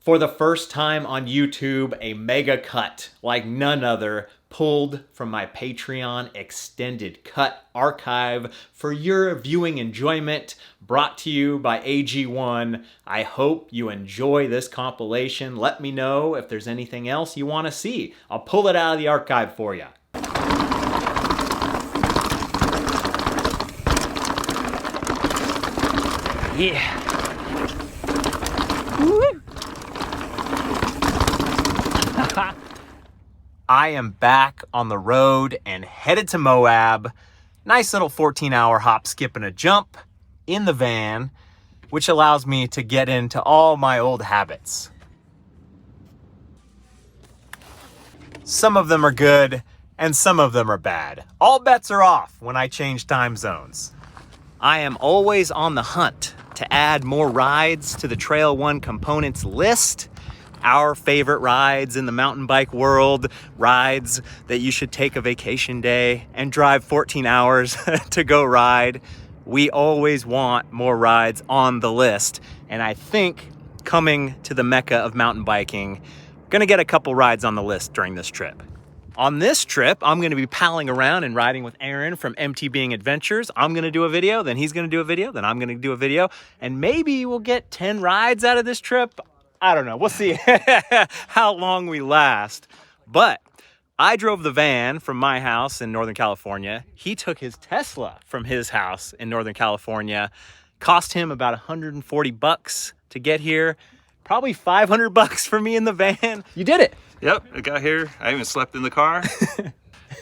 For the first time on YouTube, a mega cut like none other, pulled from my Patreon extended cut archive for your viewing enjoyment, brought to you by AG1. I hope you enjoy this compilation. Let me know if there's anything else you want to see. I'll pull it out of the archive for you. Yeah. Woo. I am back on the road and headed to Moab. Nice little 14-hour hop, skip, and a jump in the van, which allows me to get into all my old habits. Some of them are good and some of them are bad. All bets are off when I change time zones. I am always on the hunt to add more rides to the Trail 1 components list. Our favorite rides in the mountain bike world, rides that you should take a vacation day and drive 14 hours to go ride. We always want more rides on the list. And I think coming to the Mecca of mountain biking, gonna get a couple rides on the list during this trip. On this trip, I'm gonna be palling around and riding with Aaron from MTBing Adventures. I'm gonna do a video, then he's gonna do a video, then I'm gonna do a video, and maybe we'll get 10 rides out of this trip. I don't know, we'll see how long we last. But I drove the van from my house in Northern California. He took his Tesla from his house in Northern California. Cost him about 140 bucks to get here. Probably 500 bucks for me in the van. You did it. Yep, I got here. I even slept in the car.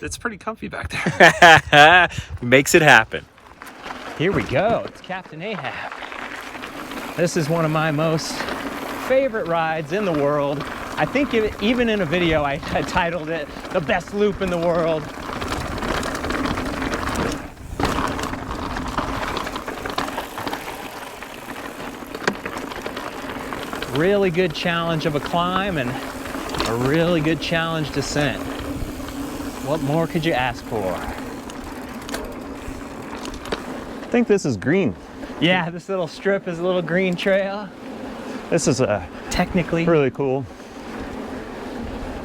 It's pretty comfy back there. He makes it happen. Here we go. It's Captain Ahab. This is one of my most favorite rides in the world. I think even in a video I titled it the best loop in the world. Really good challenge of a climb and a really good challenge descent. What more could you ask for? I think this is green. Yeah, this little strip is a little green trail. This is Technically. really cool.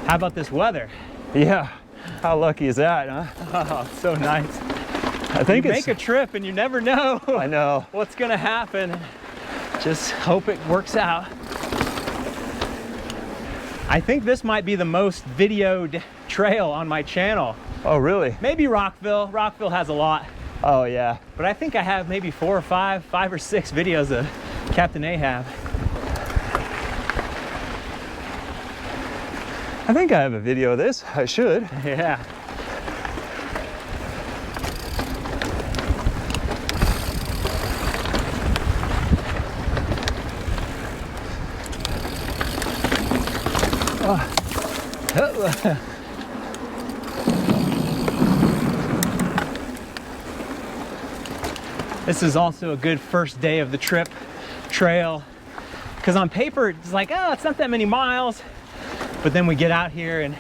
How about this weather? Yeah, how lucky is that, huh? Oh, so nice. I think you it's... make a trip and you never know I know. what's gonna happen. Just hope it works out. I think this might be the most videoed trail on my channel. Oh, really? Maybe Rockville. Rockville has a lot. Oh, yeah. But I think I have maybe 4 or 5 or 6 videos of Captain Ahab. I think I have a video of this. I should. Yeah. This is also a good first day of the trip trail, because on paper it's like, oh, it's not that many miles, but then we get out here and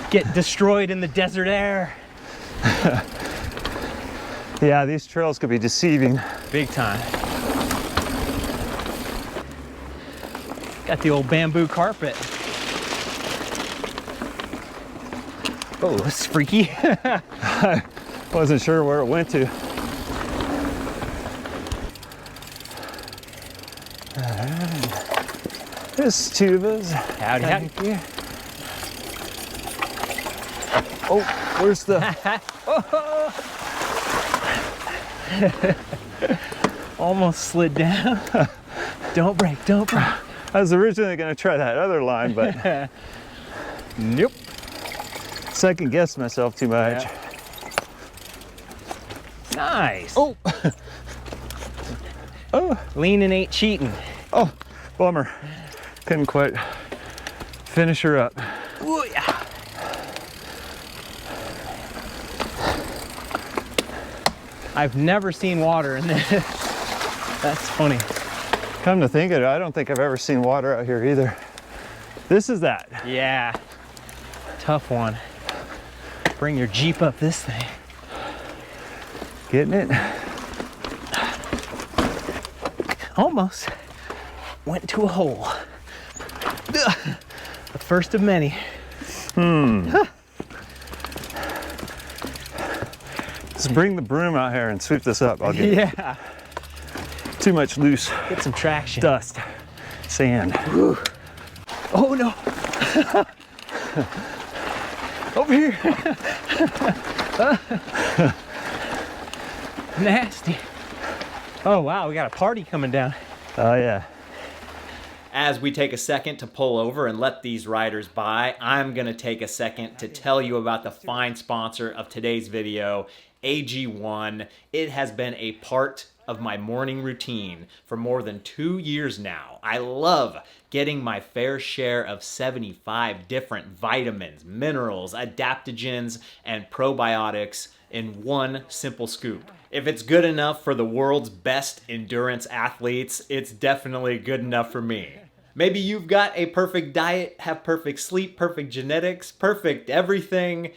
get destroyed in the desert air. Yeah, these trails could be deceiving. Big time. Got the old bamboo carpet. Oh, that's freaky. I wasn't sure where it went to. This tubas. Howdy, howdy. Oh, where's the... Almost slid down. Don't break, don't break. I was originally going to try that other line, but... Nope. Second guessed myself too much. Yeah. Nice. Oh. Oh. Leaning ain't cheating. Oh, bummer. Couldn't quite finish her up. Ooh, yeah. I've never seen water in this. That's funny. Come to think of it, I don't think I've ever seen water out here either. This is that. Yeah. Tough one. Bring your Jeep up this thing. Getting it? Almost went to a hole. First of many. Just bring the broom out here and sweep this up. I'll get Yeah. too much loose Get some traction. dust, sand. Whew. Oh no. Over here. Nasty. Oh wow, we got a party coming down. Oh yeah. As we take a second to pull over and let these riders by, I'm gonna take a second to tell you about the fine sponsor of today's video, AG1. It has been a part of my morning routine for more than 2 years now. I love getting my fair share of 75 different vitamins, minerals, adaptogens, and probiotics in one simple scoop. If it's good enough for the world's best endurance athletes, it's definitely good enough for me. Maybe you've got a perfect diet, have perfect sleep, perfect genetics, perfect everything.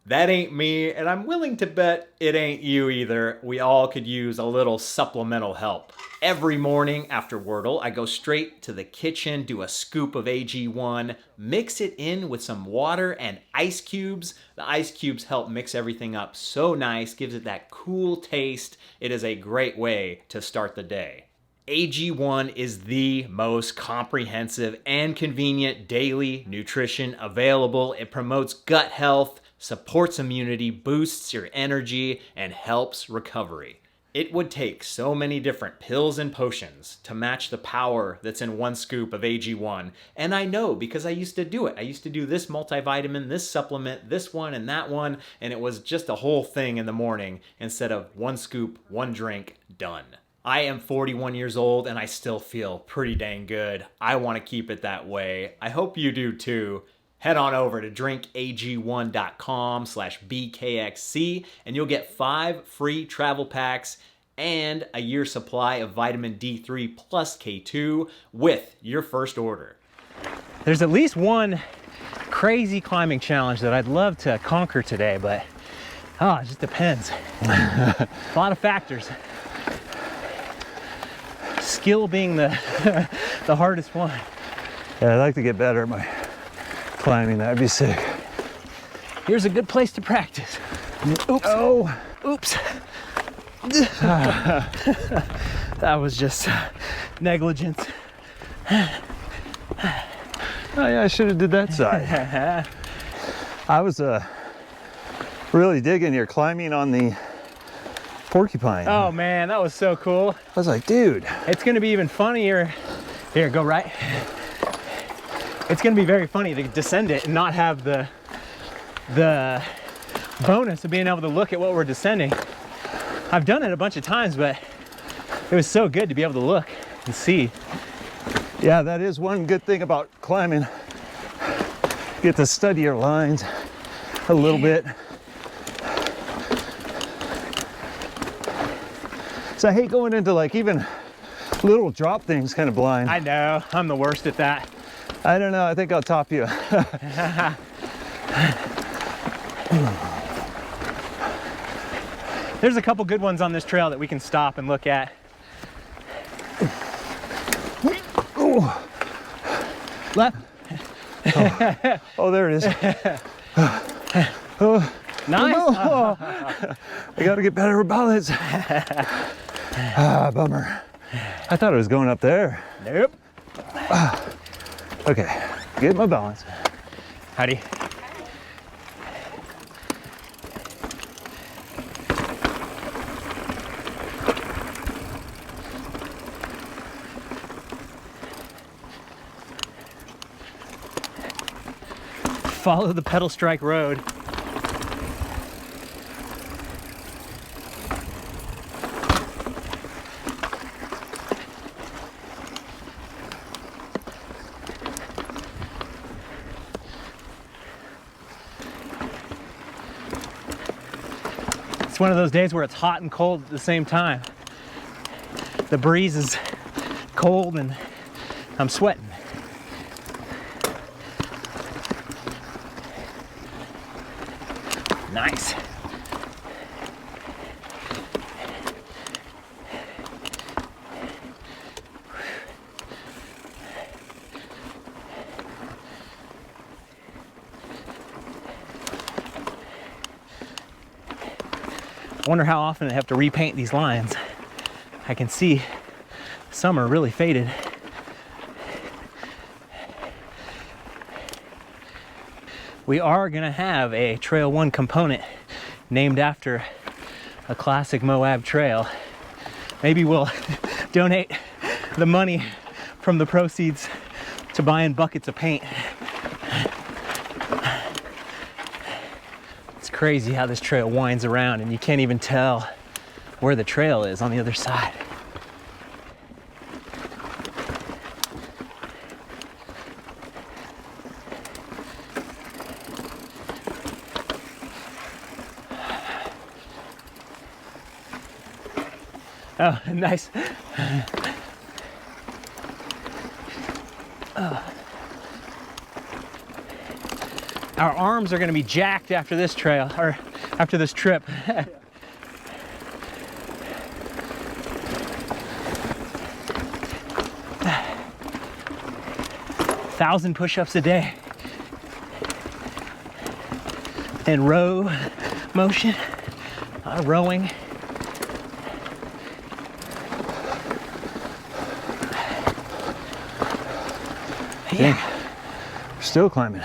That ain't me, and I'm willing to bet it ain't you either. We all could use a little supplemental help. Every morning after Wordle, I go straight to the kitchen, do a scoop of AG1, mix it in with some water and ice cubes. The ice cubes help mix everything up so nice, gives it that cool taste. It is a great way to start the day. AG1 is the most comprehensive and convenient daily nutrition available. It promotes gut health, supports immunity, boosts your energy, and helps recovery. It would take so many different pills and potions to match the power that's in one scoop of AG1. And I know because I used to do it. I used to do this multivitamin, this supplement, this one and that one, and it was just a whole thing in the morning instead of one scoop, one drink, done. I am 41 years old and I still feel pretty dang good. I want to keep it that way. I hope you do too. Head on over to drinkag1.com/BKXC and you'll get 5 free travel packs and a year's supply of vitamin D3 plus K2 with your first order. There's at least one crazy climbing challenge that I'd love to conquer today, but it just depends. A lot of factors. Skill being the the hardest one. Yeah, I'd like to get better at my climbing. That'd be sick. Here's a good place to practice. Oops. Oh. Oops. That was just negligence. Oh yeah, I should have did that side. I was really digging your climbing on the porcupine. Oh man, that was so cool. I was like, dude. It's gonna be even funnier. Here, go right. It's gonna be very funny to descend it and not have the bonus of being able to look at what we're descending. I've done it a bunch of times, but it was so good to be able to look and see. Yeah, that is one good thing about climbing. You get to study your lines a little bit. So I hate going into like even little drop things kind of blind. I know, I'm the worst at that. I don't know, I think I'll top you. There's a couple good ones on this trail that we can stop and look at. Ooh. Left. Oh, there it is. Oh, Nice. oh, I gotta get better with balance. Bummer. I thought it was going up there. Nope. Okay, get my balance. Howdy. Follow the pedal strike road. It's one of those days where it's hot and cold at the same time. The breeze is cold and I'm sweating. Nice. I wonder how often I have to repaint these lines. I can see some are really faded. We are gonna have a Trail 1 component named after a classic Moab trail. Maybe we'll donate the money from the proceeds to buying buckets of paint. It's crazy how this trail winds around and you can't even tell where the trail is on the other side. Oh, nice. Our arms are going to be jacked after this trail, or after this trip. 1,000 push-ups a day. And row motion, rowing. Yeah. We're still climbing.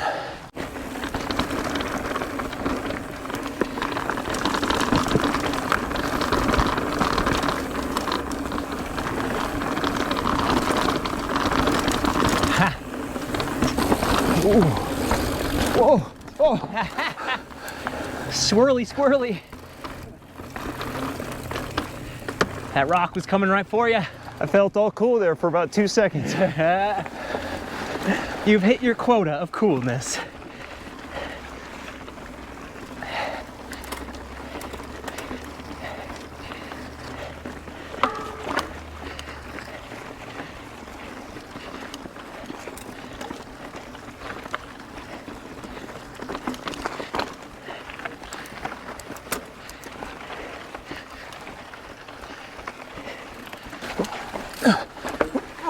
Ha. Ooh. Whoa. Oh. Swirly, swirly. That rock was coming right for you. I felt all cool there for about 2 seconds. You've hit your quota of coolness.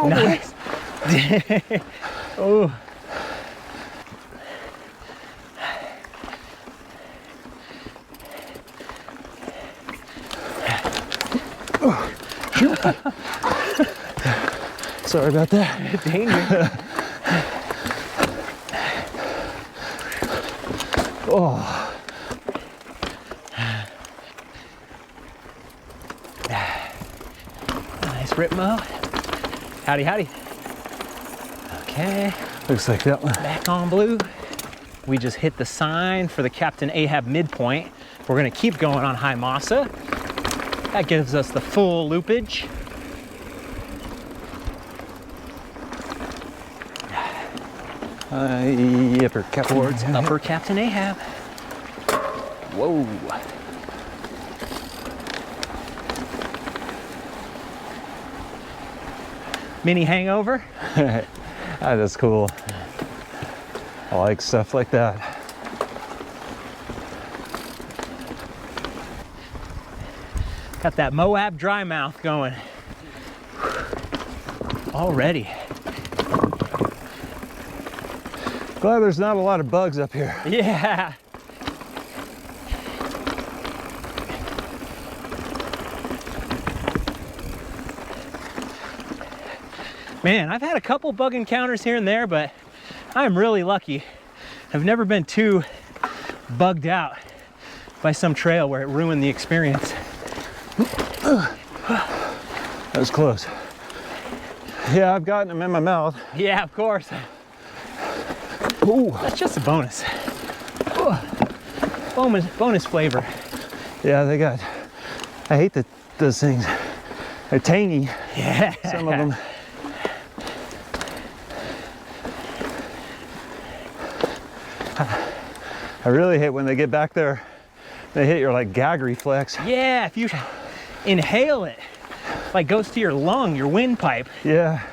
Nice. Oh. Sorry about that. Danger. Oh. Nice rip mo. Howdy, howdy. Okay. Looks like that one. Back on blue. We just hit the sign for the Captain Ahab midpoint. We're gonna keep going on High Massa. That gives us the full loopage. Towards upper Captain Ahab. Whoa. Mini hangover. That is cool. I like stuff like that. Got that Moab dry mouth going. Already. Glad there's not a lot of bugs up here. Yeah. Man, I've had a couple bug encounters here and there, but I'm really lucky. I've never been too bugged out by some trail where it ruined the experience. That was close. Yeah, I've gotten them in my mouth. Yeah, of course. Ooh. That's just a bonus. Ooh. Bonus flavor. Yeah, they got, I hate those things. They're tangy, Yeah. some of them. I really hate when they get back there, they hit your like gag reflex. Yeah, if you inhale it, like goes to your lung, your windpipe. Yeah.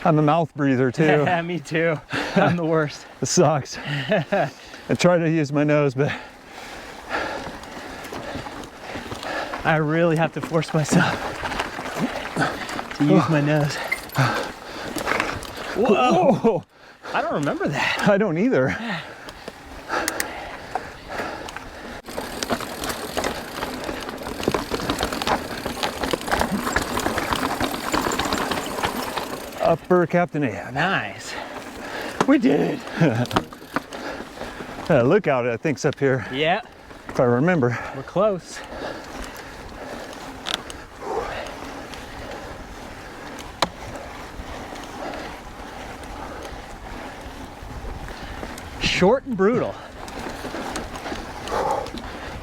I'm a mouth breather too. Yeah, me too. I'm the worst. It sucks. I try to use my nose, but I really have to force myself to use my nose. Whoa! whoa. I don't remember that. I don't either. Upper Captain Ahab. Nice. We did it. Lookout, I think's up here, Yeah, if I remember. we're close. Short and brutal.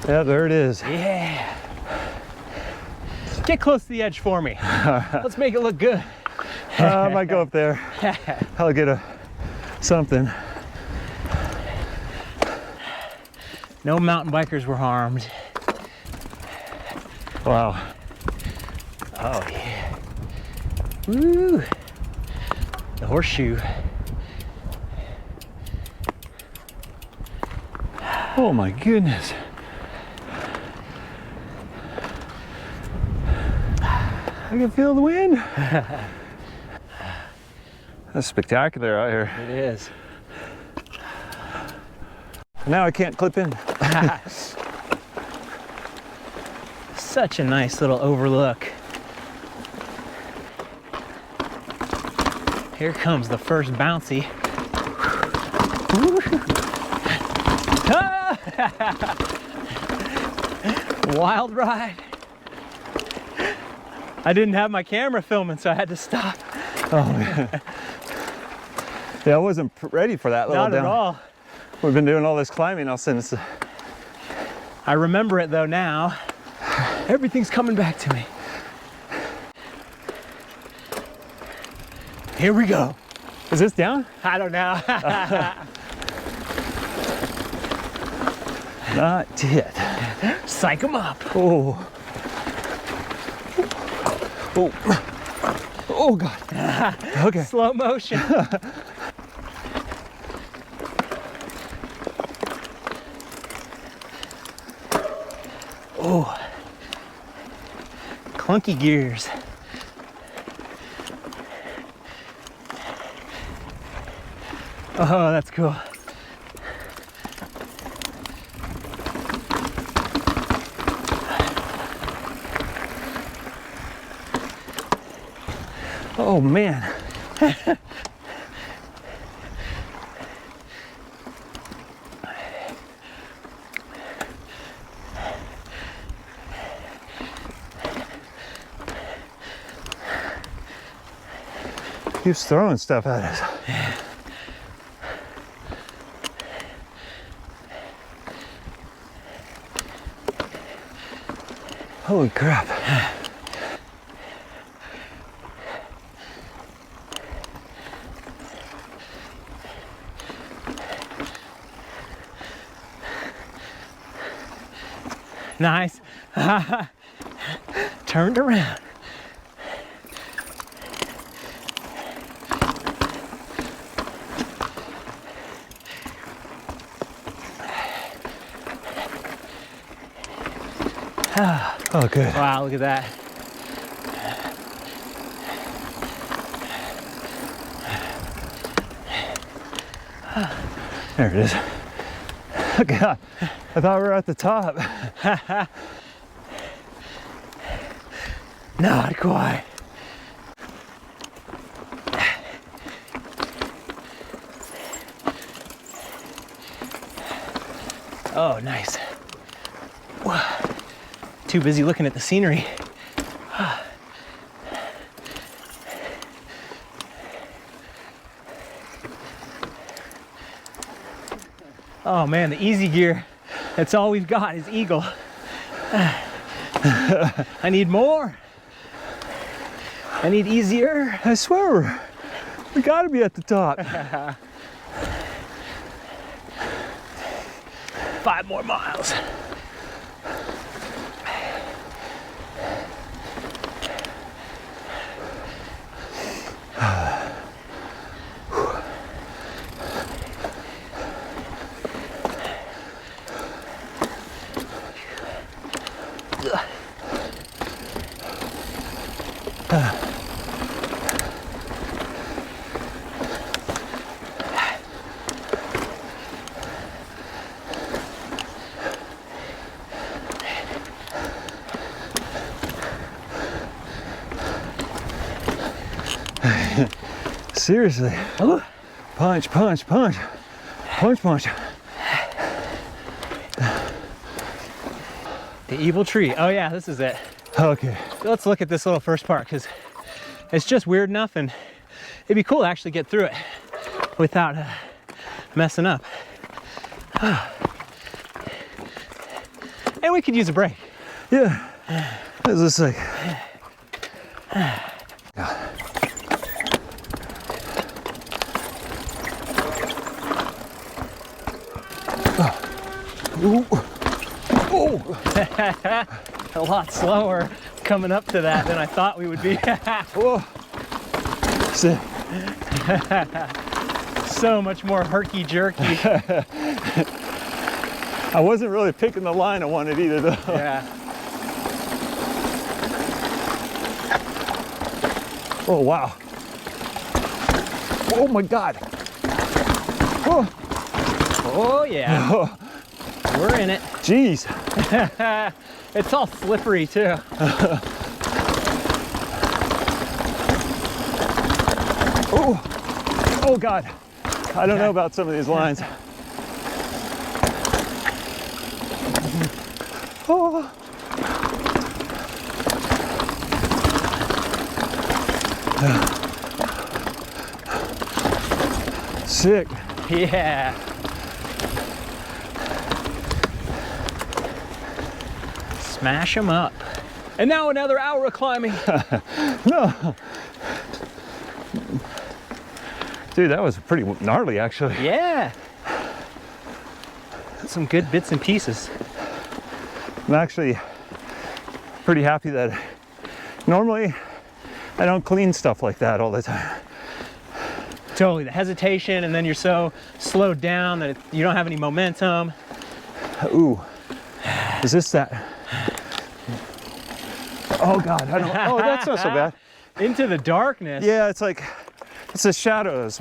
Yeah, there it is. Yeah. Get close to the edge for me. Let's make it look good. I might go up there. I'll get something. No mountain bikers were harmed. Wow. Oh yeah. Woo. The horseshoe. Oh my goodness. I can feel the wind. That's spectacular out here. It is. Now I can't clip in. Such a nice little overlook. Here comes the first bouncy. Wild ride. I didn't have my camera filming, so I had to stop. Oh man. Yeah, I wasn't ready for that little Not down. at all. We've been doing all this climbing all since. I remember it though now. Everything's coming back to me. Here we go. Is this down? I don't know. Not yet. Psych 'em up. Oh. Oh. Oh God. Okay. Slow motion. Oh. Clunky gears. Oh, that's cool. Oh man. Keeps throwing stuff at us. Holy crap. Nice. Turned around. Oh, good. Wow, look at that. There it is. God, I thought we were at the top. Not quite. Oh, nice. Whoa. Too busy looking at the scenery. Oh man, the easy gear. That's all we've got is Eagle. I need more. I need easier. I swear, we gotta be at the top. 5 more miles. Seriously. Ooh. Punch, punch, punch. Punch, punch. The evil tree. Oh yeah, this is it. Okay. Let's look at this little first part because it's just weird enough, and it'd be cool to actually get through it without messing up. And we could use a break. Yeah. What is this like? Ooh. Oh. A lot slower coming up to that than I thought we would be. Whoa. Sick. So much more herky-jerky. I wasn't really picking the line I wanted either though. Yeah. Oh wow. Oh my God. Oh, Oh yeah. oh We're in it. geez. It's all slippery too. Oh, oh God. I don't know about some of these lines. Oh. Sick. Yeah. Smash them up. And now another hour of climbing. No. Dude, that was pretty gnarly actually. Yeah. Some good bits and pieces. I'm actually pretty happy that normally I don't clean stuff like that all the time. Totally, the hesitation, and then you're so slowed down that you don't have any momentum. Ooh, is this that? Oh God, I don't, oh, that's not so bad. Into the darkness. Yeah, it's like, it's the shadows.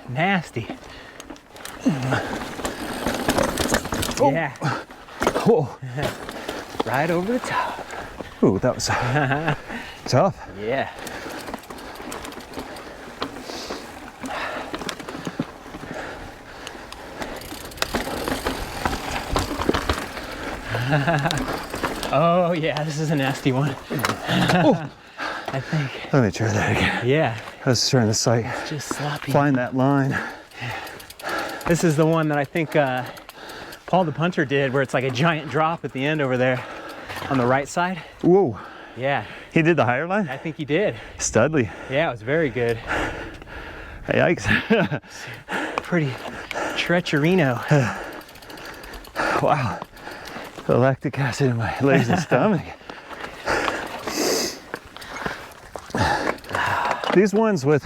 Nasty. Oh. Yeah, Oh, right over the top. ooh, that was tough. Yeah. Oh yeah, this is a nasty one. Oh. I think. Let me try that again. Yeah, I was trying to sight, just sloppy. find that line. This is the one that I think Paul the punter did, where it's like a giant drop at the end over there on the right side. Whoa, Yeah, he did the higher line? I think he did. Studley. Yeah, it was very good. Yikes. Pretty treacherino. Wow. The lactic acid in my legs and stomach. These ones with,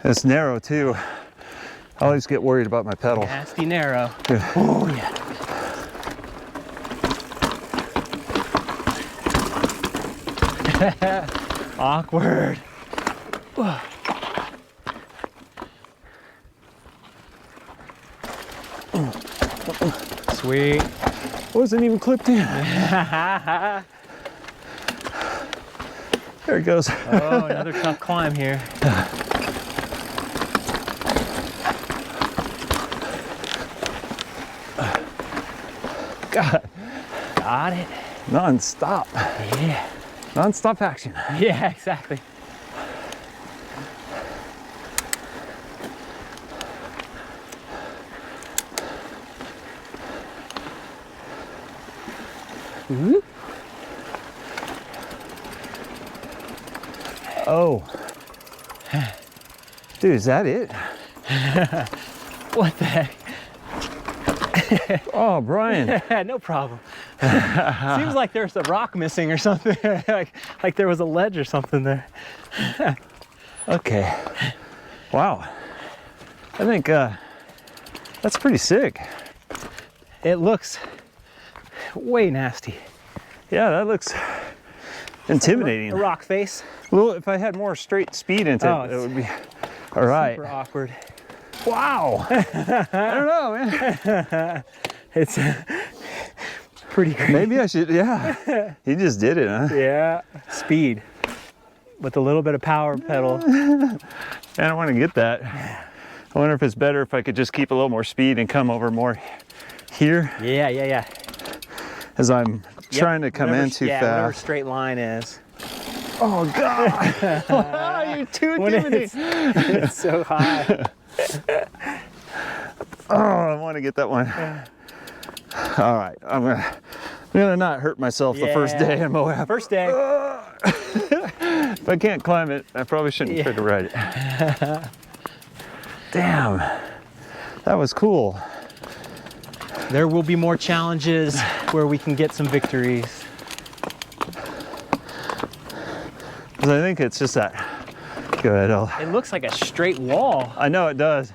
it's narrow too. I always get worried about my pedal. Nasty narrow. Yeah. Oh yeah. Awkward. Sweet. Wasn't even clipped in. There it goes. Oh, another tough climb here. God, Got it. non-stop. Yeah. Non-stop action. Yeah, exactly. Ooh. Oh. Dude, is that it? What the heck? Oh, Brian. No problem. Seems like there's a rock missing or something. like there was a ledge or something there. Okay. Wow. I think that's pretty sick. It looks way nasty. Yeah, that looks intimidating. A rock face. Well, if I had more straight speed into Oh, it, it would be all right. Super awkward. Wow. I don't know, man. It's Pretty crazy. Maybe I should, yeah. He just did it, huh? Yeah. Speed with a little bit of power pedal. I don't want to get that. I wonder if it's better if I could just keep a little more speed and come over more here Yeah. as I'm trying to come in too Whatever fast. straight line is. Oh God! You're too When intimidating. it's so high. Oh, I want to get that one. All right, I'm gonna not hurt myself the first day in Moab. First day. If I can't climb it, I probably shouldn't try to ride it. Damn, that was cool. There will be more challenges where we can get some victories. 'Cause I think it's just that. Go ahead, It looks like a straight wall. I know it does.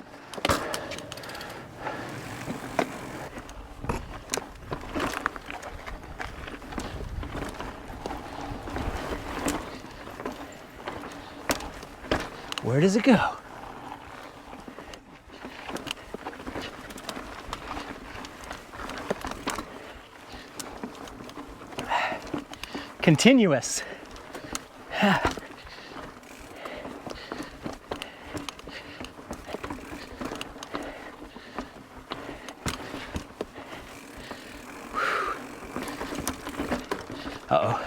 Where does it go? Continuous. Uh-oh.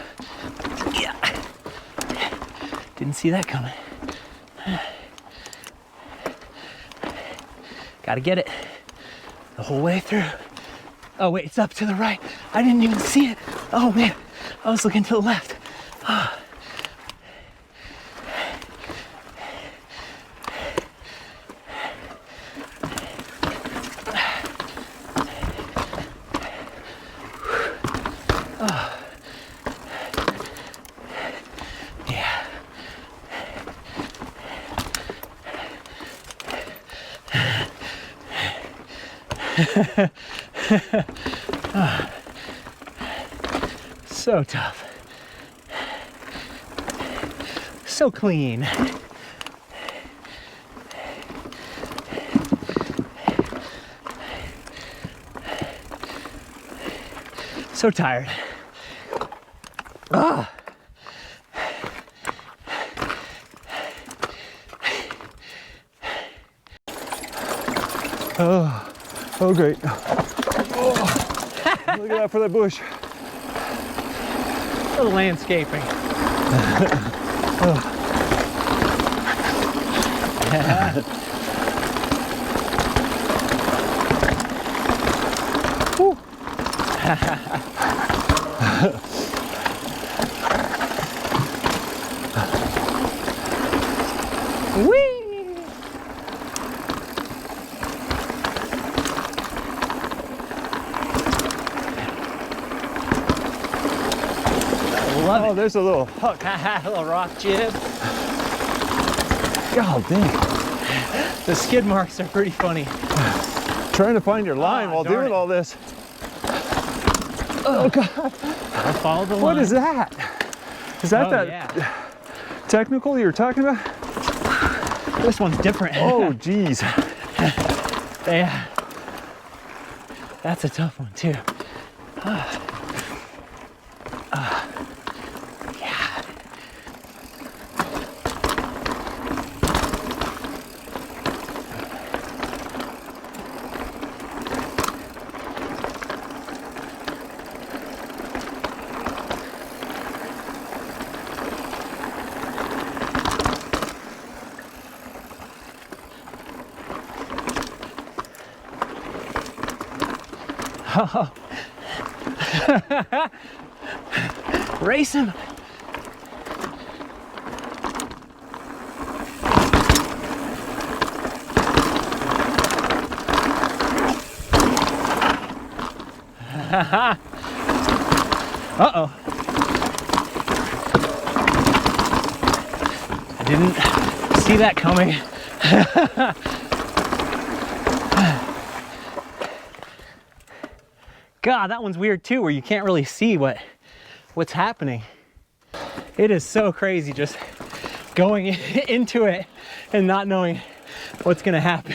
Yeah. Didn't see that coming. Gotta get it the whole way through. Oh wait, it's up to the right. I didn't even see it. Oh man, I was looking to the left. Yeah. So tough. So clean. So tired. Ah. Oh great. Oh, look out for that bush. A little landscaping. Whee! Love Oh, it. there's a little huck. A little rock jib. God dang. The skid marks are pretty funny. Trying to find your line while darn doing it. all this. Oh God. I'll follow the line. What is that? Is that Oh, that yeah. technical you were talking about? This one's different. Oh, geez. Yeah. That's a tough one too. Yeah. Oh. Race him. Uh-oh. I didn't see that coming. God, that one's weird too, where you can't really see what's happening. It is so crazy just going into it and not knowing what's gonna happen.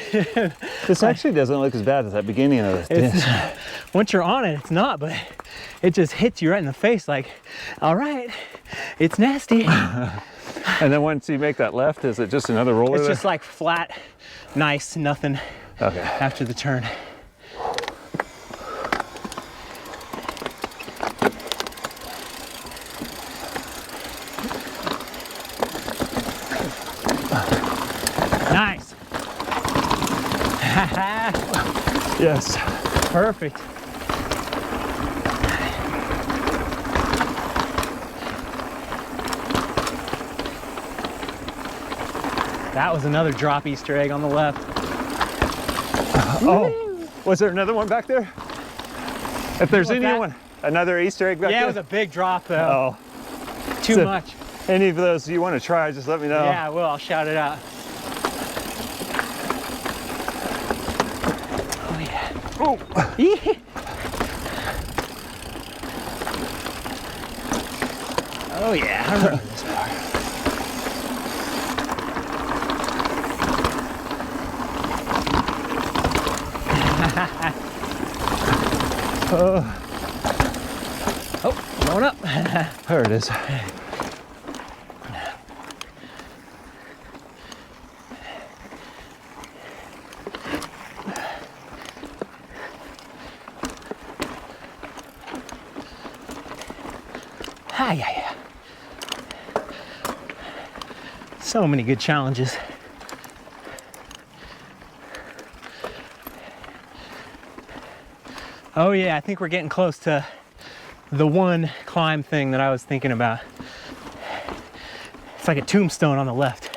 This actually doesn't look as bad as that beginning of this. It's, once you're on it, it's not, but it just hits you right in the face like, all right, it's nasty. And then once you make that left, is it just another roller It's there? just like flat, nice, nothing Okay. after the turn. Nice. Yes. Perfect. That was another drop Easter egg on the left. Oh, was there another one back there? If there's What's that? anyone, another Easter egg back Yeah, there? it was a big drop though. Oh, Too so- much. any of those you want to try, just let me know. Yeah, I will. I'll shout it out. Oh yeah. Oh, Oh yeah, I remember this part. Oh, going up. there it is. Hi, yeah. So many good challenges. Oh yeah, I think we're getting close to the one climb thing that I was thinking about. It's like a tombstone on the left.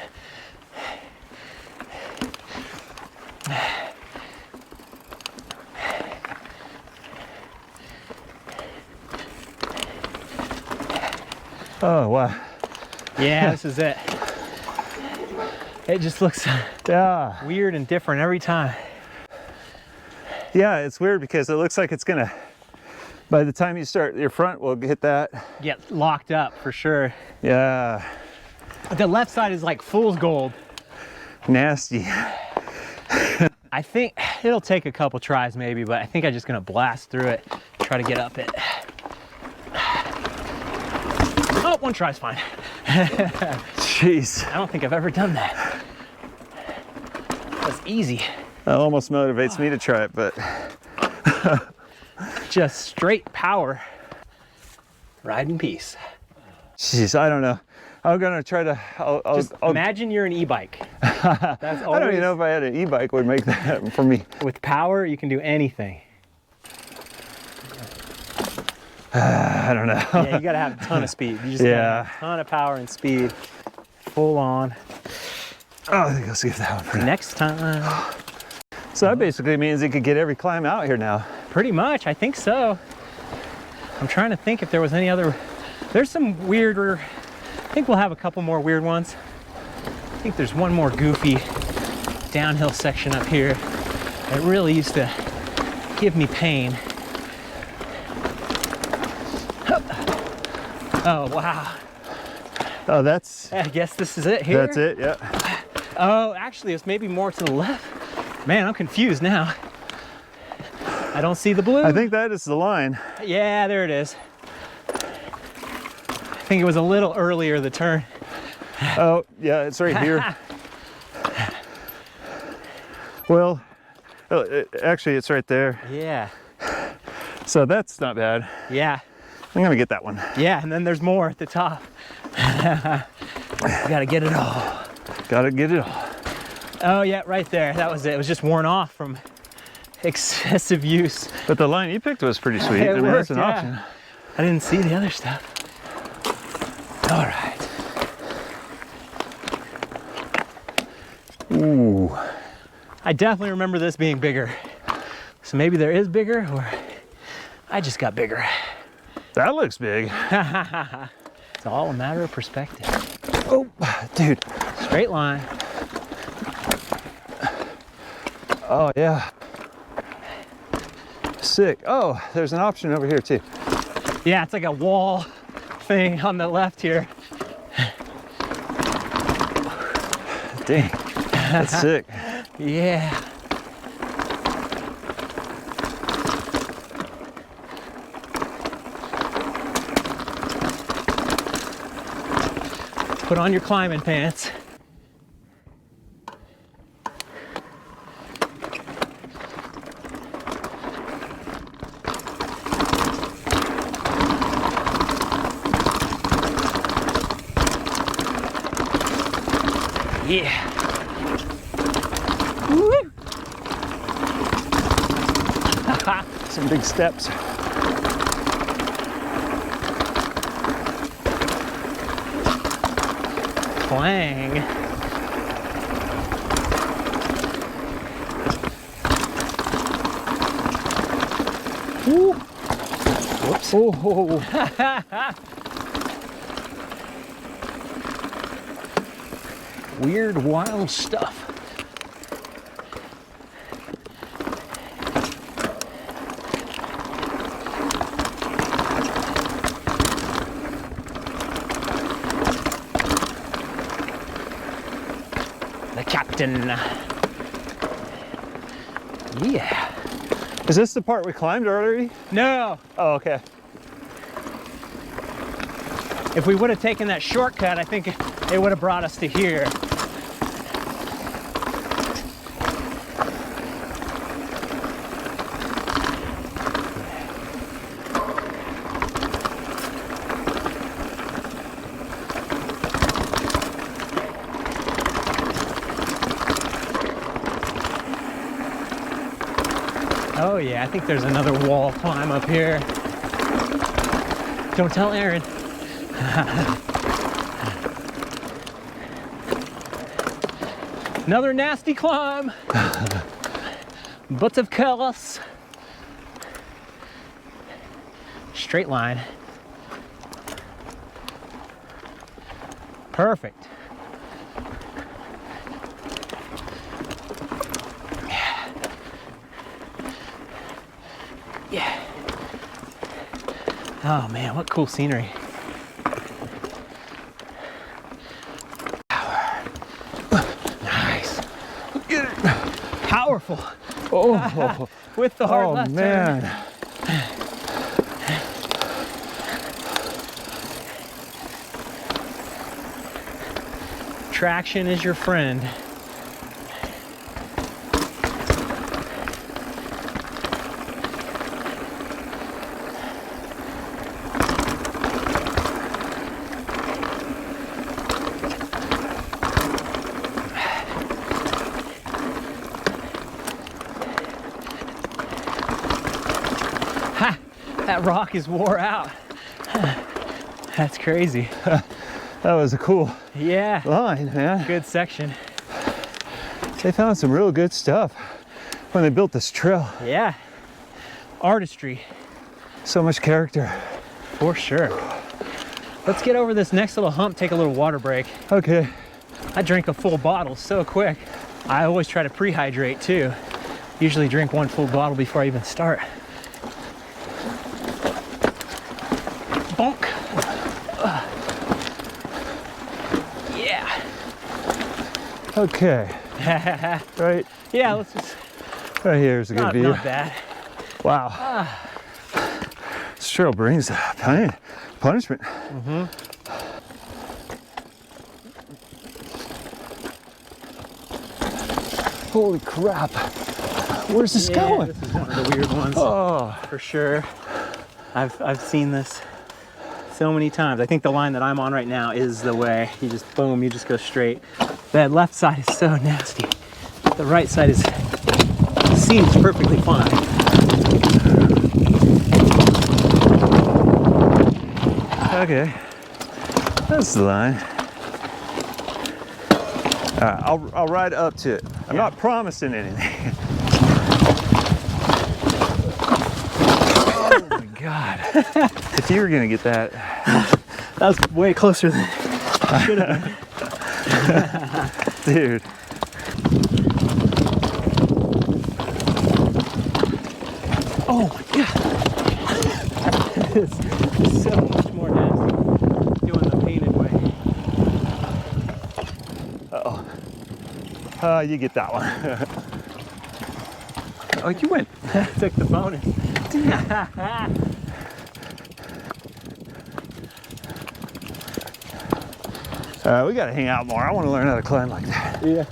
Oh, wow. Yeah, this is it. It just looks Yeah. weird and different every time. Yeah, it's weird because it looks like it's gonna, by the time you start, your front will hit that. Get locked up for sure. Yeah, But the left side is like fool's gold. nasty. I think it'll take a couple tries maybe, but I think I'm just gonna blast through it, try to get up it. Oh, one try's fine. Jeez, I don't think I've ever done that. That's easy. that almost motivates me to try it, but Just straight power. Ride in peace. jeez, I don't know. I'm gonna try to. Just imagine you're an e-bike. That's I don't even know if I had an e-bike would make that for me. With power, you can do anything. I don't know. Yeah, you gotta have a ton of speed. You just gotta have a ton of power and speed. Full on. Oh, I think I'll skip that one for now. Next time. So that basically means you could get every climb out here now. Pretty much, I think so. I'm trying to think if there was any other. There's some weirder. I think we'll have a couple more weird ones. I think there's one more goofy downhill section up here that really used to give me pain. Oh, wow. Oh, that's I guess this is it here. that's it. Yeah. Oh, actually, it's maybe more to the left. Man, I'm confused now. I don't see the blue. I think that is the line. Yeah, there it is. I think it was a little earlier, the turn. Oh, yeah, it's right here. Well, actually, it's right there. Yeah, So that's not bad. yeah, I'm gonna get that one. yeah, and then there's more at the top. You gotta get it all. Gotta get it all. Oh yeah, right there. That was it. It was just worn off from excessive use. But the line you picked was pretty sweet. It I mean, that's worked, an yeah. option. I didn't see the other stuff. All right. Ooh. I definitely remember this being bigger. So maybe there is bigger, or I just got bigger. That looks big. It's all a matter of perspective. Oh, dude. Straight line. Oh, yeah. Sick. Oh, there's an option over here too. Yeah, it's like a wall thing on the left here. Dang. That's sick. Yeah. Put on your climbing pants. Yeah. Woo! Some big steps. Clang. Woo. Whoops. Oh, Weird, wild stuff. The captain. Yeah. is this the part we climbed already? No. Oh, okay. If we would have taken that shortcut, I think it would have brought us to here. Oh yeah, I think there's another wall climb up here. Don't tell Aaron. Another nasty climb. Butts of chaos. Straight line. Perfect. Yeah. Oh man, what cool scenery. Nice. Powerful. Oh, With the hard oh left man. turn. Traction is your friend. Ha! That rock is wore out. That's crazy. That was a cool Yeah. line, man. Good section. They found some real good stuff when they built this trail. Yeah. Artistry, So much character. for sure. Let's get over this next little hump, take a little water break. Okay. I drank a full bottle so quick. I always try to pre-hydrate too. Usually drink one full bottle before I even start. Bonk. Yeah. Okay. Right, Yeah, let's just, right here is a good view. not bad. Wow. This trail brings punishment. Holy crap. Where's this going? This is one of the weird ones, Oh, for sure. I've seen this so many times. I think the line that I'm on right now is the way. You just boom, you just go straight. That left side is so nasty. The right side seems perfectly fine. okay. That's the line. All right, I'll ride up to it. I'm not promising anything. Oh my God. If you were gonna get that. That was way closer than I should have been. Dude. Oh my God. This is so much more nasty doing the painted way. You get that one. Oh, you went. Took the bonus. We gotta hang out more. I want to learn how to climb like that. Yeah.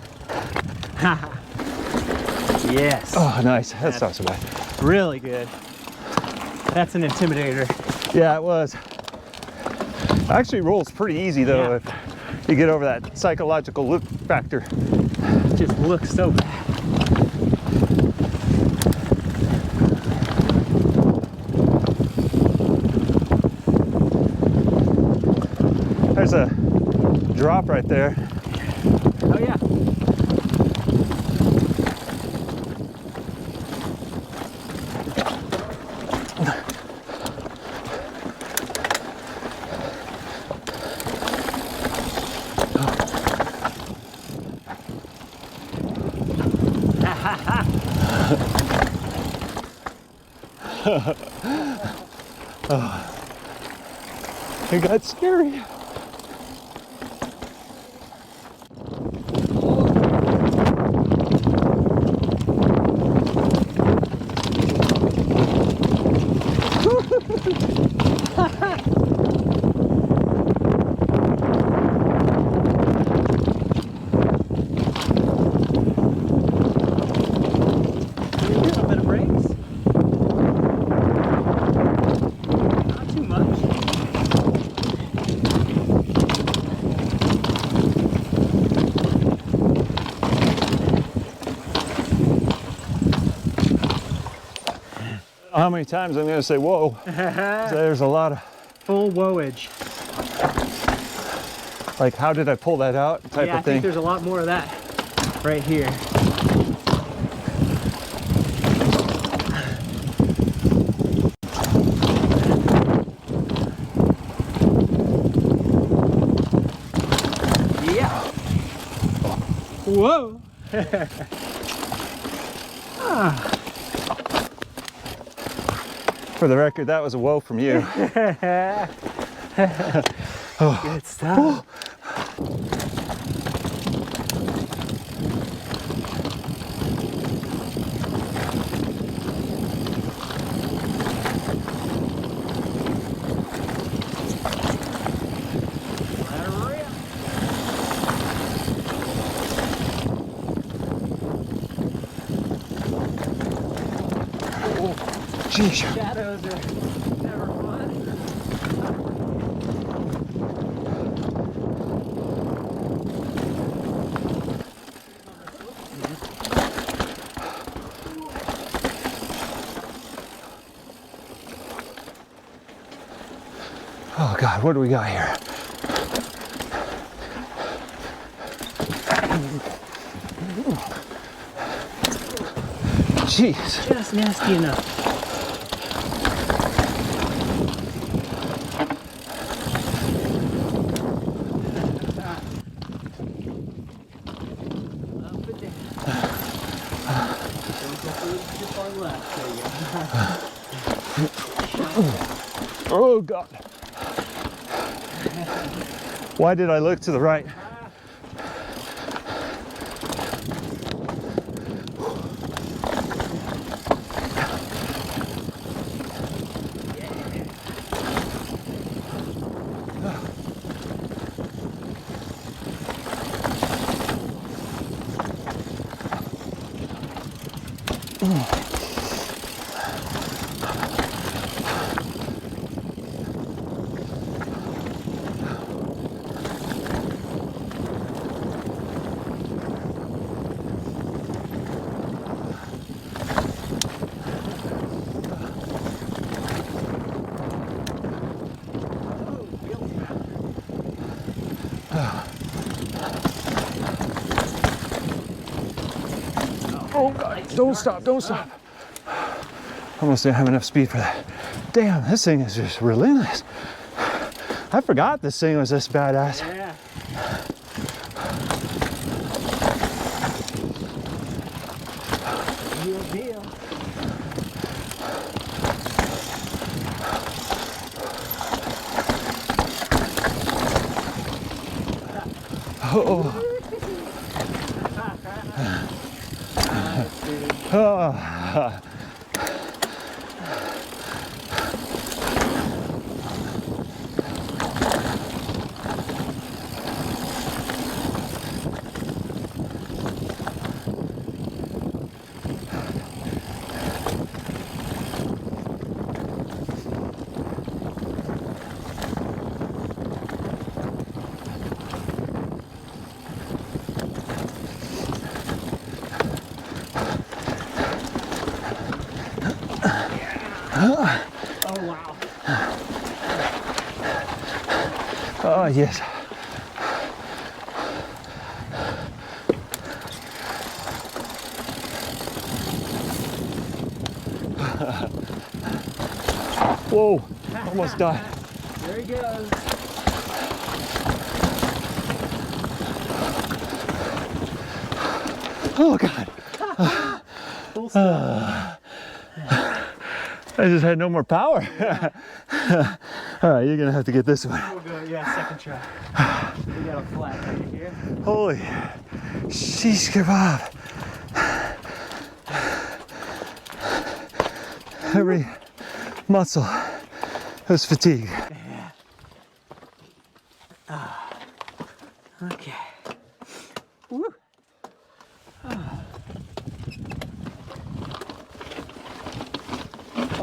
Yes. Oh, nice. That's not so bad. Really good. That's an intimidator. Yeah, it was. Actually rolls pretty easy though Yeah. if you get over that psychological look factor. It just looks so bad. There's a drop right there. Oh yeah. It got scary. A little bit of brakes. Not too much. How many times I'm gonna say whoa? There's a lot of, Full whoa-age. like, how did I pull that out type Yeah, I of think thing. there's a lot more of that right here. Yeah. Whoa. For the record, that was a whoa from you. Good stuff. Jeez. Shadows are never fun. Oh God, what do we got here? Jeez. Just nasty enough. Up and down. Don't go too far left. There you go. Oh God. Why did I look to the right? Oh God, don't stop, don't stop. Almost didn't have enough speed for that. Damn, this thing is just relentless. I forgot this thing was this badass. Yeah. Real deal. Oh, Oh. Oh, wow. Oh, yes. Whoa, almost died. There he goes. Oh, God. Full stop. I just had no more power. All right, you're gonna have to get this one. We'll go, yeah, second try. We got a flat right here. Holy sheesh kebab. Every muscle was fatigued. Okay. Woo.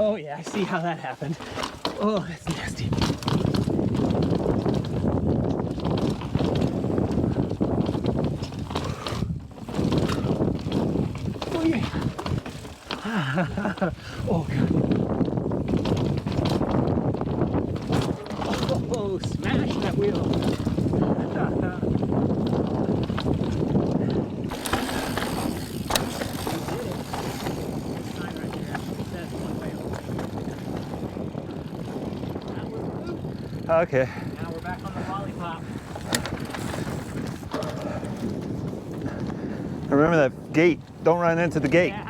Oh yeah, I see how that happened. Oh, that's nasty. Oh yeah. Oh god. Oh, smash that wheel. Okay. Now we're back on the lollipop. Remember that gate. Don't run into the gate. Yeah.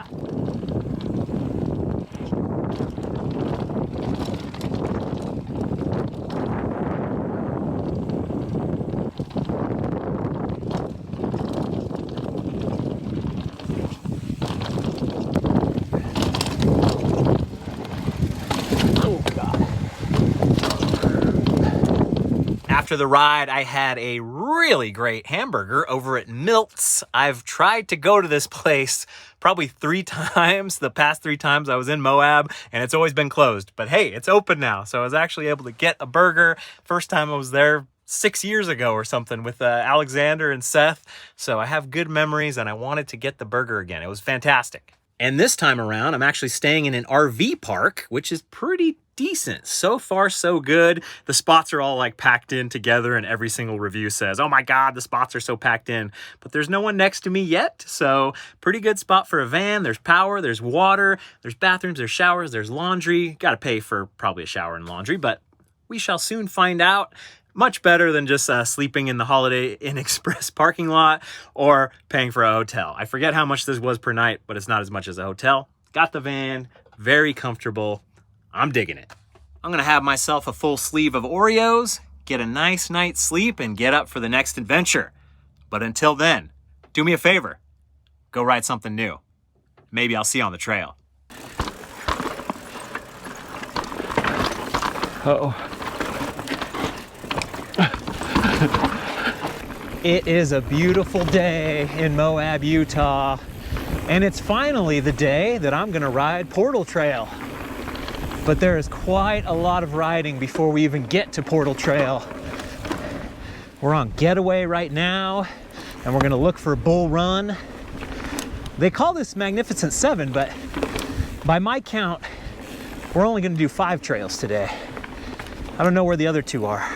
After the ride, I had a really great hamburger over at Milt's. I've tried to go to this place probably 3 times, the past 3 times I was in Moab, and it's always been closed. But hey, it's open now, so I was actually able to get a burger. First time I was there 6 years ago or something with Alexander and Seth. So I have good memories, and I wanted to get the burger again. It was fantastic. And this time around, I'm actually staying in an RV park, which is pretty decent. So far, so good. The spots are all like packed in together, and every single review says, oh my God, the spots are so packed in. But there's no one next to me yet, so pretty good spot for a van. There's power, there's water, there's bathrooms, there's showers, there's laundry. Got to pay for probably a shower and laundry, but we shall soon find out. Much better than just sleeping in the Holiday Inn Express parking lot or paying for a hotel. I forget how much this was per night, but it's not as much as a hotel. Got the van, very comfortable. I'm digging it. I'm gonna have myself a full sleeve of Oreos, get a nice night's sleep, and get up for the next adventure. But until then, do me a favor. Go ride something new. Maybe I'll see you on the trail. Uh-oh. It is a beautiful day in Moab, Utah, and it's finally the day that I'm gonna ride Portal Trail. But there is quite a lot of riding before we even get to Portal Trail. We're on getaway right now, and we're gonna look for Bull Run. They call this Magnificent 7, but by my count, we're only gonna do 5 trails today. I don't know where the other 2 are.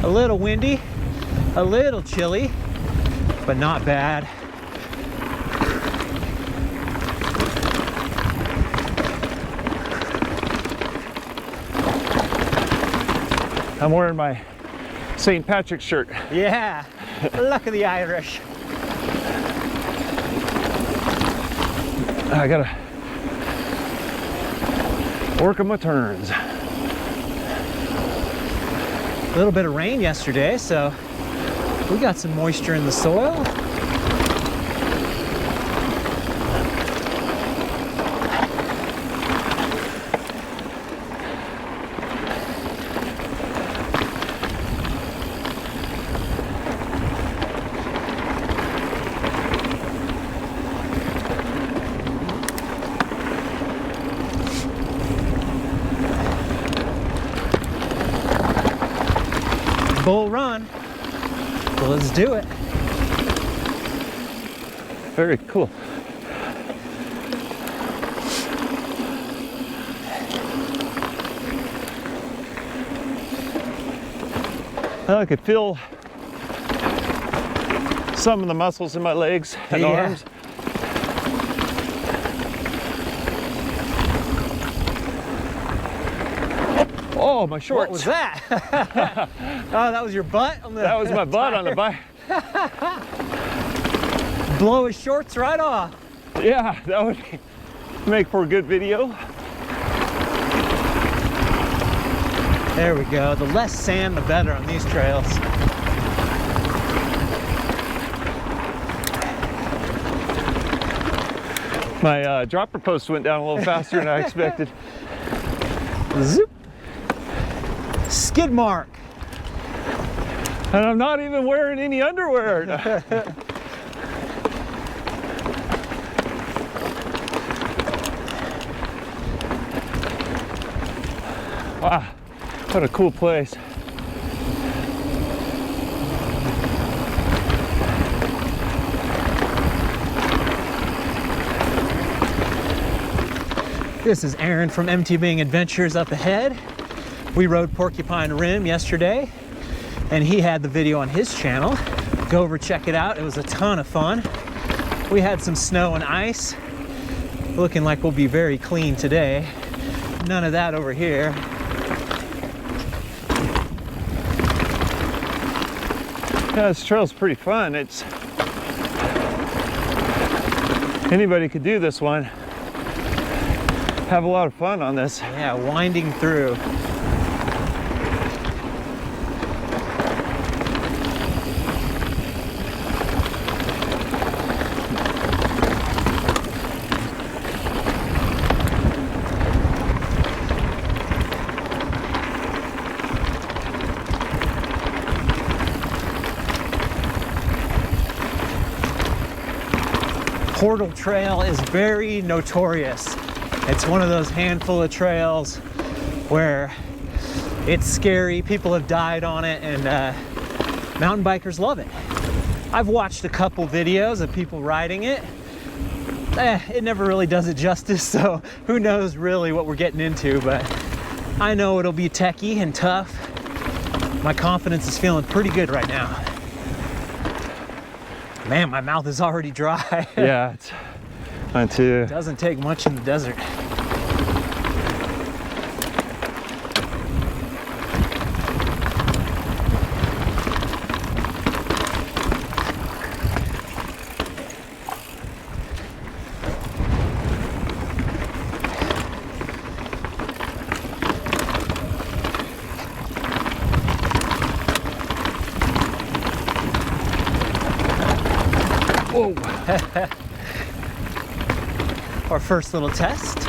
A little windy, a little chilly, but not bad. I'm wearing my St. Patrick's shirt. Yeah, Luck of the Irish. I gotta work on my turns. A little bit of rain yesterday, so we got some moisture in the soil. Bull run. Well, let's do it. Very cool. I could feel some of the muscles in my legs and arms. Oh, my shorts. What was that? Oh, that was your butt? That was my butt on the bike. Blow his shorts right off. Yeah, that would make for a good video. There we go. The less sand, the better on these trails. My dropper post went down a little faster than I expected. Zoop. Skid mark. And I'm not even wearing any underwear. Wow, what a cool place. This is Aaron from MTBing Adventures up ahead. We rode Porcupine Rim yesterday, and he had the video on his channel. Go over, check it out. It was a ton of fun. We had some snow and ice. Looking like we'll be very clean today. None of that over here. Yeah, this trail's pretty fun. Anybody could do this one. Have a lot of fun on this. Yeah, winding through. Portal Trail is very notorious. It's one of those handful of trails where it's scary. People have died on it, and mountain bikers love it. I've watched a couple videos of people riding it. It never really does it justice, so who knows really what we're getting into, but I know it'll be techie and tough. My confidence is feeling pretty good right now. Man, my mouth is already dry. Yeah, it's mine too. Doesn't take much in the desert. Whoa. Our first little test.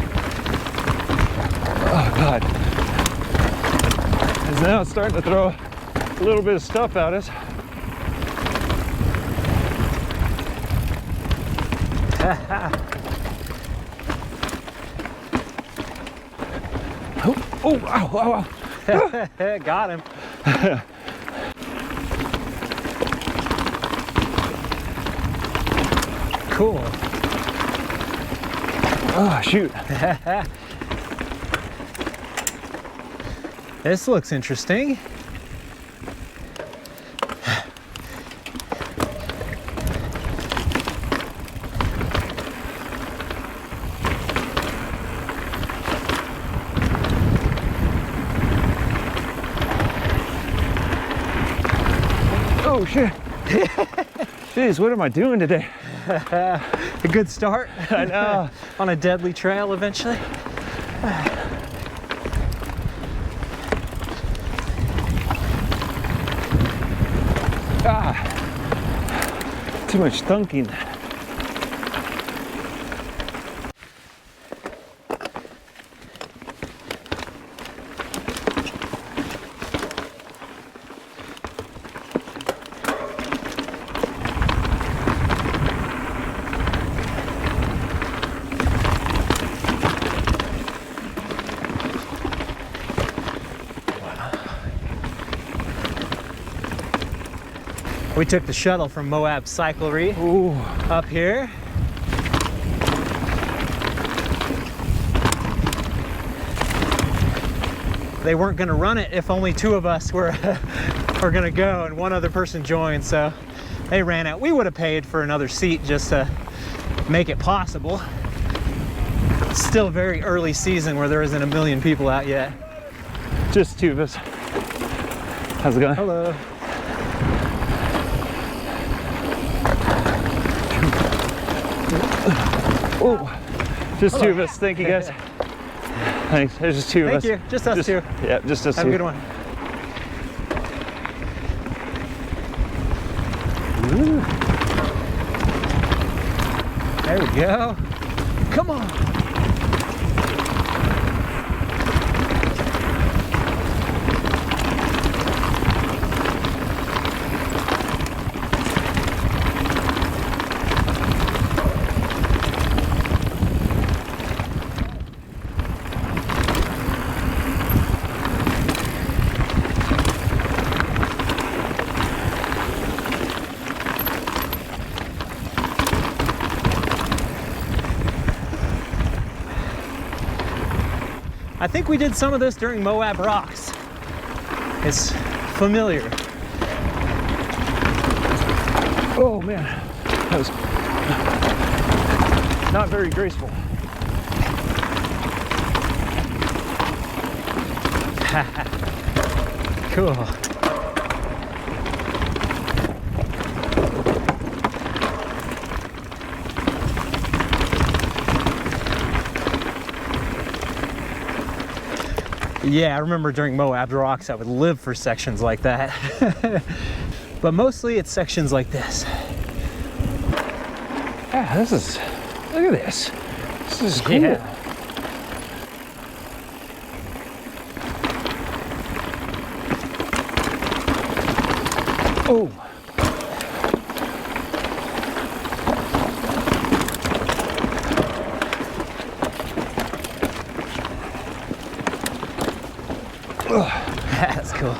Oh God. Because now it's starting to throw a little bit of stuff at us. Oh, ow, ow, ow. Got him. Cool. Oh, shoot. This looks interesting. Oh, shit. Jeez, what am I doing today? A good start. I know. On a deadly trail eventually. Too much thunking. We took the shuttle from MOAB Cyclery up here. They weren't gonna run it if only 2 of us were gonna go and 1 other person joined, so they ran it. We would have paid for another seat just to make it possible. It's still very early season where there isn't a million people out yet. Just 2 of us. How's it going? Hello. Oh, just 2 of us. Thank you, guys. Thanks. There's just 2 of us. Thank you. Just us 2. Yeah, just us 2. Have a good one. Ooh. There we go. Come on. I think we did some of this during MOAB Rocks. It's familiar. Oh man, that was not very graceful. Cool. Yeah, I remember during MOAB Rocks I would live for sections like that. But mostly it's sections like this. Yeah, this is, look at this. This is cool. Yeah. Oh. That's cool.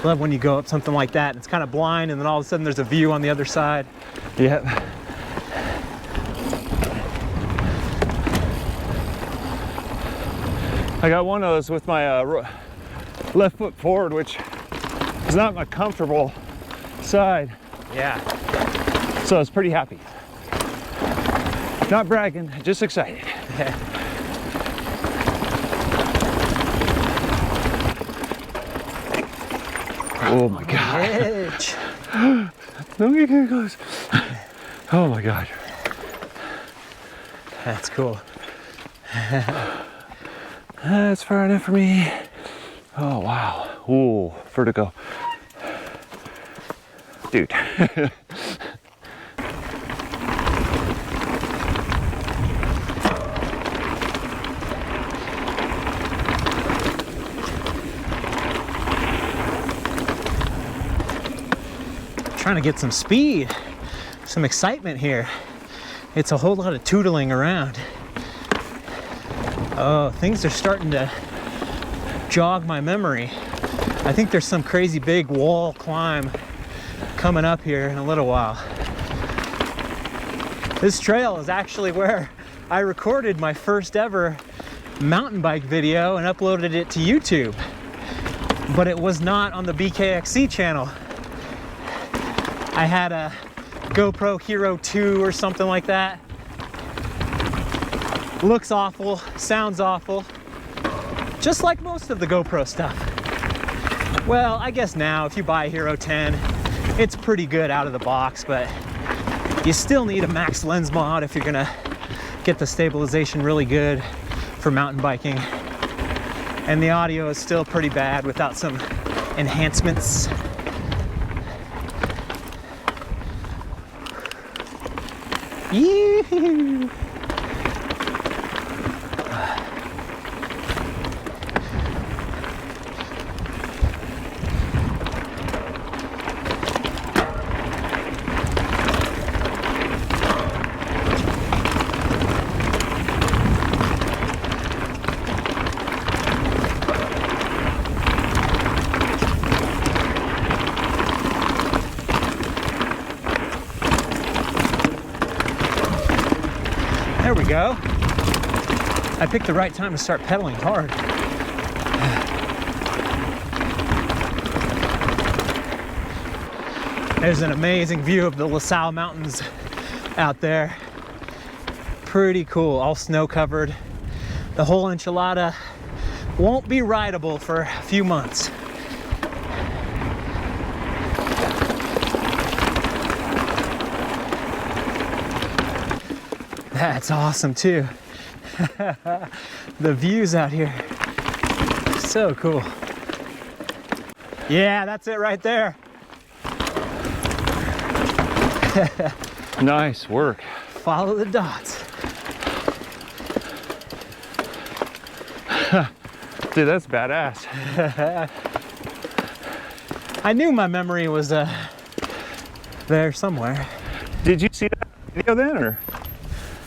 Love when you go up something like that and it's kind of blind and then all of a sudden there's a view on the other side. Yep. I got one of those with my left foot forward, which is not my comfortable side. Yeah. So I was pretty happy. Not bragging, just excited. Oh my God. Edge. Don't get too close. Oh my God. That's cool. That's far enough for me. Oh wow. Ooh, vertigo. Dude. Trying to get some speed, some excitement here. It's a whole lot of tootling around. Oh, things are starting to jog my memory. I think there's some crazy big wall climb coming up here in a little while. This trail is actually where I recorded my first ever mountain bike video and uploaded it to YouTube, but it was not on the BKXC channel. I had a GoPro Hero 2 or something like that. Looks awful, sounds awful. just like most of the GoPro stuff. Well, I guess now if you buy a Hero 10, it's pretty good out of the box, but you still need a max lens mod if you're gonna get the stabilization really good for mountain biking. And the audio is still pretty bad without some enhancements. Yee-hoo. There we go. I picked the right time to start pedaling hard. There's an amazing view of the LaSalle Mountains out there. Pretty cool, all snow covered. The Whole Enchilada won't be rideable for a few months. That's awesome too. The views out here, so cool. Yeah, that's it right there. Nice work. Follow the dots. Dude, that's badass. I knew my memory was there somewhere. Did you see that video then, or?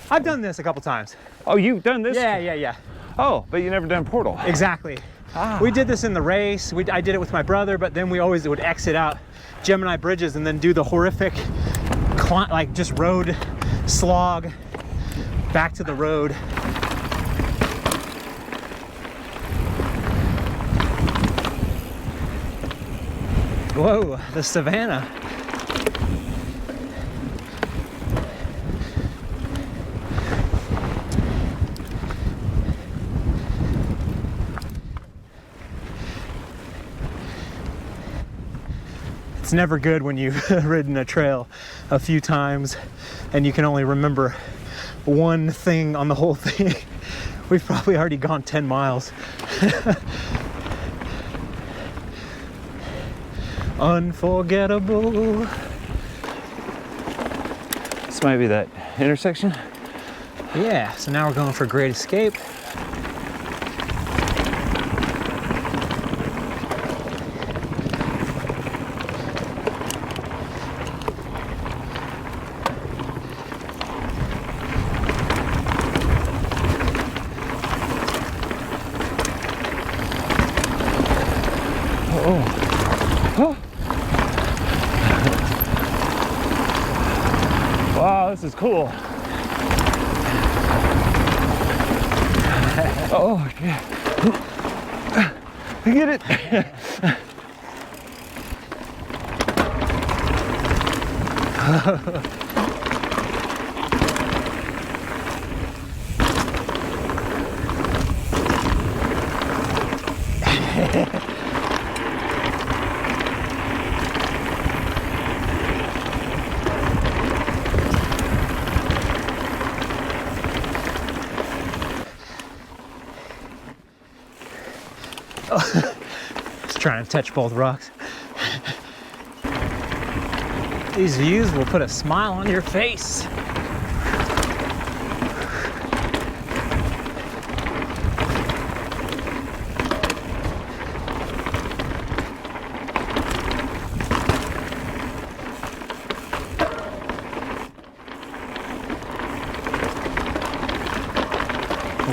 I've done this a couple times. Oh, you've done this? Yeah. Oh, but you never done Portal. Exactly. Ah. We did this in the race. I did it with my brother, but then we always would exit out Gemini bridges and then do the horrific, like just road slog back to the road. Whoa, the savannah. It's never good when you've ridden a trail a few times and you can only remember one thing on the whole thing. We've probably already gone 10 miles. Unforgettable. This might be that intersection. Yeah, so now we're going for Great Escape. Wow, this is cool. Oh, yeah. I get it. Just trying to touch both rocks. These views will put a smile on your face.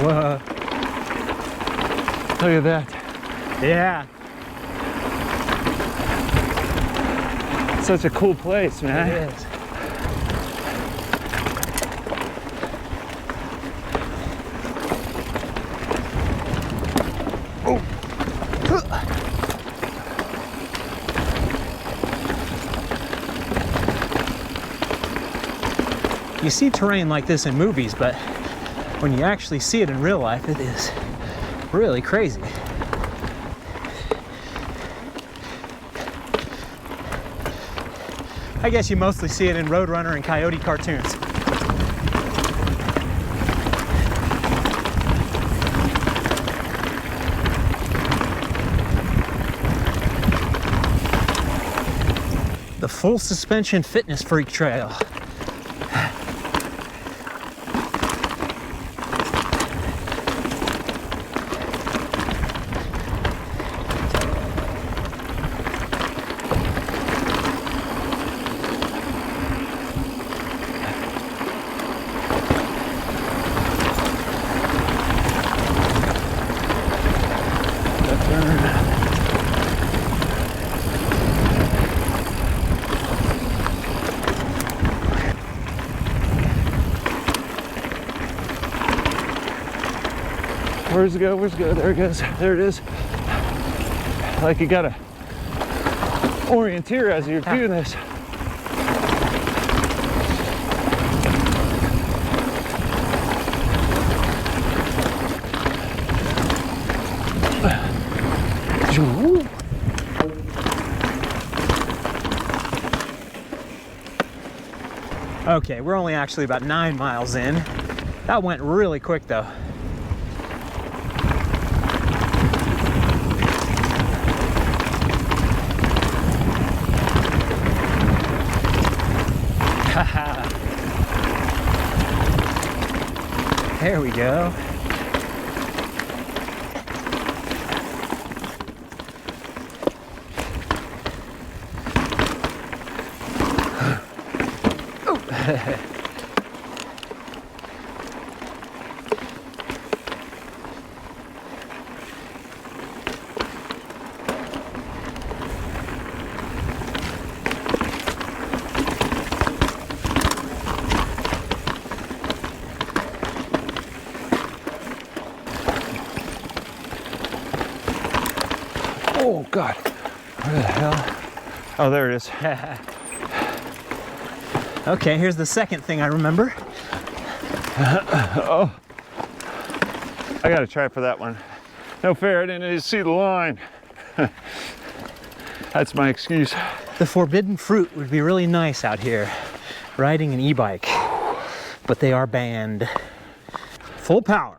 Whoa. Look at that. Yeah. Such a cool place, man. It is. You see terrain like this in movies, but when you actually see it in real life, it is really crazy. I guess you mostly see it in Roadrunner and Coyote cartoons. The full suspension fitness freak trail. Where's it go? Where's it go? There it goes. There it is. Like you gotta orienteer as you're doing this. Okay, we're only actually about 9 miles in. That went really quick though. There we go. Oh God, where the hell? Oh, there it is. Okay, here's the second thing I remember. Oh, I gotta try for that one. No fair, I didn't even see the line. That's my excuse. The forbidden fruit would be really nice out here, riding an e-bike, but they are banned. Full power.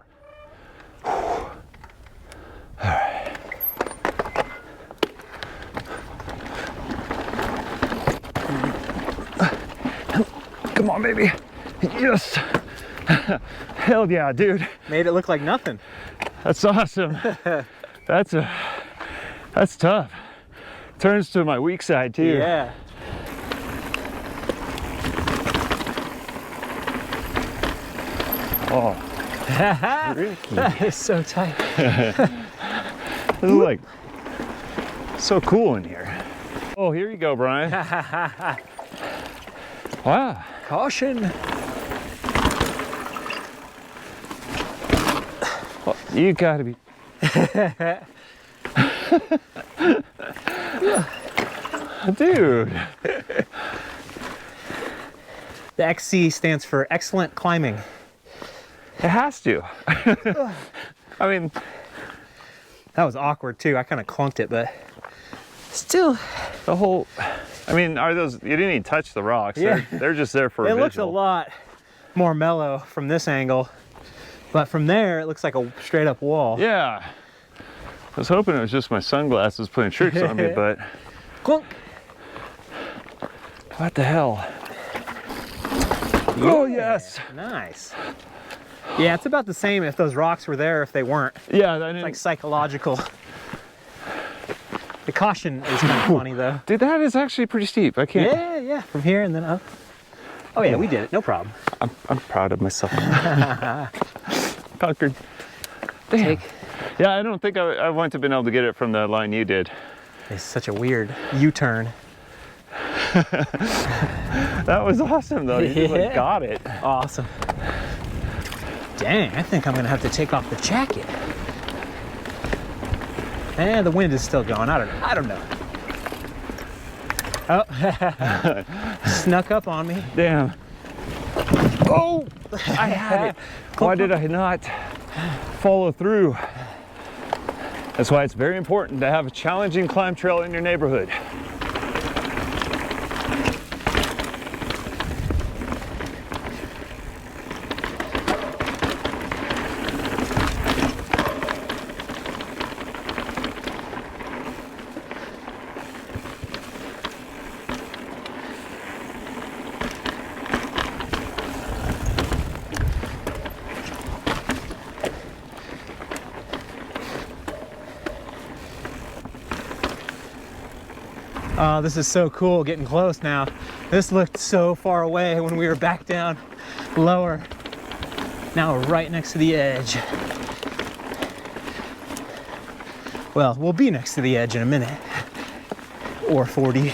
Come on, baby. Yes. Hell yeah, dude. Made it look like nothing. That's awesome. That's tough. Turns to my weak side too. Yeah. Oh. That is so tight. This is like so cool in here. Oh, here you go, Brian. Wow. Caution. Well, you gotta be. Dude. The XC stands for excellent climbing. It has to. I mean, That was awkward too. I kind of clunked it, but still. the whole. I mean, are those? You didn't even touch the rocks. Yeah. They're just there for a It visual. looks a lot more mellow from this angle, but from there it looks like a straight up wall. Yeah. I was hoping it was just my sunglasses playing tricks on me, but Clunk. what the hell? Oh yes. Nice. Yeah, it's about the same if those rocks were there if they weren't. Yeah, I didn't. Like psychological. The caution is kind of funny though. Dude, that is actually pretty steep. I can't. Yeah, from here and then up. Oh yeah, we did it, no problem. I'm proud of myself. Conquered. Damn. Yeah, I don't think I wouldn't have been able to get it from the line you did. It's such a weird U-turn. That was awesome though. You just like Yeah. got it. Awesome. Dang, I think I'm gonna have to take off the jacket. And the wind is still going. I don't know. Oh, snuck up on me. Damn. Oh, I had it. Why did I not follow through? That's why it's very important to have a challenging climb trail in your neighborhood. Oh, this is so cool getting close now. This looked so far away when we were back down lower. Now we're right next to the edge. Well, we'll be next to the edge in a minute. Or 40.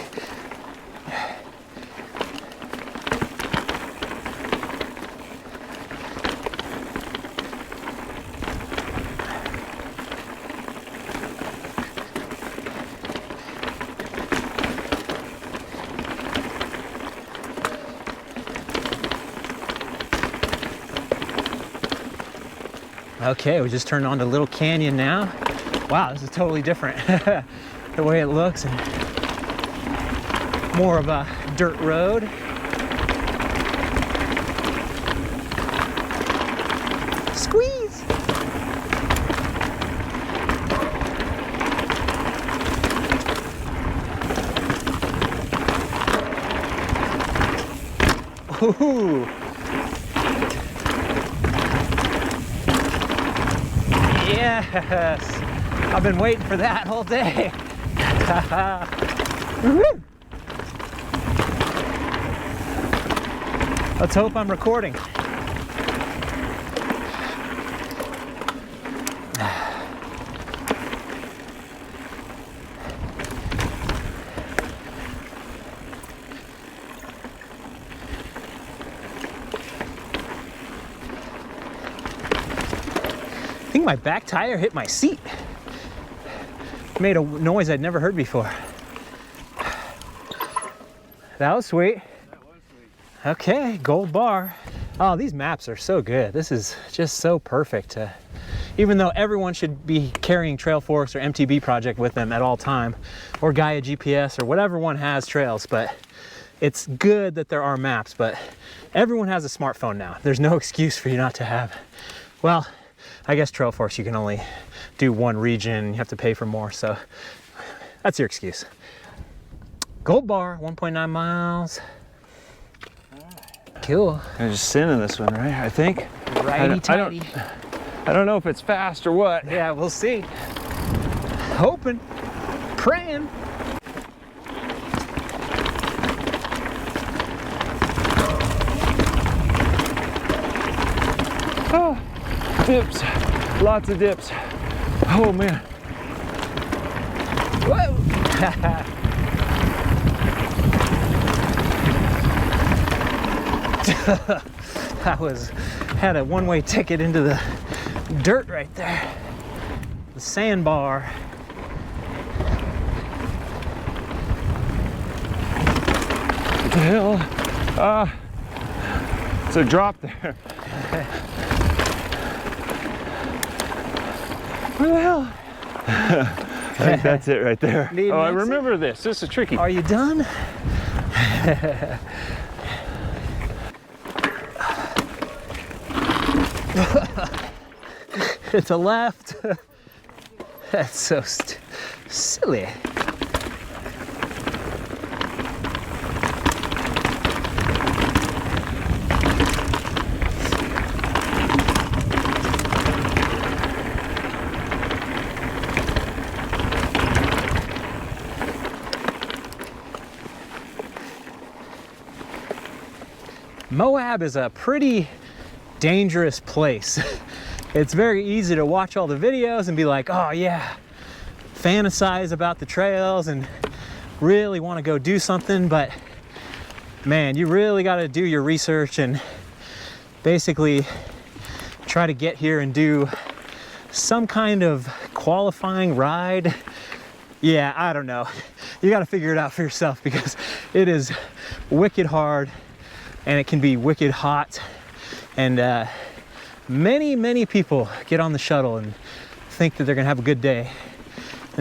Okay, we just turned on to Little Canyon now. Wow, this is totally different. The way it looks, and more of a dirt road. Squeeze! Ooh. Yes! I've been waiting for that all day. Let's hope I'm recording. I think my back tire hit my seat. Made a noise I'd never heard before. That was sweet. Okay, gold bar. Oh, these maps are so good. This is just so perfect. Even though everyone should be carrying Trailforce or MTB Project with them at all time, or Gaia GPS or whatever one has trails, but it's good that there are maps, but everyone has a smartphone now. There's no excuse for you not to have. Well, I guess Trailforce, you can only do one region, you have to pay for more, so that's your excuse. Gold bar, 1.9 miles. Cool. I'm just sending this one, right? I think. Righty-tighty. I don't know if it's fast or what. Yeah, we'll see. Hoping, praying. Oh, dips, lots of dips. Oh man. Whoa. Had a one-way ticket into the dirt right there. The sandbar. What the hell? It's a drop there. Where the hell? I think that's it right there. Oh, I remember this. This is tricky. Are you done? It's a left. That's so silly. Moab is a pretty dangerous place. It's very easy to watch all the videos and be like, oh yeah, fantasize about the trails and really want to go do something, but man, you really got to do your research and basically try to get here and do some kind of qualifying ride. Yeah, I don't know. You got to figure it out for yourself because it is wicked hard and it can be wicked hot, and many people get on the shuttle and think that they're gonna have a good day,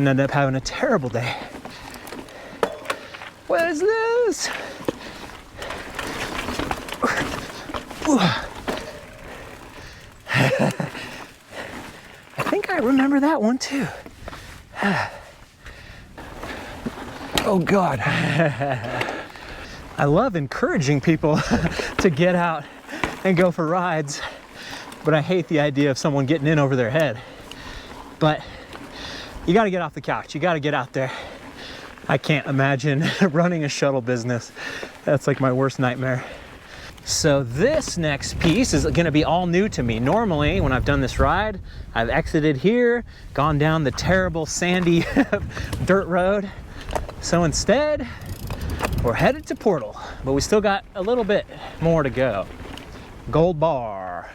and ended up having a terrible day. What is this? I think I remember that one too. Oh God. I love encouraging people to get out and go for rides, but I hate the idea of someone getting in over their head. But you gotta get off the couch, you gotta get out there. I can't imagine running a shuttle business. That's like my worst nightmare. So this next piece is gonna be all new to me. Normally, when I've done this ride, I've exited here, gone down the terrible sandy dirt road. So instead, we're headed to Portal, but we still got a little bit more to go. Gold bar.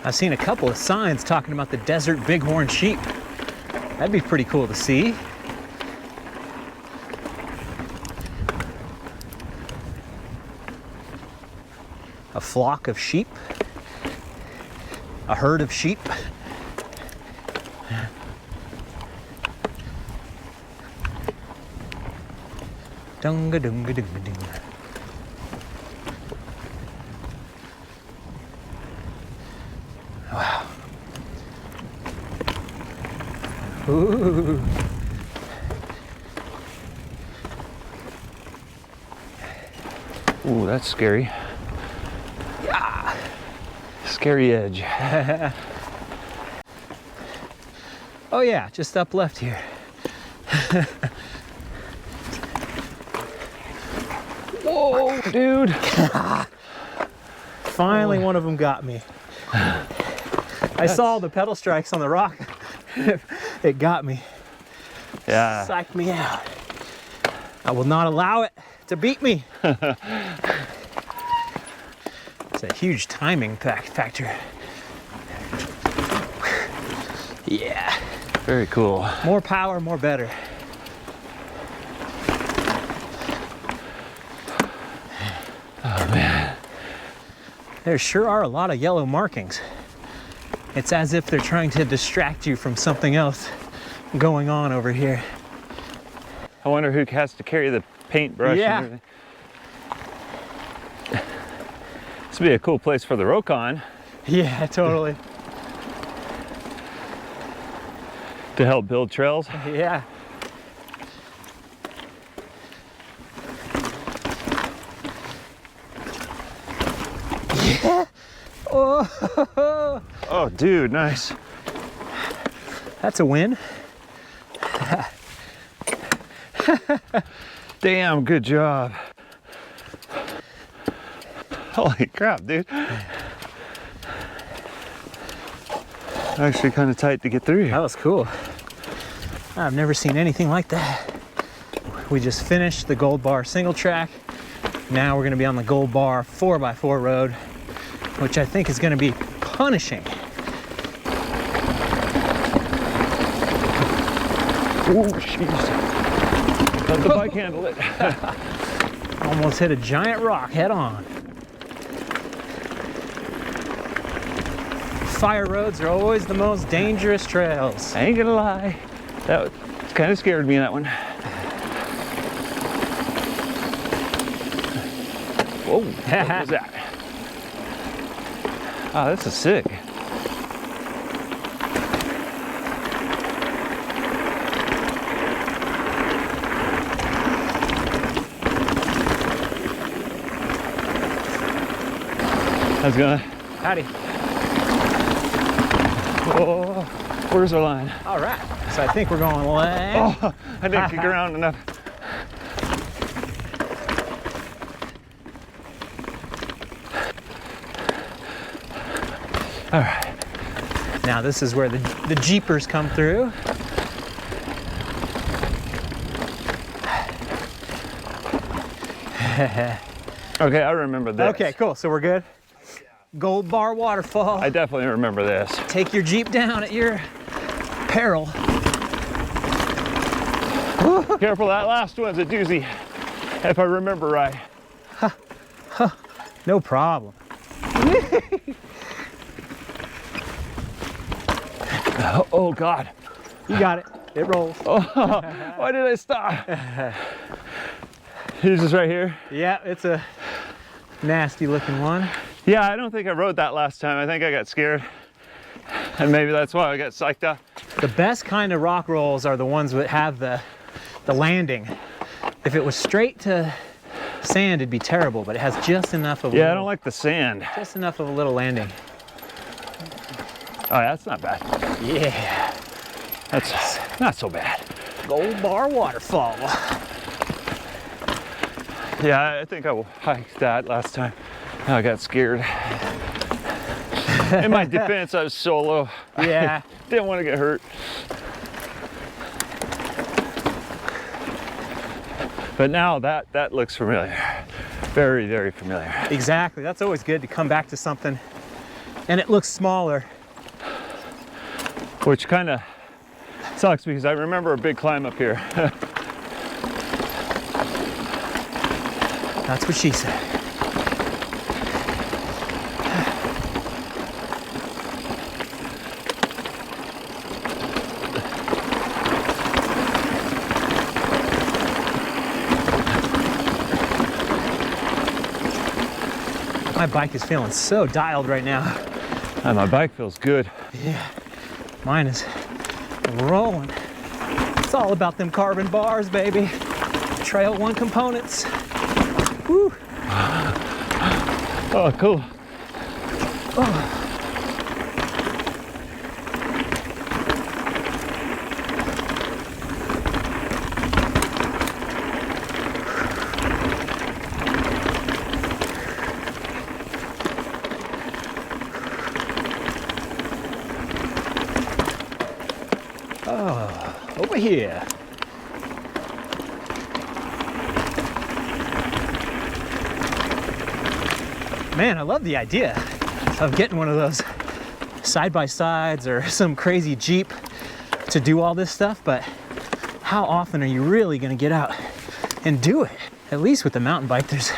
I've seen a couple of signs talking about the desert bighorn sheep. That'd be pretty cool to see. A flock of sheep. A herd of sheep. Dunga dunga dunga dunga. Wow. Ooh. Ooh, that's scary. Yeah. Scary edge. Oh yeah, just up left here. Whoa, dude. Finally, one of them got me. I saw the pedal strikes on the rock. It got me. Yeah. Psyched me out. I will not allow it to beat me. It's a huge timing factor. Yeah. Very cool. More power, more better. Oh man. There sure are a lot of yellow markings. It's as if they're trying to distract you from something else going on over here. I wonder who has to carry the paintbrush. Yeah. And everything. This would be a cool place for the Rokon Yeah, totally. to help build trails. Yeah. Yeah. Oh, Oh, dude, nice. that's a win. Damn, good job. Holy crap, dude. Actually kind of tight to get through That here. was cool. I've never seen anything like that. We just finished the Gold Bar single track. Now we're gonna be on the Gold Bar 4x4 road, which I think is gonna be punishing. Oh, jeez. Let the bike handle it. Almost hit a giant rock head on. Fire roads are always the most dangerous trails. I ain't gonna lie. That kind of scared me, that one. Whoa, what was that? Oh, this is sick. I was gonna. Howdy. Oh, where's our line? All right, so I think we're going left. Oh, I didn't kick around enough. All right. Now this is where the Jeepers come through. Okay, I remember this. Okay, cool. So we're good. Gold Bar Waterfall. I definitely remember this. Take your Jeep down at your peril. Careful, that last one's a doozy, if I remember right. No problem. Oh God. You got it. It rolls. Oh, why did I stop? He's just right here. Yeah, it's a nasty looking one. Yeah, I don't think I rode that last time. I think I got scared. And maybe that's why I got psyched up. The best kind of rock rolls are the ones that have the landing. If it was straight to sand, it'd be terrible, but it has just enough of Yeah, I don't like the sand. just enough of a little landing. Oh, that's not bad. Yeah. That's not so bad. Gold Bar Waterfall. Yeah, I think I hiked that last time. I got scared. In my defense, I was solo. Yeah. I didn't want to get hurt. But now that looks familiar. Very, very familiar. Exactly. That's always good to come back to something and it looks smaller. Which kind of sucks because I remember a big climb up here. That's what she said. My bike is feeling so dialed right now. And my bike feels good. Yeah, mine is rolling. It's all about them carbon bars, baby. Trail 1 components. Woo. Oh, cool. Oh. Over here. Man, I love the idea of getting one of those side-by-sides or some crazy Jeep to do all this stuff, but how often are you really gonna get out and do it? At least with the mountain bike, there's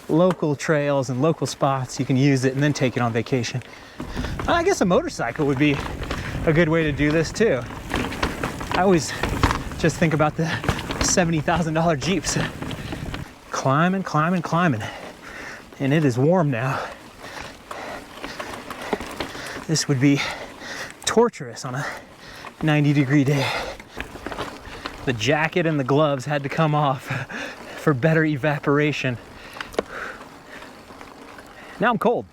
local trails and local spots you can use it and then take it on vacation. I guess a motorcycle would be a good way to do this too. I always just think about the $70,000 Jeeps. Climbing, climbing, climbing. And it is warm now. This would be torturous on a 90-degree day. The jacket and the gloves had to come off for better evaporation. Now I'm cold.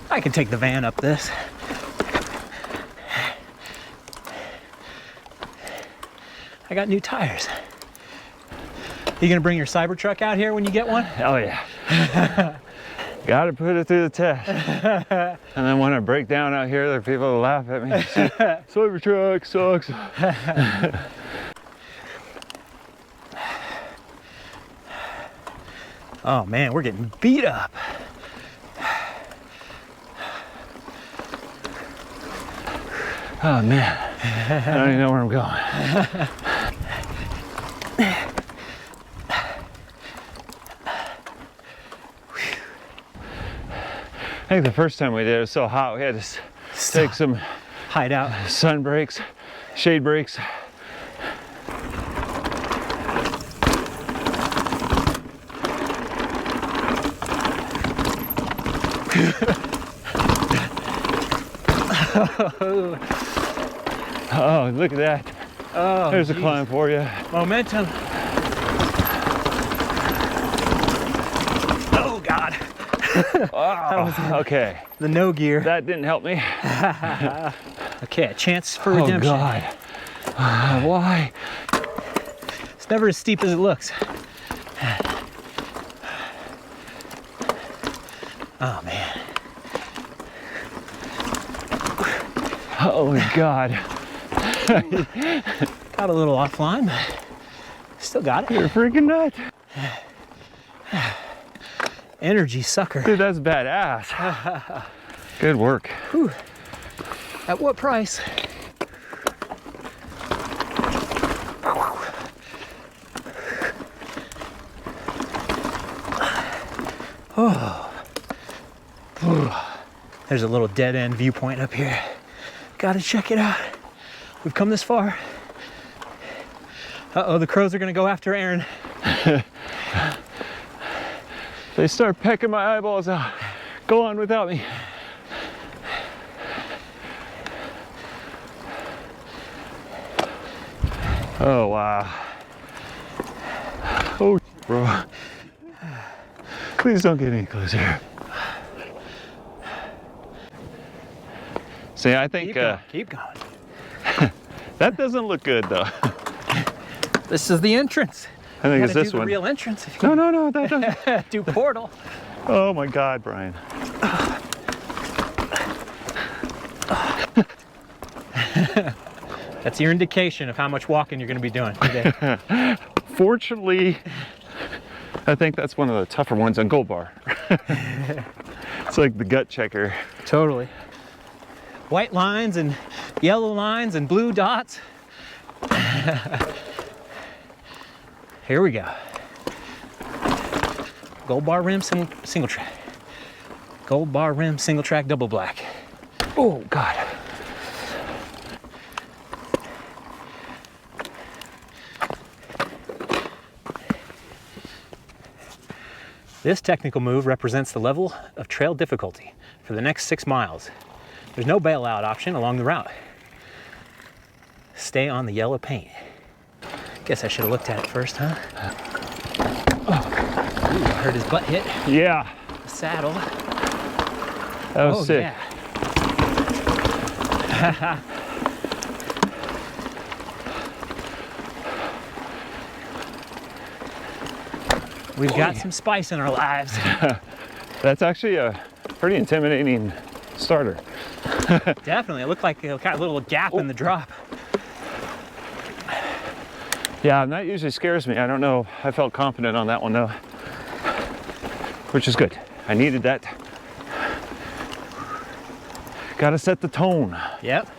I can take the van up this. I got new tires. You gonna bring your Cybertruck out here when you get one? Oh yeah. Gotta put it through the test. And then when I break down out here, there are people that laugh at me. Cybertruck sucks. Oh man, we're getting beat up. Oh man, I don't even know where I'm going. I think the first time we did it was so hot we had to take some hideout. sun breaks, shade breaks. Oh, look at that. Oh, there's geez. a climb for you. Momentum. Oh God. Oh, okay. The no gear. That didn't help me. Okay, a chance for redemption. Oh God. Why? It's never as steep as it looks. Oh man. Oh God. Got a little offline, but still got it. You're a freaking nut. Energy sucker. Dude, that's badass. Good work. Whew. At what price? Oh. There's a little dead end viewpoint up here. Gotta check it out. We've come this far. Uh-oh, the crows are gonna go after Aaron. They start pecking my eyeballs out. Go on without me. Oh, wow. Oh, bro. Please don't get any closer. See, I think Keep going. that doesn't look good, though. This is the entrance. I think You it's gotta this do the one. real entrance. If you No, that doesn't. do portal. Oh my God, Brian. That's your indication of how much walking you're gonna be doing today. Fortunately, I think that's one of the tougher ones on Gold Bar. It's like the gut checker. Totally. White lines and yellow lines and blue dots. Here we go. Gold bar rim single track. Gold bar rim single track double black. Oh God. This technical move represents the level of trail difficulty for the next 6 miles. There's no bailout option along the route. Stay on the yellow paint. Guess I should have looked at it first, huh? Ooh, I heard his butt hit Yeah, the saddle. that was Oh, sick. yeah. We've got some spice in our lives. That's actually a pretty intimidating starter. Definitely. It looked like it got a little gap in the drop. Yeah, and that usually scares me. I don't know. I felt confident on that one though, which is good. I needed that. Got to set the tone. Yep.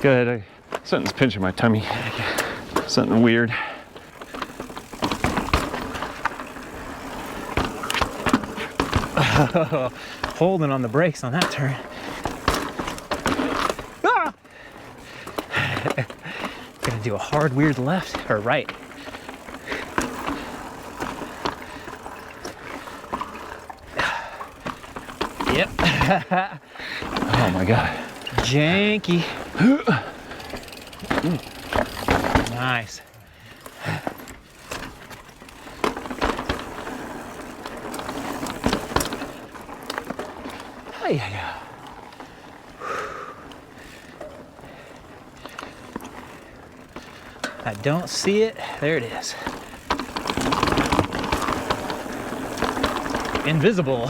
Good. Something's pinching my tummy. Something weird. Holding on the brakes on that turn. Ah! Gonna do a hard, weird left or right. Yep. Oh my God. Janky. Nice. Oh, yeah. I don't see it. There it is. Invisible.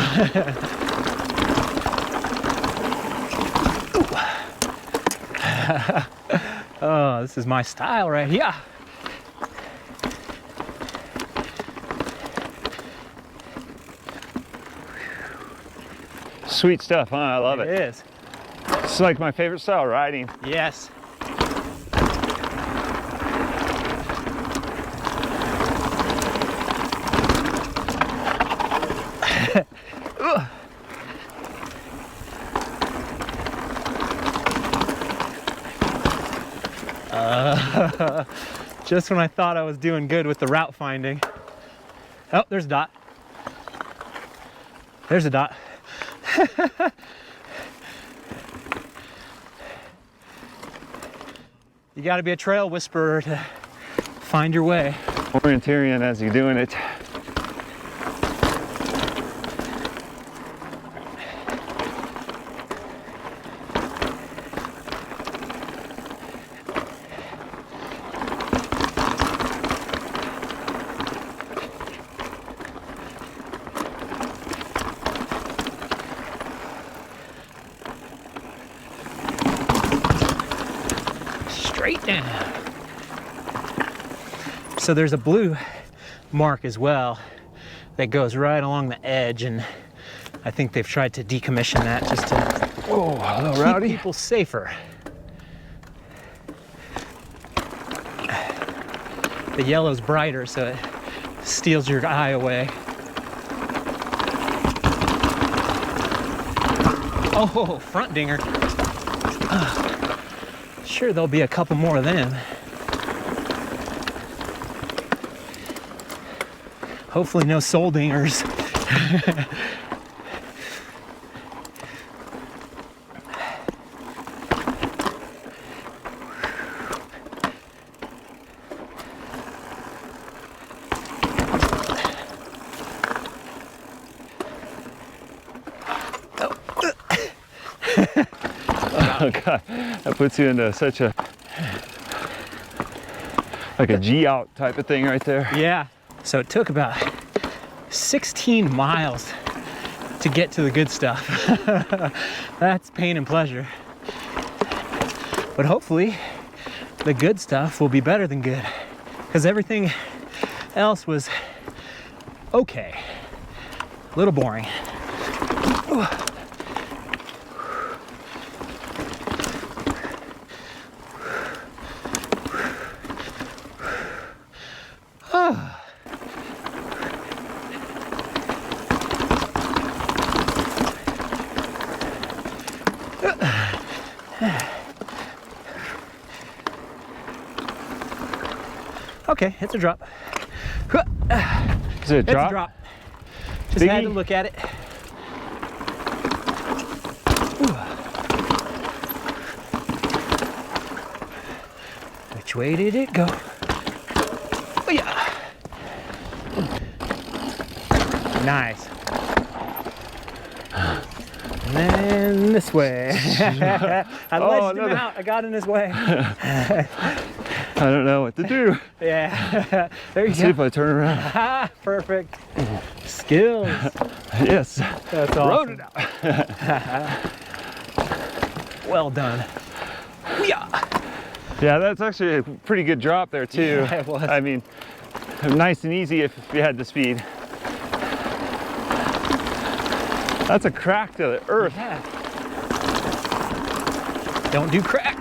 Oh, this is my style right here. Sweet stuff, huh? I love it. It is. It's like my favorite style riding. Yes. Just when I thought I was doing good with the route finding. Oh, there's a dot. There's a dot. You got to be a trail whisperer to find your way. Orienteering as you're doing it. straight down. So there's a blue mark as well that goes right along the edge, and I think they've tried to decommission that just to Whoa, a little keep rowdy. people safer. The yellow's brighter, so it steals your eye away. Oh, front dinger. Sure, there'll be a couple more of them. Hopefully no soul dingers. Oh God, that puts you into such a, like a G out type of thing right there. Yeah. So it took about 16 miles to get to the good stuff. That's pain and pleasure. But hopefully the good stuff will be better than good, because everything else was okay. A little boring. Ooh. Okay, it's a drop. Is it a It's drop? a drop. Just had to Biggie? look at it. Which way did it go? Oh yeah. Nice. And then this way. I ledged him out. I got in his way. I don't know what to do. Yeah. There you See if go. I turn around. Ah, perfect. Skills. Yes. That's Rode awesome. it out. Well done. Yeah. Yeah, that's actually a pretty good drop there too. Yeah, it was. I mean, nice and easy if you had the speed. That's a crack to the earth. Yeah. Don't do crack.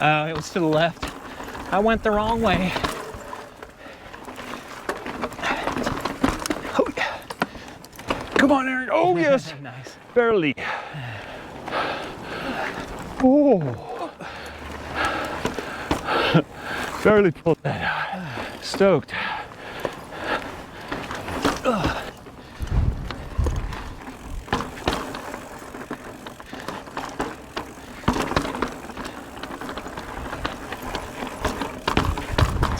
Oh, it was to the left. I went the wrong way. Oh, yeah. Come on, Aaron. Oh, yes. Nice. Barely. Oh. Barely pulled that out. Stoked.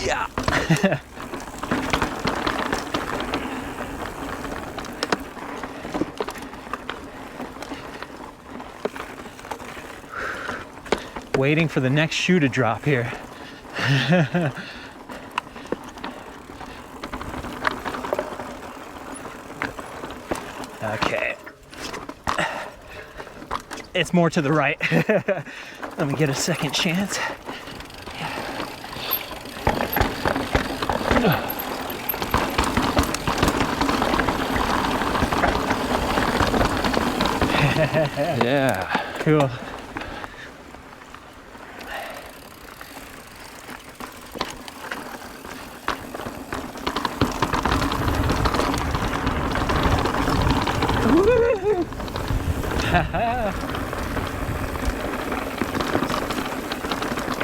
Yeah. Waiting for the next shoe to drop here. Okay. It's more to the right. Let me get a second chance. Yeah. Cool.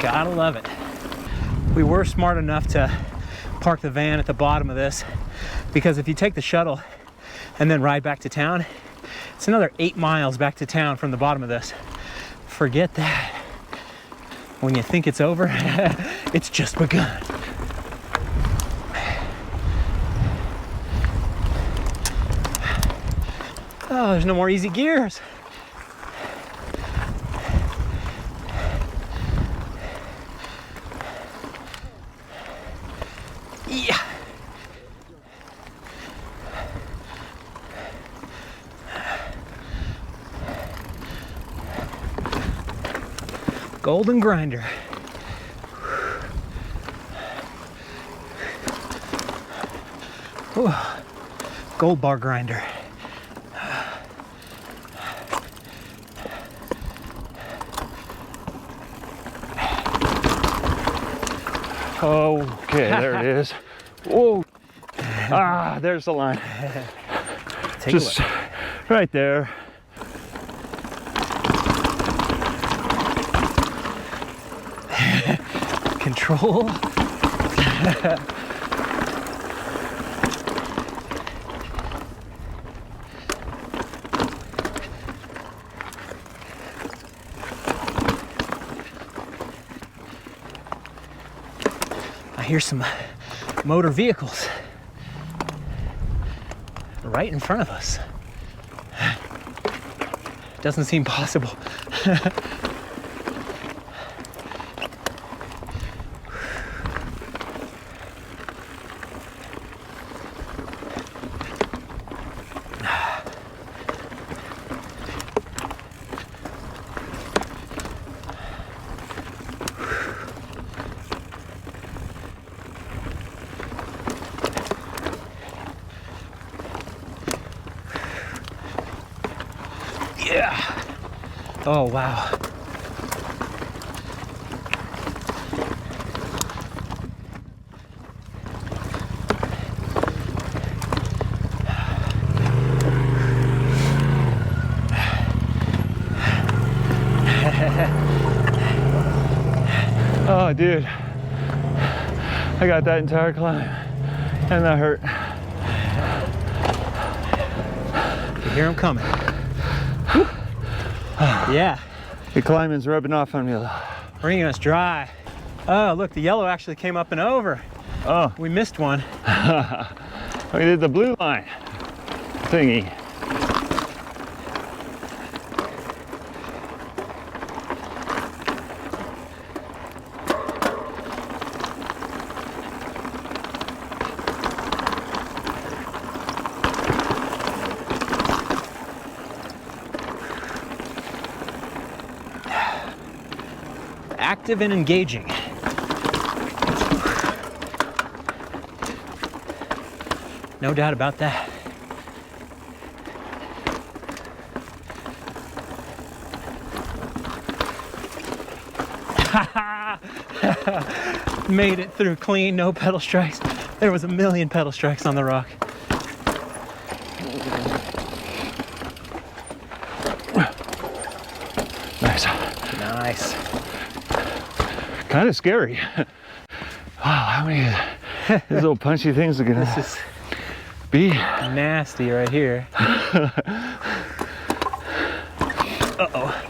Gotta love it. We were smart enough to park the van at the bottom of this, because if you take the shuttle and then ride back to town, it's another 8 miles back to town from the bottom of this. Forget that. When you think it's over, it's just begun. Oh, there's no more easy gears. Yeah. Golden grinder. Ooh. Gold bar grinder. Okay, there it is. Whoa. Ah, there's the line. Take Just a look. right there. Control. I hear some motor vehicles right in front of us. Doesn't seem possible. Yeah. Oh, wow. Oh, dude. I got that entire climb, and that hurt. You hear them coming. Yeah. The climbing's rubbing off on me a lot. Wringing us dry. Oh, look, the yellow actually came up and over. Oh, We missed one. we did the blue line thingy. Active and engaging. No doubt about that. Made it through clean, no pedal strikes. There was a million pedal strikes on the rock. Nice. Nice. Kind of scary. Wow, how many of these little punchy things are gonna This is be? nasty right here. Uh-oh.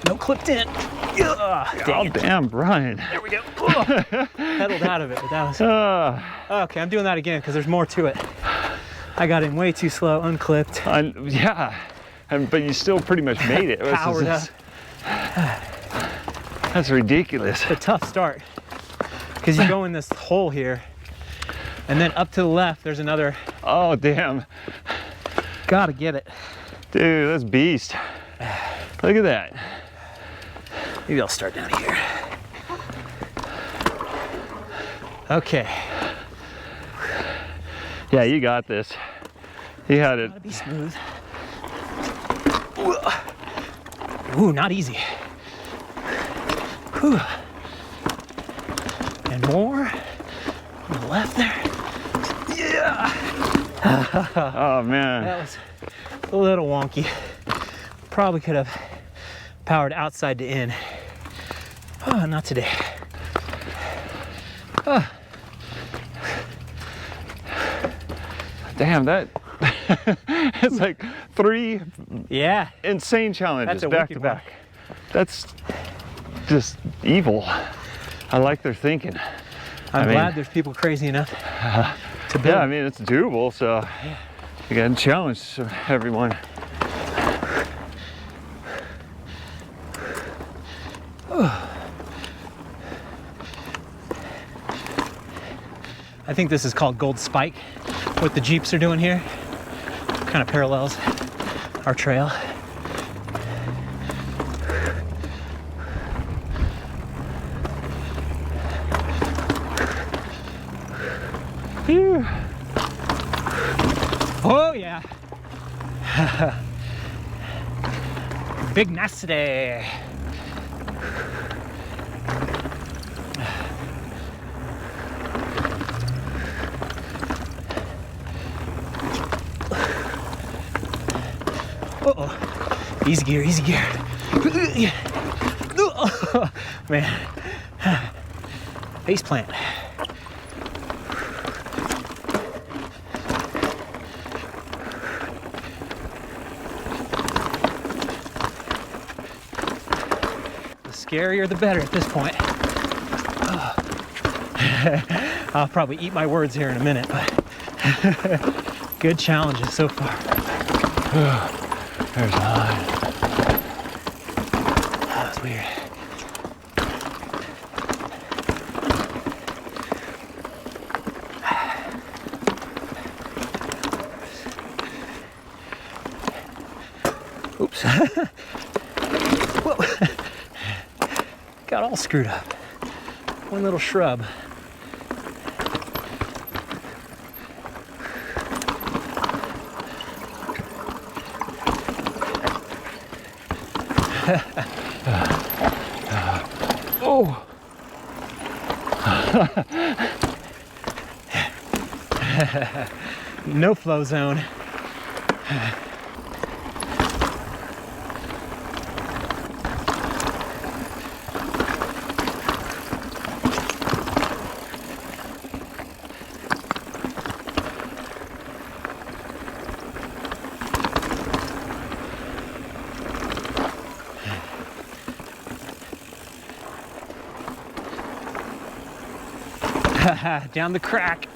No clipped in. Ugh, dang Oh, it. damn, Brian. There we go. Ugh. Pedaled out of it, but that was... Okay, I'm doing that again because there's more to it. I got in way too slow, unclipped. Yeah, but you still pretty much made it. Powered up. That's ridiculous. A tough start because you go in this hole here and then up to the left there's another. Oh, damn. Gotta get it. Dude, that's beast. Look at that. Maybe I'll start down here. Okay. Yeah, you got this. You had it. Gotta be smooth. Ooh, not easy. Whew. And more. On the left there. Yeah. Oh, man. That was a little wonky. Probably could have powered outside to in. Oh, not today. Oh. Damn, that. It's like 3 Yeah. insane challenges That's a back wicked to back. That's just evil. I like their thinking. I'm glad there's people crazy enough to build. Yeah, I mean, it's doable, so you got to challenge everyone. I think this is called Gold Spike. What the Jeeps are doing here kind of parallels our trail. Phew. Oh yeah. Big nasty. Uh-oh. Easy gear, easy gear. Oh, man. Face plant. The scarier the better at this point. Oh. I'll probably eat my words here in a minute, but good challenges so far. There's a line. That was weird. Oops. Whoa. Got all screwed up. One little shrub. Oh. No flow zone. Down the crack.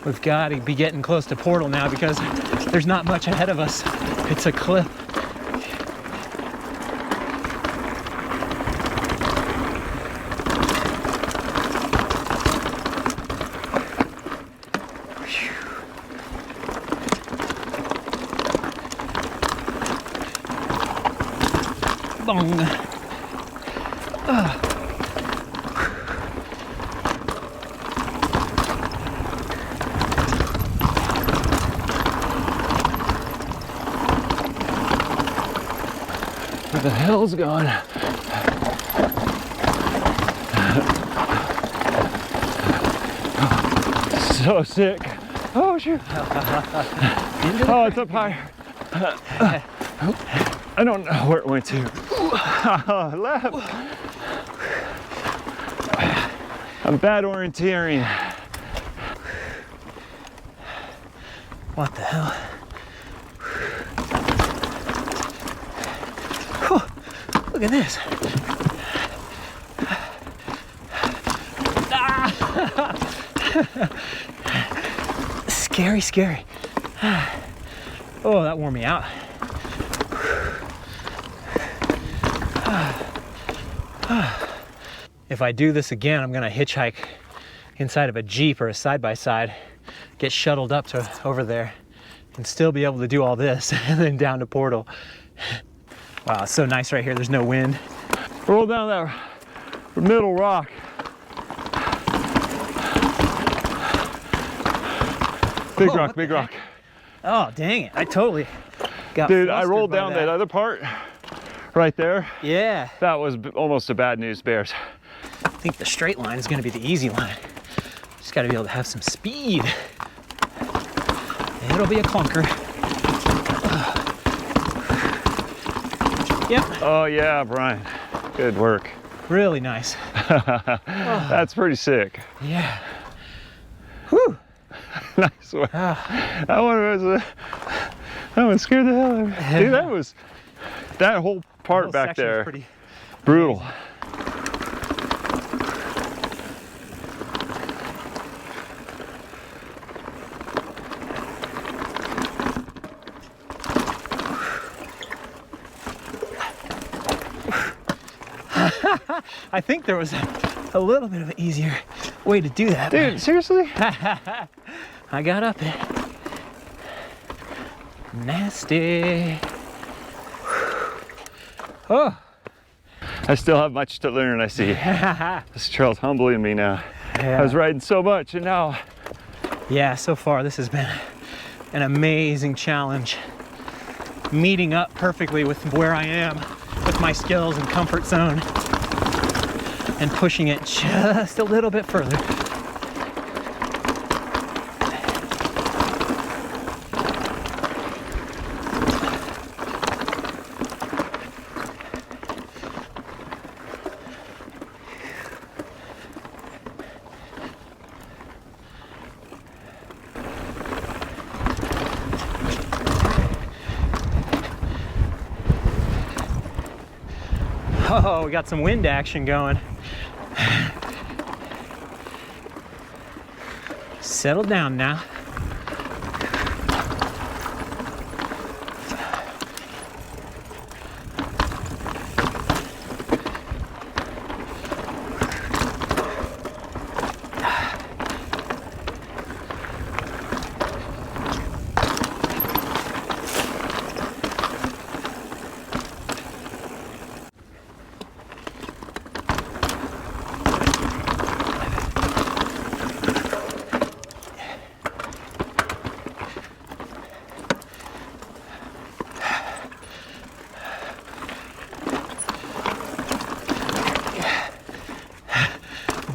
We've got to be getting close to Portal now because there's not much ahead of us. It's a cliff. Bong. Where the hell's going? So sick. Oh shoot. Oh, it's up higher. I don't know where it went to. Left. I'm bad orienteering. What the hell? Whew. Look at this. Scary, scary. Oh, that wore me out. If I do this again, I'm gonna hitchhike inside of a Jeep or a side-by-side, get shuttled up to over there, and still be able to do all this, and then down to Portal. Wow, it's so nice right here. There's no wind. Roll down that middle rock. Big Whoa, rock, big rock. Oh, dang it. I totally got Dude, I flustered rolled by down that other part right there. Yeah. That was almost a bad news bears. I think the straight line is going to be the easy line. Just got to be able to have some speed. It'll be a clunker. Yep. Oh yeah, Brian. Good work. Really nice. That's pretty sick. Yeah. Whew. Nice one. That one scared the hell out of me. Dude, that whole part back section is there, pretty brutal. I think there was a little bit of an easier way to do that. Dude, seriously? I got up it. Nasty. Oh. I still have much to learn, I see. This trail's humbling me now. Yeah. I was riding so much and now... Yeah, so far this has been an amazing challenge. Meeting up perfectly with where I am, with my skills and comfort zone, and pushing it just a little bit further. Oh, we got some wind action going. Settle down now.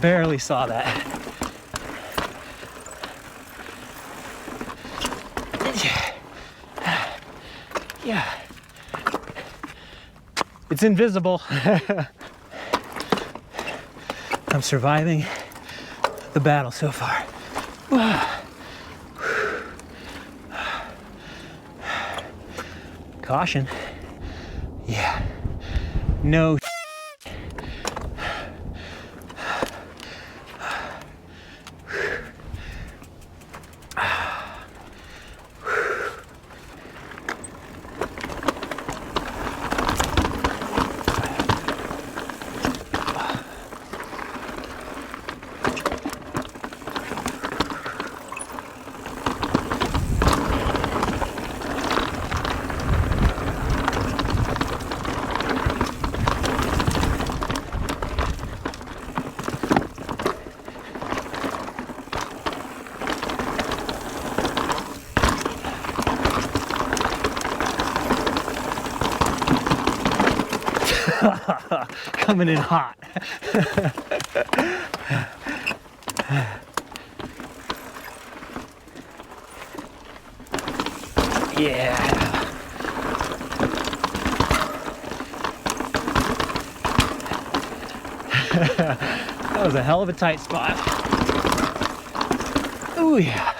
Barely saw that. Yeah. It's invisible. I'm surviving the battle so far. Caution. Yeah. No. Coming in hot. Yeah. That was a hell of a tight spot. Oh yeah.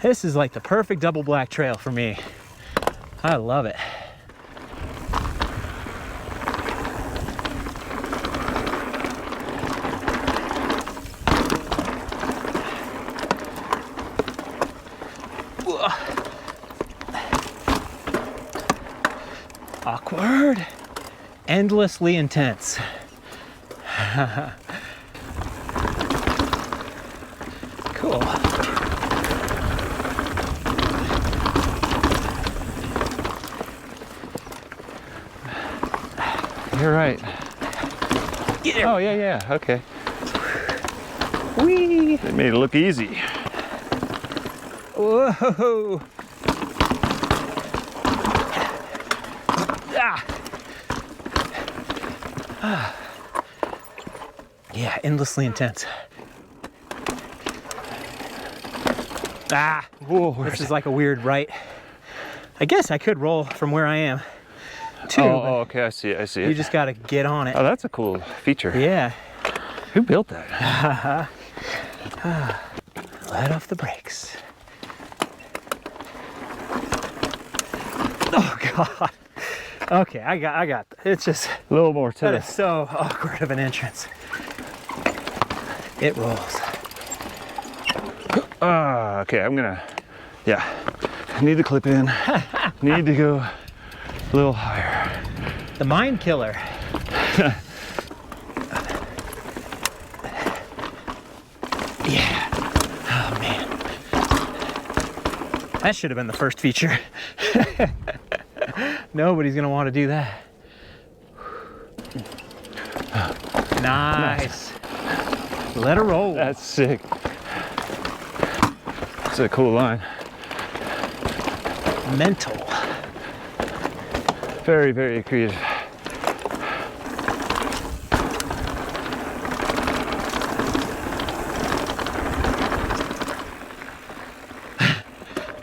This is like the perfect double black trail for me. I love it. Awkward, endlessly intense. Cool. You're right. Get there. Oh, yeah, okay. Whee! They made it look easy. Whoa! Yeah, endlessly intense. Whoa, This is like a weird right. I guess I could roll from where I am too. Oh, okay, I see it. You just gotta get on it. Oh, that's a cool feature. Yeah. Who built that? Let off the brakes. Oh God. Okay, I got. It's just A little more to that this. is so awkward of an entrance. It rolls. Okay, I need to clip in. Need to go a little higher. The mind killer. That should have been the first feature. Nobody's gonna want to do that. Nice. Let her roll. That's sick. It's a cool line. Mental. Very, very creative.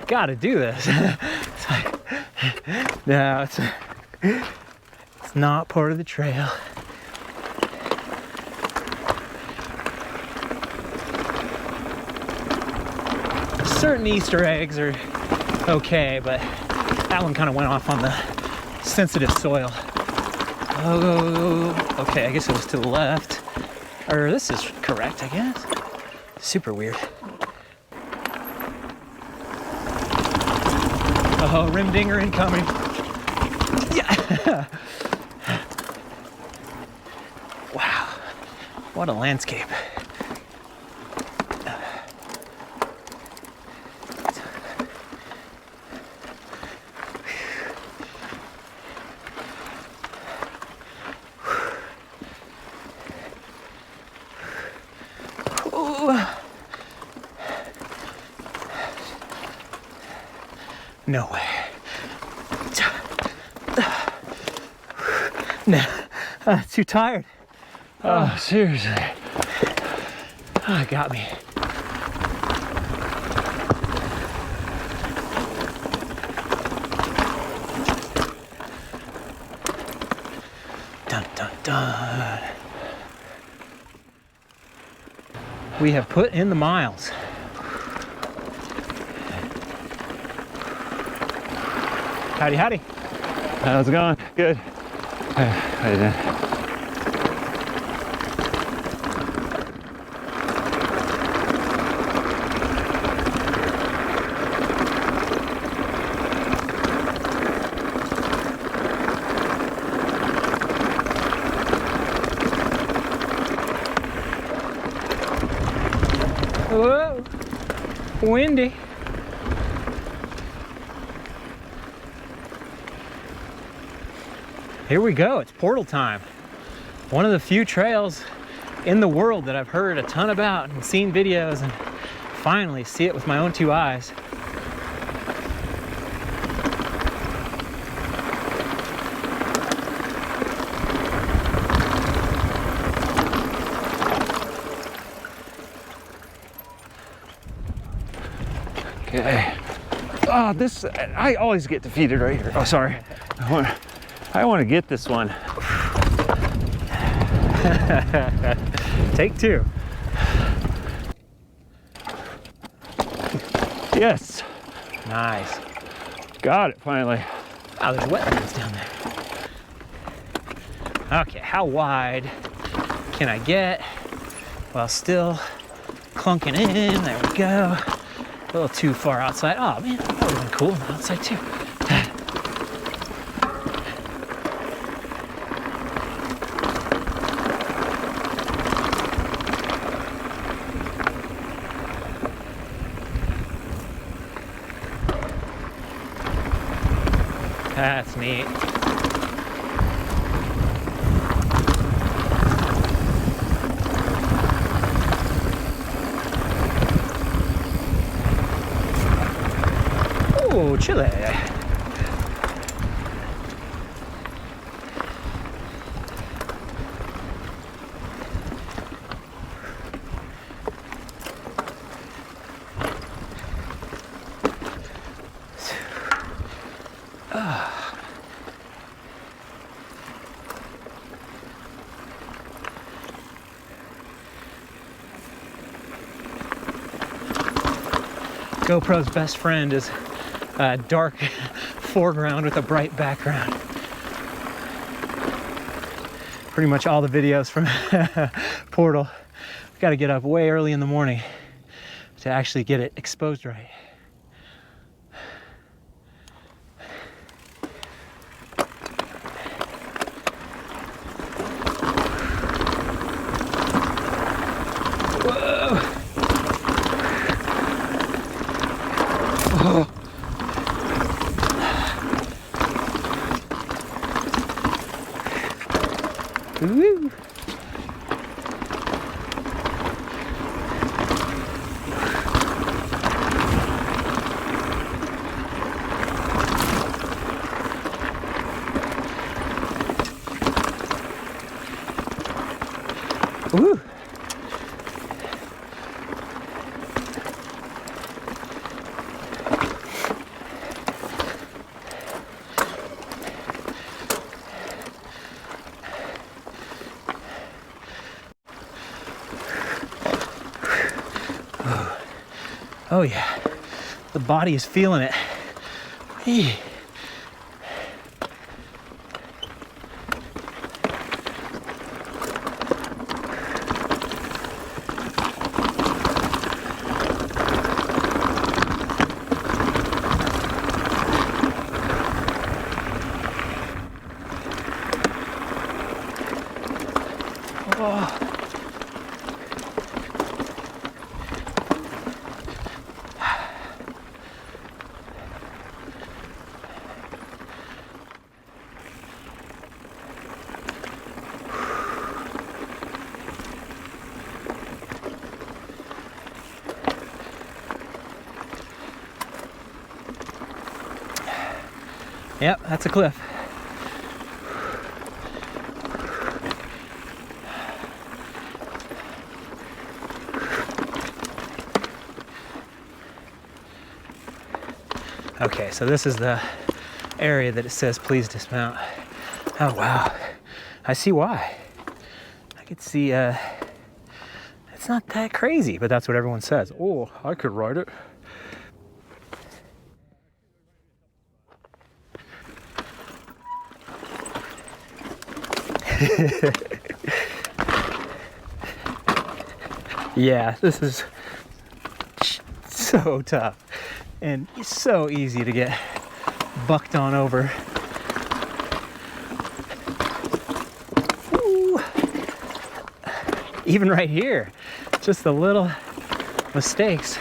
Gotta do this. No, it's not part of the trail. Certain Easter eggs are okay, but that one kind of went off on the sensitive soil. Oh, okay, I guess it was to the left. Or this is correct, I guess. Super weird. Oh, rim dinger incoming. Yeah. Wow, what a landscape. No way. No, too tired. Oh, seriously. Oh, it got me. Dun, dun, dun. We have put in the miles. Howdy, howdy. How's it going? Good. How you doing? Whoa, windy. Here we go, it's portal time. One of the few trails in the world that I've heard a ton about and seen videos and finally see it with my own two eyes. Okay. Oh, this, I always get defeated right here. Oh, sorry. I want to get this one. Take two. Yes. Nice. Got it, finally. Oh, there's wetlands down there. Okay, how wide can I get while still clunking in? There we go. A little too far outside. Oh man, that would have been cool outside too. That's neat. Oh, chile. GoPro's best friend is a dark foreground with a bright background. Pretty much all the videos from Portal. We've got to get up way early in the morning to actually get it exposed right. Woo. Woo. Oh yeah, the body is feeling it. Eee. Oh. Yep, that's a cliff. Okay, so this is the area that it says please dismount. Oh wow, I see why. I could see it's not that crazy, but that's what everyone says. Oh, I could ride it. Yeah, this is so tough and so easy to get bucked on over. Ooh. Even right here, just the little mistakes.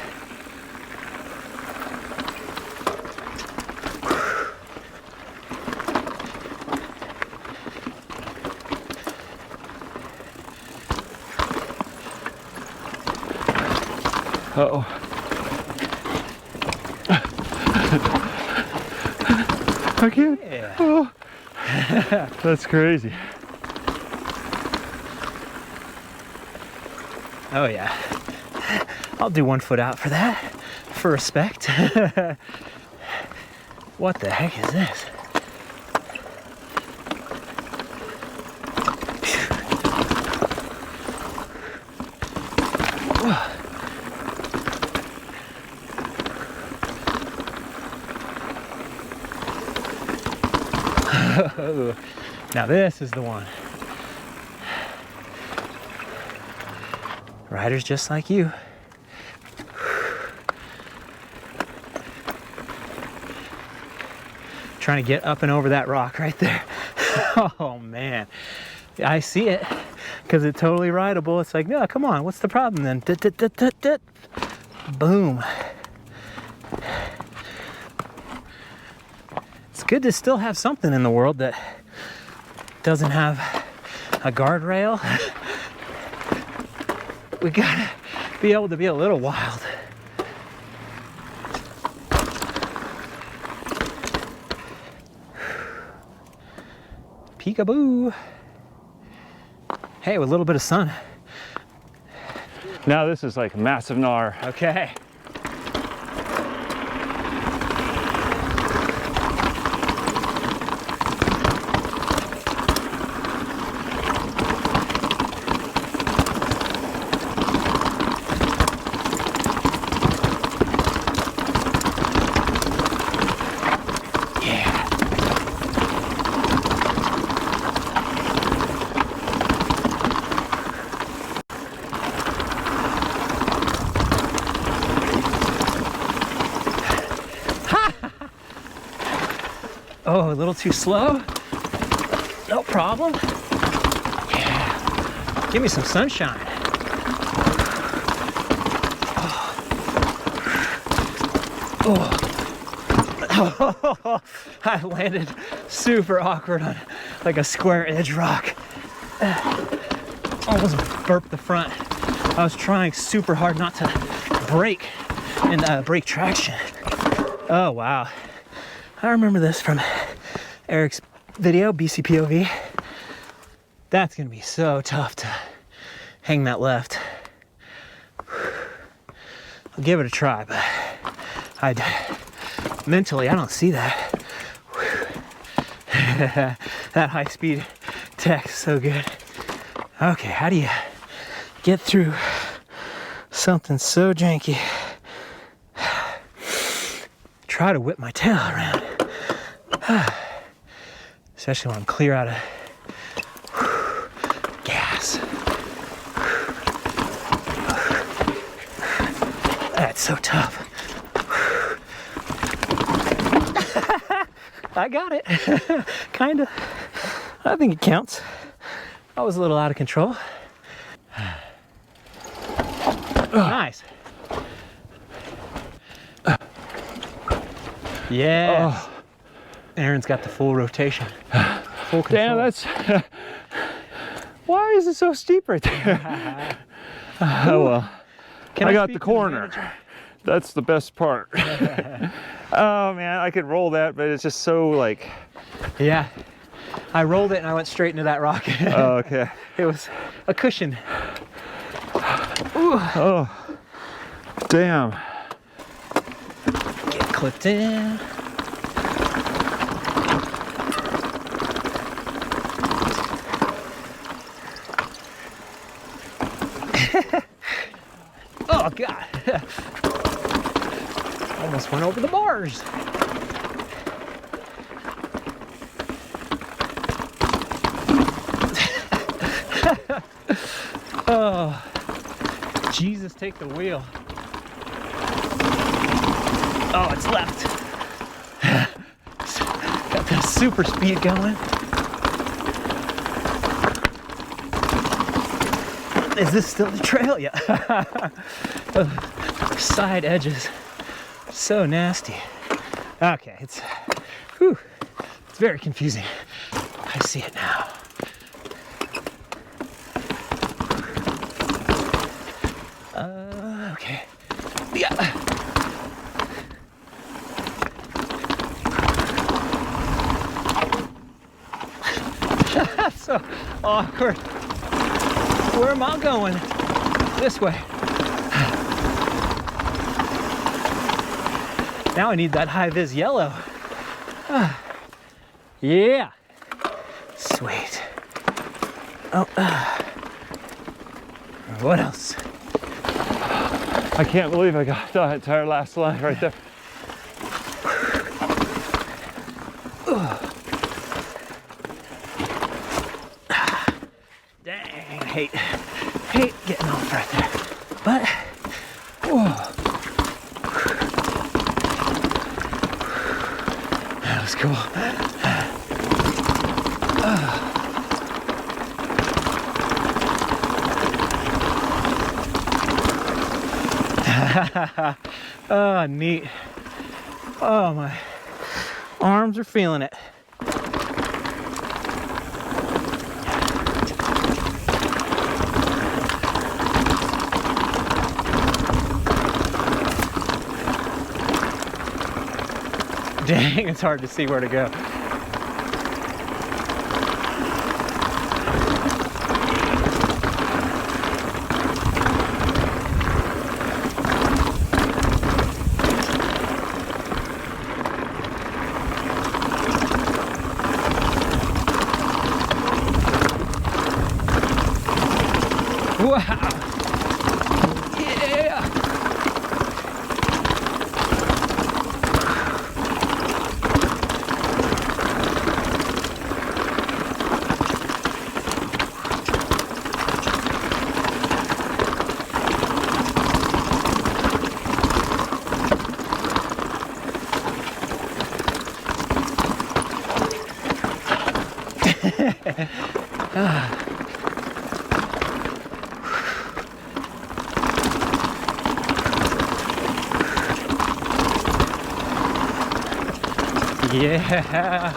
Uh-oh. I can't. Yeah. Oh. That's crazy. Oh yeah. I'll do 1 foot out for that, for respect. What the heck is this? Now this is the one. Riders just like you. Trying to get up and over that rock right there. Oh man, I see it because it's totally rideable. It's like, no, come on, what's the problem then? Boom. It's good to still have something in the world that doesn't have a guardrail. We gotta be able to be a little wild. Peekaboo. Hey, with a little bit of sun. Now this is like massive gnar. Okay. Oh, a little too slow? No problem. Yeah. Give me some sunshine. Oh. I landed super awkward on like a square edge rock. Almost burped the front. I was trying super hard not to brake and brake traction. Oh, wow. I remember this from Eric's video, BCPOV. That's gonna be so tough to hang that left. I'll give it a try, but mentally, I don't see that. That high speed tech is so good. Okay, how do you get through something so janky? Try to whip my tail around. Especially when I'm clear out of gas. That's so tough. I got it. Kinda. I think it counts. I was a little out of control. Nice. Yeah. Oh. Aaron's got the full rotation. Full control. Damn, that's. Why is it so steep right there? Oh well. I got the corner. That's the best part. Oh man, I could roll that, but it's just so like. Yeah. I rolled it and I went straight into that rock. Oh, okay. It was a cushion. Ooh. Oh. Damn. Get clipped in. Oh God. Almost went over the bars. Oh, Jesus, take the wheel. Oh, it's left. Got that super speed going. Is this still the trail? Yeah. Side edges, so nasty. Okay, it's very confusing. I see it now. Okay. Yeah. So awkward. Where am I going? This way. Now I need that high-vis yellow. Yeah. Sweet. Oh. What else? I can't believe I got that entire last line right there. Dang, I hate getting off right there. But, that was cool. Oh, neat. Oh, my arms are feeling it. Dang, it's hard to see where to go. Wow. Yeah. Yeah.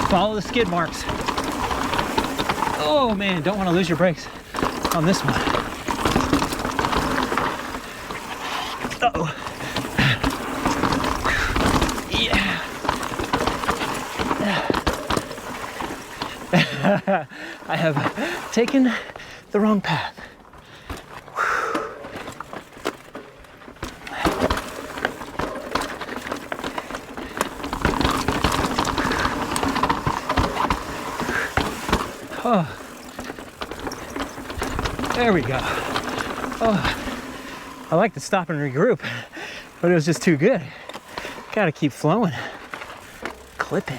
Follow the skid marks. Oh man, don't want to lose your brakes on this one. Uh-oh. Yeah. I have taken the wrong path. Oh, there we go. Oh, I like to stop and regroup, but it was just too good. Gotta keep flowing. Clip in.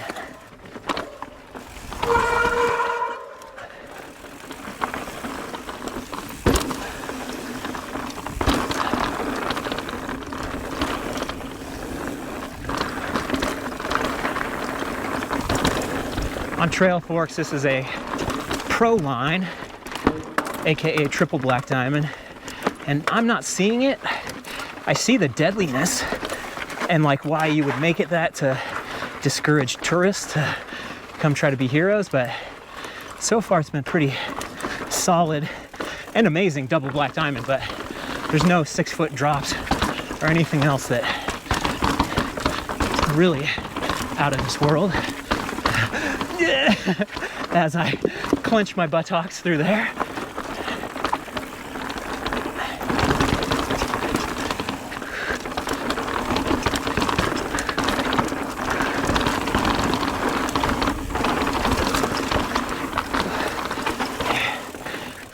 On Trail Forks, this is a pro line, aka triple black diamond, and I'm not seeing it. I see the deadliness and like why you would make it that to discourage tourists to come try to be heroes, but so far it's been pretty solid and amazing double black diamond, but there's no 6-foot drops or anything else that really out of this world. As I clench my buttocks through there.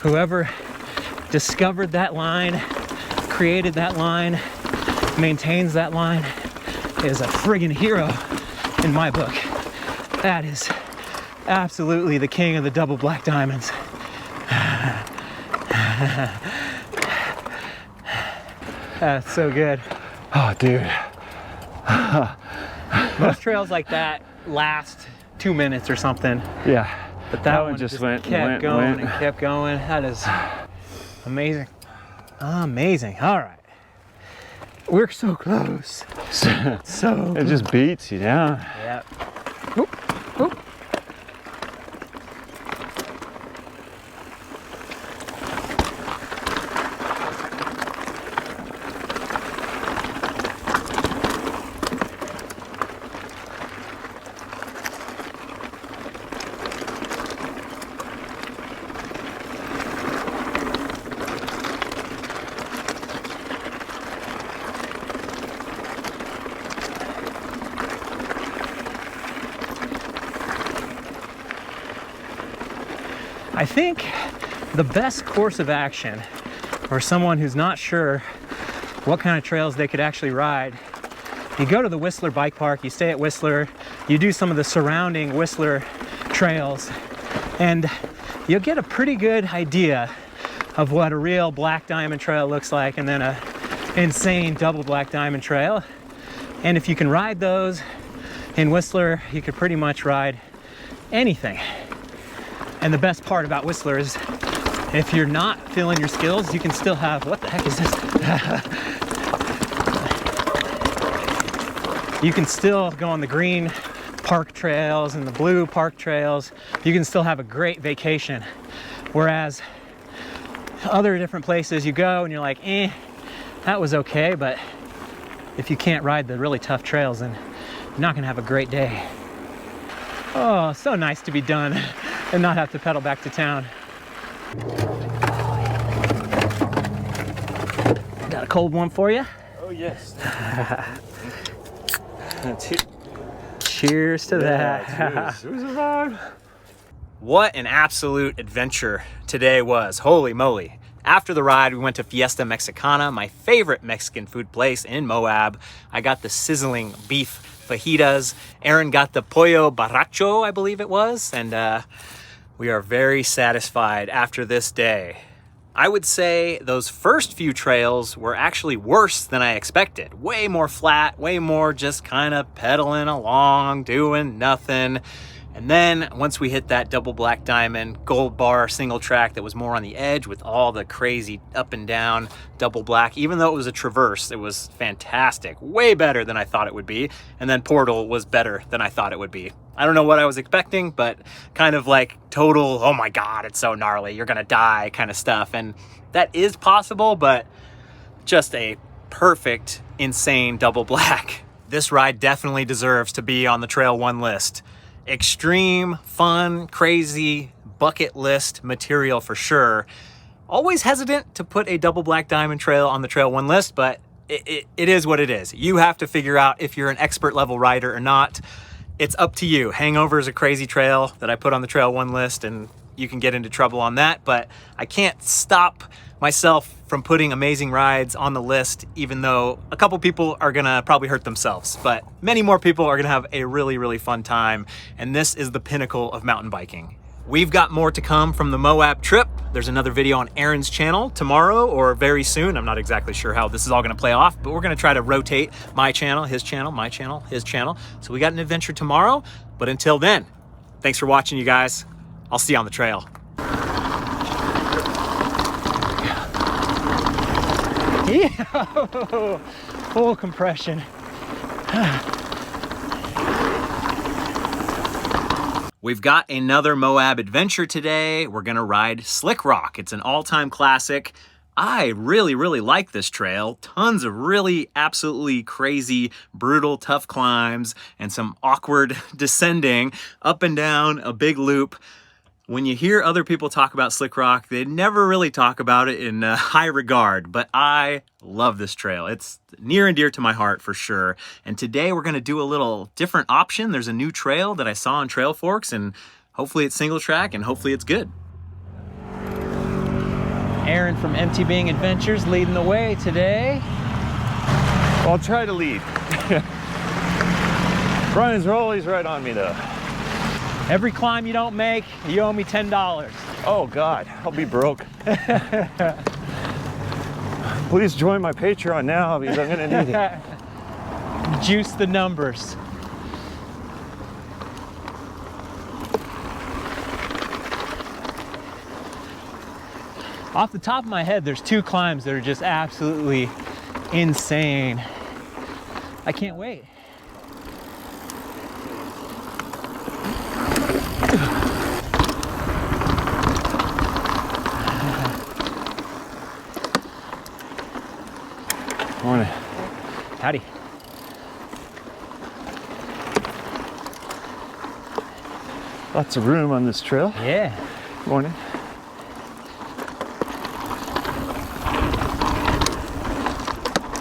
Whoever discovered that line, created that line, maintains that line is a friggin' hero in my book. That is absolutely the king of the double black diamonds. That's so good. Oh, dude. Most trails like that last 2 minutes or something. Yeah. But that one just kept going and kept going. That is amazing. Amazing. All right. We're so close. So it just beats you down. Yep. Oop, oop. I think the best course of action for someone who's not sure what kind of trails they could actually ride, you go to the Whistler Bike Park, you stay at Whistler, you do some of the surrounding Whistler trails, and you'll get a pretty good idea of what a real black diamond trail looks like and then a insane double black diamond trail. And if you can ride those in Whistler, you could pretty much ride anything. And the best part about Whistler is if you're not feeling your skills, you can still have, what the heck is this? You can still go on the green park trails and the blue park trails. You can still have a great vacation. Whereas other different places you go and you're like, that was okay, but if you can't ride the really tough trails, then you're not gonna have a great day. Oh, so nice to be done and not have to pedal back to town. Got a cold one for you? Oh, yes. Cheers to that. Cheers. What an absolute adventure today was. Holy moly. After the ride, we went to Fiesta Mexicana, my favorite Mexican food place in Moab. I got the sizzling beef fajitas. Aaron got the pollo borracho, I believe it was. And we are very satisfied after this day. I would say those first few trails were actually worse than I expected. Way more flat, way more just kind of pedaling along, doing nothing. And then once we hit that double black diamond gold bar single track that was more on the edge with all the crazy up and down double black, even though it was a traverse, it was fantastic, way better than I thought it would be. And then Portal was better than I thought it would be. I don't know what I was expecting, but kind of like total, oh my God, it's so gnarly, you're gonna die kind of stuff. And that is possible, but just a perfect, insane double black. This ride definitely deserves to be on the Trail 1 list. Extreme, fun, crazy, bucket list material for sure. Always hesitant to put a double black diamond trail on the Trail 1 list, but it is what it is. You have to figure out if you're an expert level rider or not. It's up to you. Hangover is a crazy trail that I put on the Trail 1 list, and you can get into trouble on that, but I can't stop myself from putting amazing rides on the list, even though a couple people are gonna probably hurt themselves, but many more people are gonna have a really, really fun time. And this is the pinnacle of mountain biking. We've got more to come from the Moab trip. There's another video on Aaron's channel tomorrow or very soon. I'm not exactly sure how this is all gonna play off, but we're gonna try to rotate my channel, his channel, my channel, his channel. So we got an adventure tomorrow, but until then, thanks for watching, you guys. I'll see you on the trail. Yeah, full compression. We've got another Moab adventure today. We're gonna ride Slickrock. It's an all-time classic. I really, really like this trail. Tons of really absolutely crazy, brutal, tough climbs and some awkward descending up and down a big loop. When you hear other people talk about Slickrock, they never really talk about it in high regard, but I love this trail. It's near and dear to my heart for sure. And today we're gonna do a little different option. There's a new trail that I saw on Trail Forks, and hopefully it's single track and hopefully it's good. Aaron from MT Bing Adventures leading the way today. I'll try to lead. Brian's always right on me though. Every climb you don't make, you owe me $10. Oh God, I'll be broke. Please join my Patreon now because I'm gonna need it. Juice the numbers. Off the top of my head, there's 2 climbs that are just absolutely insane. I can't wait. Morning. Howdy. Lots of room on this trail. Yeah. Morning.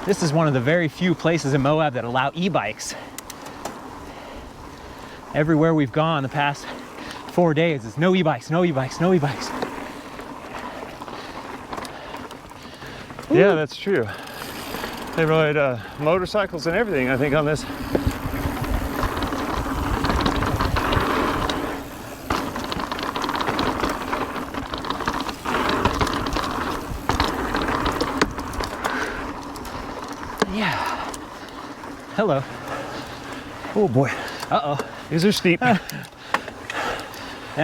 This is one of the very few places in Moab that allow e-bikes. Everywhere we've gone the past 4 days is no e-bikes, no e-bikes, no e-bikes. Yeah, that's true. They ride motorcycles and everything, I think, on this. Yeah. Hello. Oh boy. Uh-oh. These are steep. Now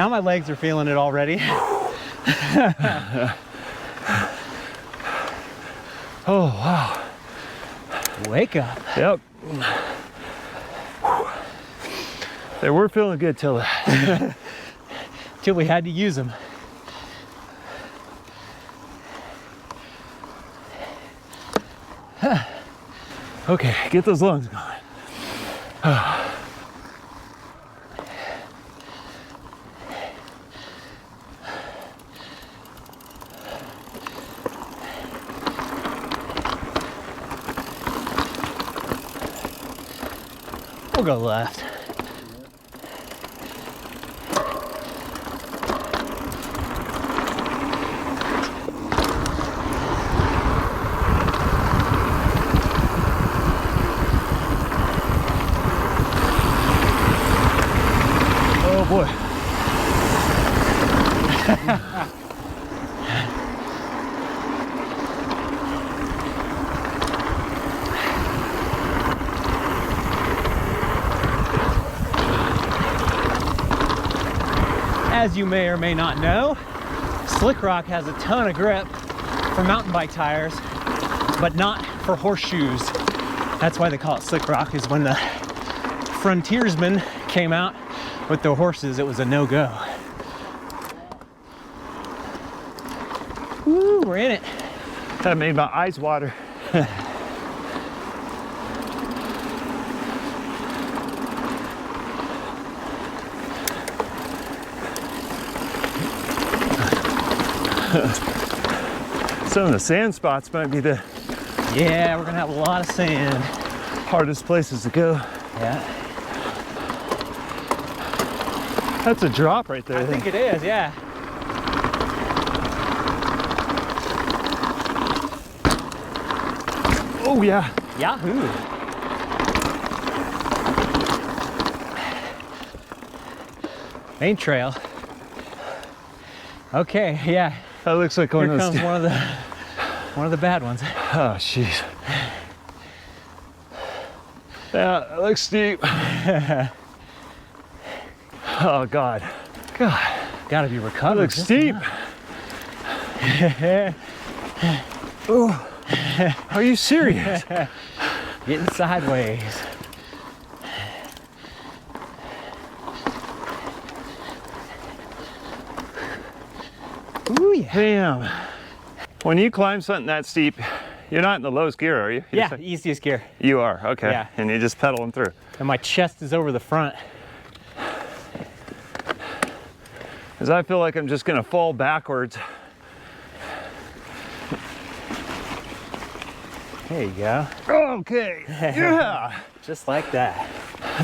my legs are feeling it already. Oh, wow. Wake up. Yep. They were feeling good till Till we had to use them. okay, get those lungs going. We'll go left. Oh boy. As you may or may not know, Slickrock has a ton of grip for mountain bike tires, but not for horseshoes. That's why they call it Slickrock, is when the frontiersmen came out with the horses, it was a no-go. Woo, we're in it. That made my eyes water. Some of the sand spots might be the Yeah, we're gonna have a lot of sand. hardest places to go. Yeah, That's a drop right there. I think it is, yeah. Oh yeah. Yahoo! Main trail. Okay, yeah. That looks like one Here of those. comes one of the bad ones. Oh jeez. Yeah, that looks steep. Oh God. God. Gotta be That recovered. looks just steep. enough. Oh. Are you serious? Getting sideways. Ooh, yeah. Damn. When you climb something that steep, you're not in the lowest gear, are you? Yeah, easiest gear. You are, okay. Yeah. And you're just pedaling through. And my chest is over the front. Because I feel like I'm just gonna fall backwards. There you go. Okay, yeah, Just like that.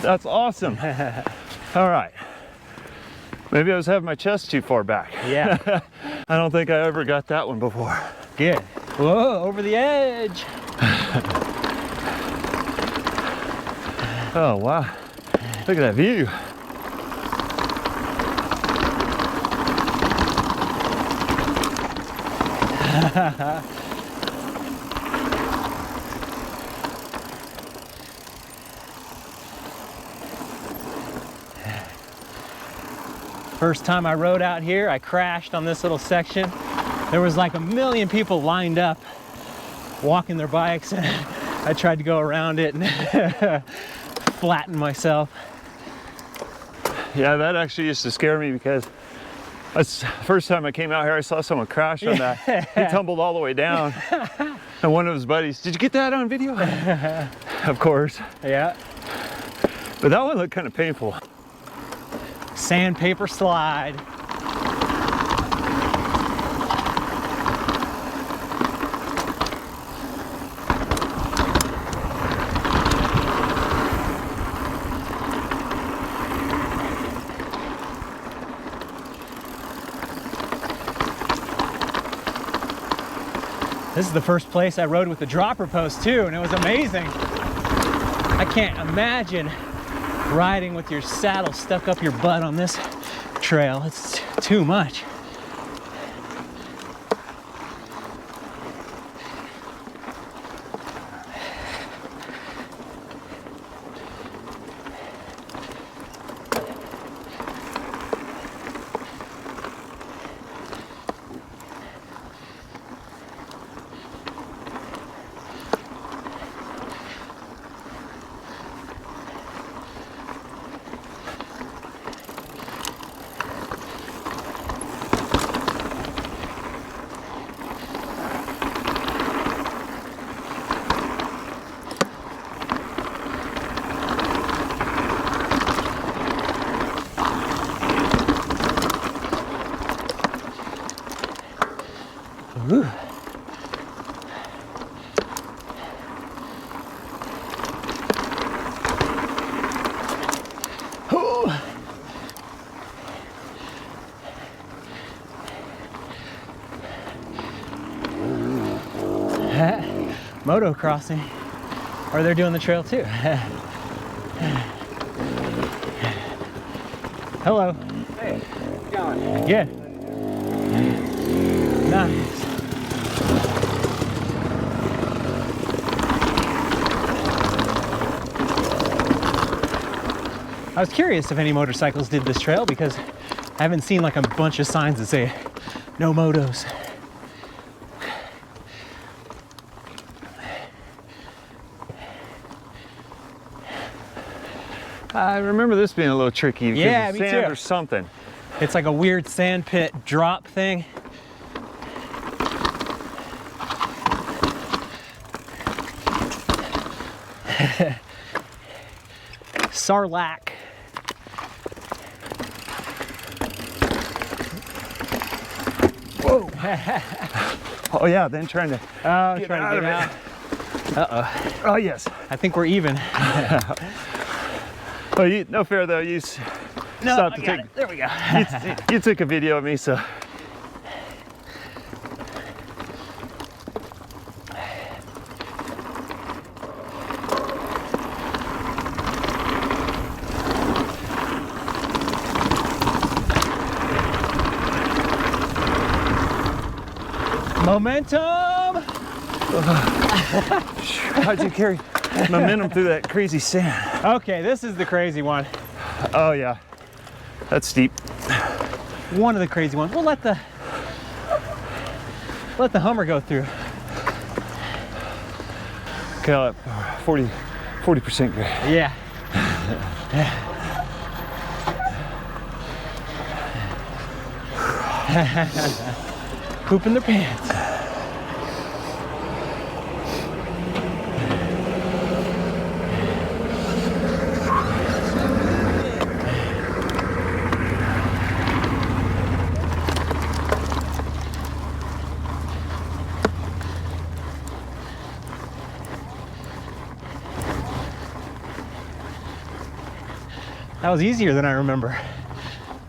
that's awesome. All right. Maybe I was having my chest too far back. Yeah. I don't think I ever got that one before. Good. Whoa, over the edge. Oh, wow. Look at that view. First time I rode out here, I crashed on this little section. There was like a million people lined up walking their bikes, and I tried to go around it and flatten myself. Yeah, that actually used to scare me because that's the first time I came out here, I saw someone crash on that. He tumbled all the way down. And one of his buddies, did you get that on video? Of course. Yeah. But that one looked kind of painful. Sandpaper slide. This is the first place I rode with the dropper post too, and it was amazing. I can't imagine riding with your saddle stuck up your butt on this trail. It's too much. Ooh. Ooh. Moto crossing, or they're doing the trail too. Hello. Hey, how's it going? Good. Nice. I was curious if any motorcycles did this trail because I haven't seen like a bunch of signs that say no motos. I remember this being a little tricky because Yeah, of me sand too. or something. It's like a weird sand pit drop thing. Sarlacc. Whoa. Oh yeah, then trying to Oh, get trying out to of get it. out. Uh-oh. Oh yes. I think we're even. Oh, no fair though. You No, stopped I to got take. it. There we go. You took a video of me, so. Momentum! How'd you carry momentum through that crazy sand? Okay, this is the crazy one. Oh yeah, that's steep. One of the crazy ones. We'll let the Hummer go through. Okay, I'll let 40% grade. Yeah. Pooping their pants. That was easier than I remember.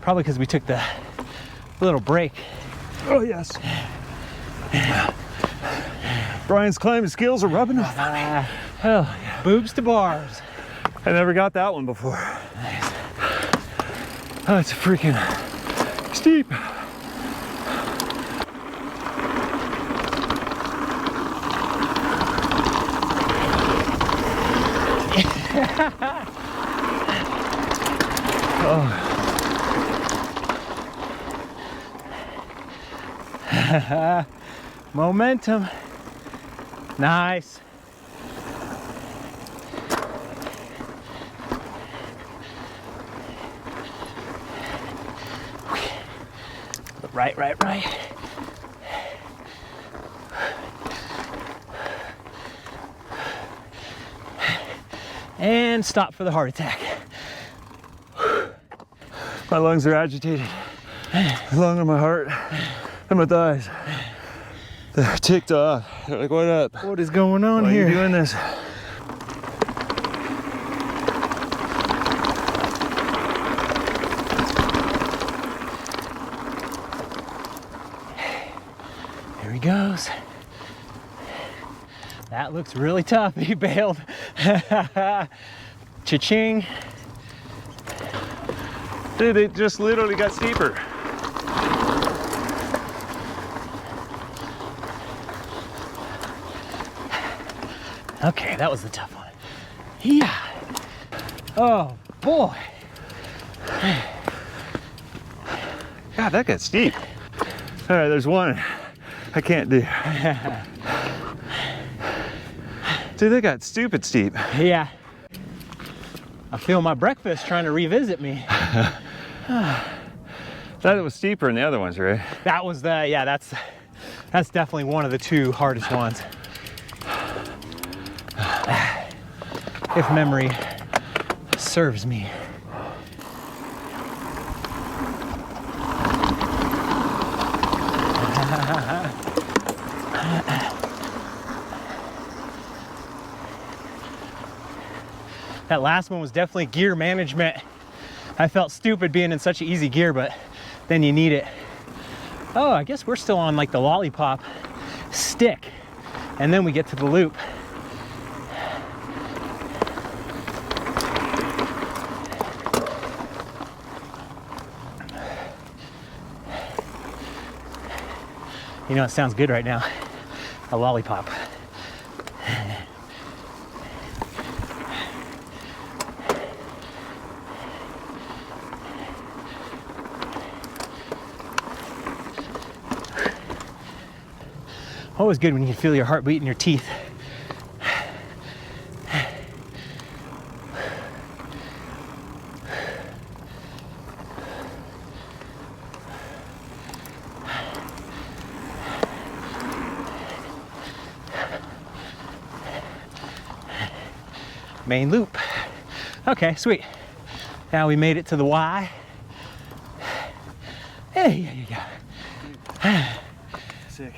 Probably because we took the little break. Oh yes. Brian's climbing skills are rubbing off. Hell, boobs to bars. I never got that one before. Oh, it's freaking steep. Momentum. Nice. Right. And stop for the heart attack. My lungs are agitated. Lung in my heart and my thighs. They're ticked off. They're like, what up? What is going on Why here? are you doing this? Here he goes. That looks really tough. He bailed. Cha-ching. Dude, it just literally got steeper. Okay, that was the tough one. Yeah. Oh, boy. God, that got steep. All right, there's one I can't do. Dude, that got stupid steep. Yeah. I feel my breakfast trying to revisit me. That was steeper than the other ones, right? That was the, yeah, that's definitely one of the two hardest ones. If memory serves me. That last one was definitely gear management. I felt stupid being in such an easy gear, but then you need it. Oh, I guess we're still on like the lollipop stick, and then we get to the loop. You know, it sounds good right now. A lollipop. Always good when you can feel your heartbeat in your teeth. Main loop. Okay, sweet. Now we made it to the Y. Hey, yeah. Sick.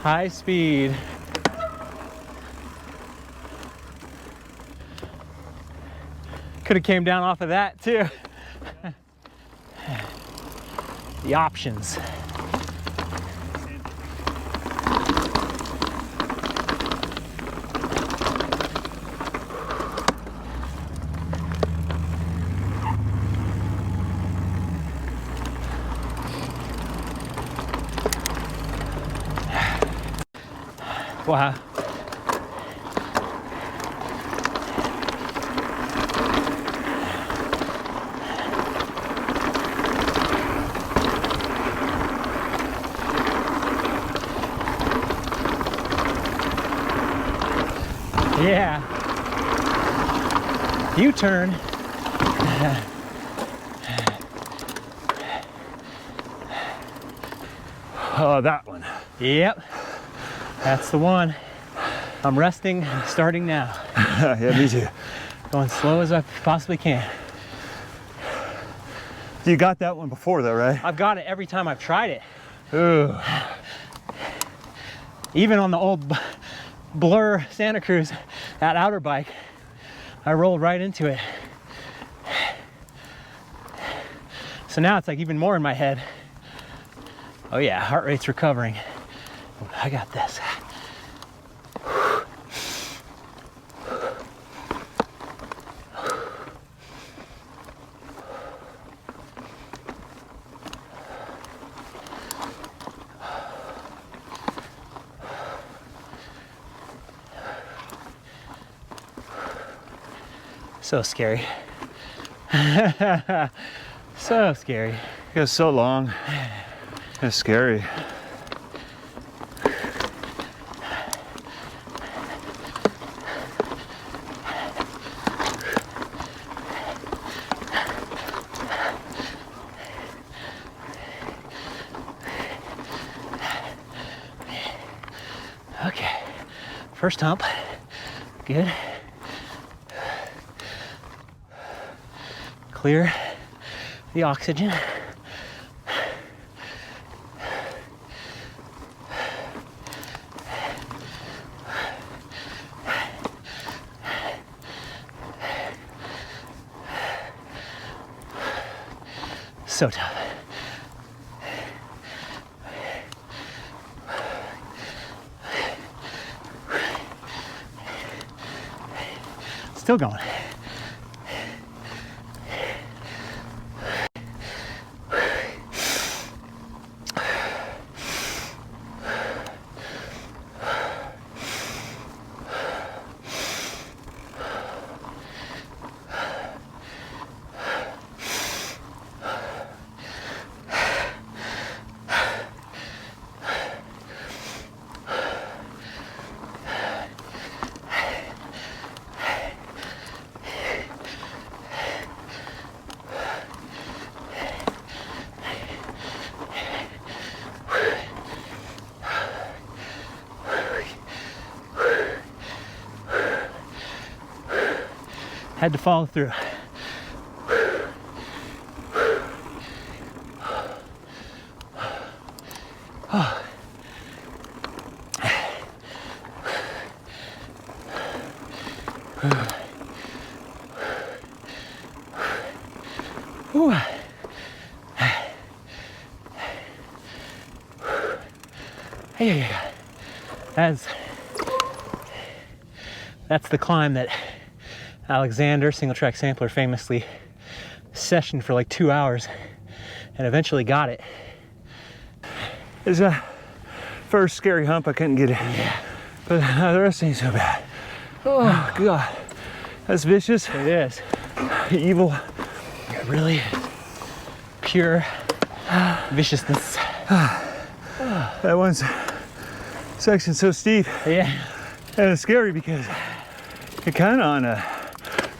High speed. Could have came down off of that too. The options. Wow. Yeah. U-turn. Oh, that one. Yep. That's the one. I'm resting and starting now. Yeah, me too. Going slow as I possibly can. You got that one before though, right? I've got it every time I've tried it. Ooh. Even on the old Blur Santa Cruz, that outer bike, I rolled right into it. So now it's like even more in my head. Oh yeah, heart rate's recovering. I got this. So scary. So scary. It goes so long. It's scary. Okay, first hump, good. Clear the oxygen. So tough. Still going. Had to follow through. Yeah. That's the climb that Alexander, single track sampler, famously sessioned for like 2 hours and eventually got it. It's a first scary hump. I couldn't get it. Yeah. But the rest ain't so bad. Oh, God. That's vicious. It is. Evil. It really is. Pure viciousness. That one's section's so steep. Yeah. And it's scary because you're kind of on a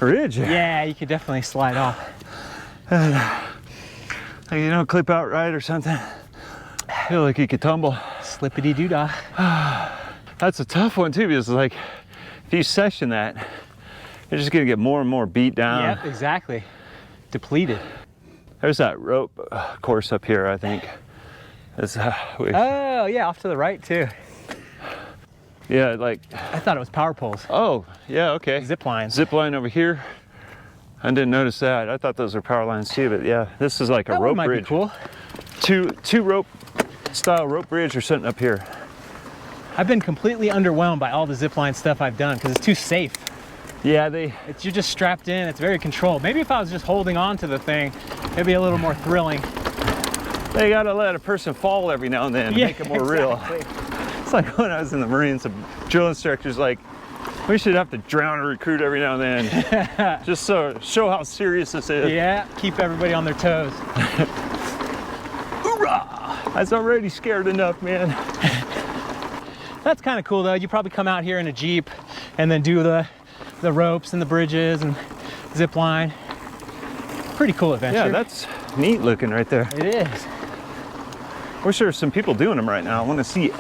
ridge. Yeah, you could definitely slide off. And like you don't clip out right or something. I feel like you could tumble. Slippity doo dah. That's a tough one too, because like if you section that, you're just gonna get more and more beat down. Yep, exactly. Depleted. There's that rope course up here, I think. Oh, yeah, off to the right too. Yeah, like, I thought it was power poles. oh, yeah, okay. Zip lines. Zip line over here. I didn't notice that. I thought those were power lines too, but yeah, this is like a That rope one might bridge. be cool. Two rope style rope bridge or something up here. I've been completely underwhelmed by all the zip line stuff I've done because it's too safe. Yeah, You're just strapped in, it's very controlled. Maybe if I was just holding on to the thing, it'd be a little more thrilling. they gotta let a person fall every now and then to make it more real. It's like when I was in the Marines, the drill instructor's like, we should have to drown a recruit every now and then. Just so show how serious this is. Yeah, keep everybody on their toes. Hoorah! I was already scared enough, man. That's kind of cool though. You probably come out here in a Jeep and then do the ropes and the bridges and zip line. Pretty cool adventure. Yeah, that's neat looking right there. It is. Wish there were some people doing them right now. I want to see it.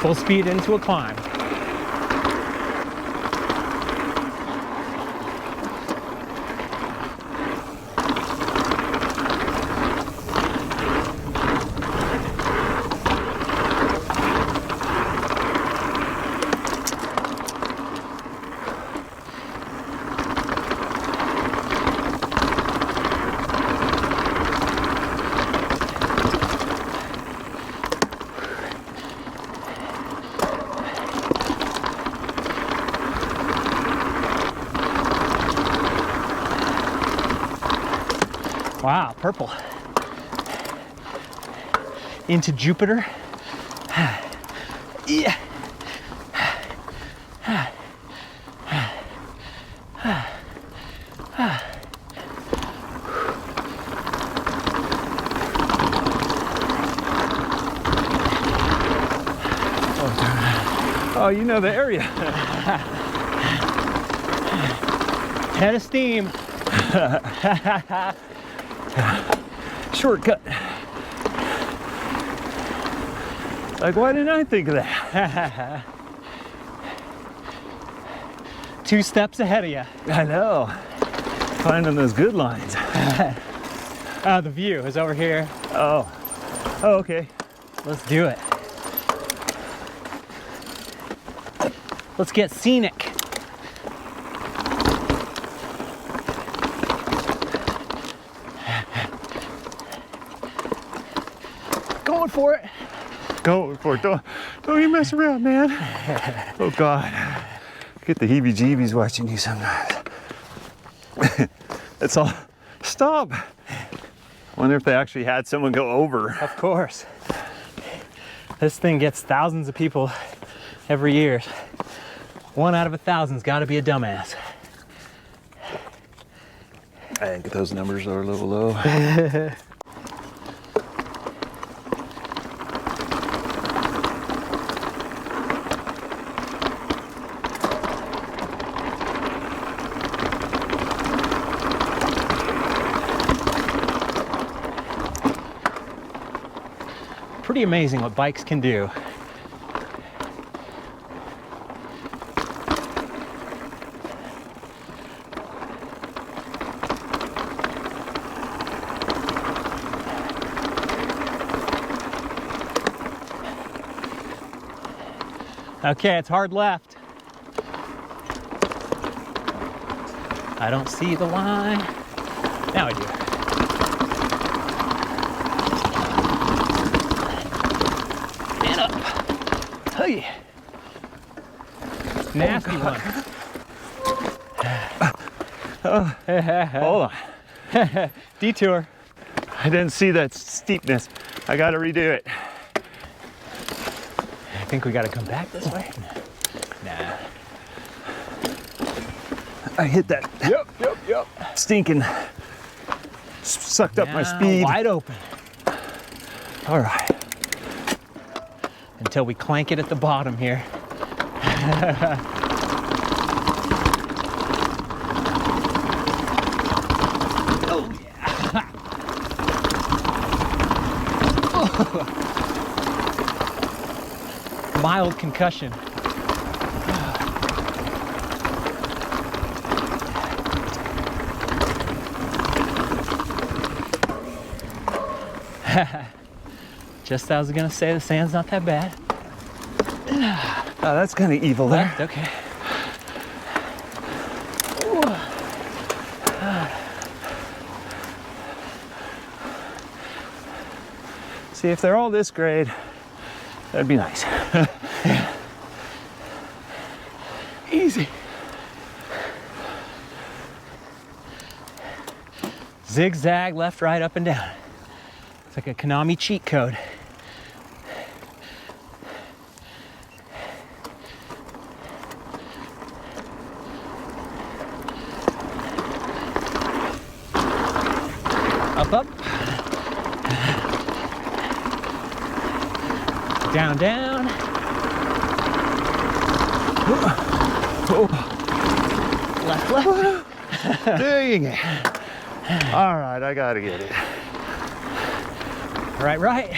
Full speed into a climb. Wow, purple. Into Jupiter. Yeah. Oh, you know the area. Head of steam. Shortcut. Like, why didn't I think of that? 2 steps ahead of you. I know. Finding those good lines. The view is over here. Oh. Oh, okay. Let's do it. Let's get scenic. Going for it. Go for it. Don't even mess around, man. Oh, God. Get the heebie-jeebies watching you sometimes. It's all, stop. Wonder if they actually had someone go over. Of course. This thing gets thousands of people every year. 1 out of 1,000's got to be a dumbass. I think those numbers are a little low. Pretty amazing what bikes can do. Okay, it's hard left. I don't see the line. Now I do. And up. Hey. Nasty one. Hold on. Detour. I didn't see that steepness. I gotta redo it. I think we gotta come back this way. Nah. I hit that. Yep. Stinking. Sucked up my Now speed. wide open. All right. Until we clank it at the bottom here. Oh yeah. Mild concussion. Just as I was gonna say, the sand's not that bad. Oh, that's kind of evil there. But, okay. See, if they're all this grade, that'd be nice. Easy. Zigzag, left, right, up and down. It's like a Konami cheat code. Up. Down. Left. Dang it. All right, I gotta get it. Right.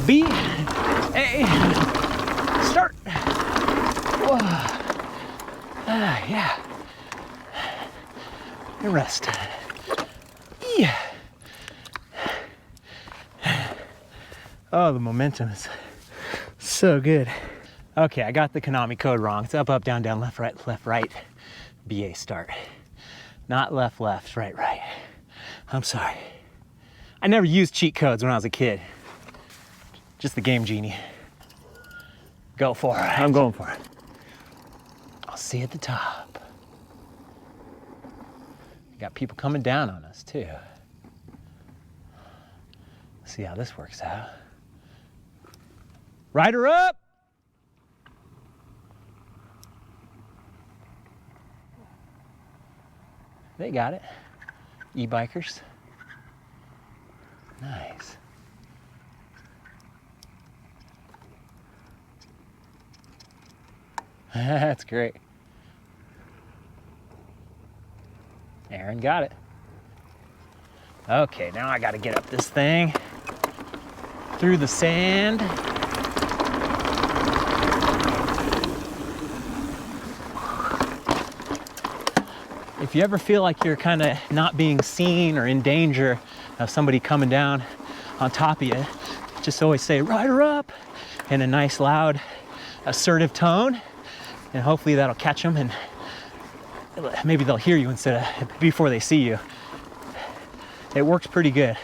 B, A, start. Whoa. Yeah. And rest. Yeah. Oh, the momentum is so good. Okay, I got the Konami code wrong. It's up, down, left, right. BA start. Not left, right. I'm sorry. I never used cheat codes when I was a kid. Just the game genie. Go for it. I'm going for it. I'll see you at the top. Got people coming down on us too. Let's see how this works out. Rider up! They got it. E-bikers. Nice. That's great. Aaron got it. Okay, now I gotta get up this thing through the sand. If you ever feel like you're kind of not being seen or in danger of somebody coming down on top of you, just always say, "Rider up," in a nice, loud, assertive tone, and hopefully that'll catch them and maybe they'll hear you instead of before they see you. It works pretty good.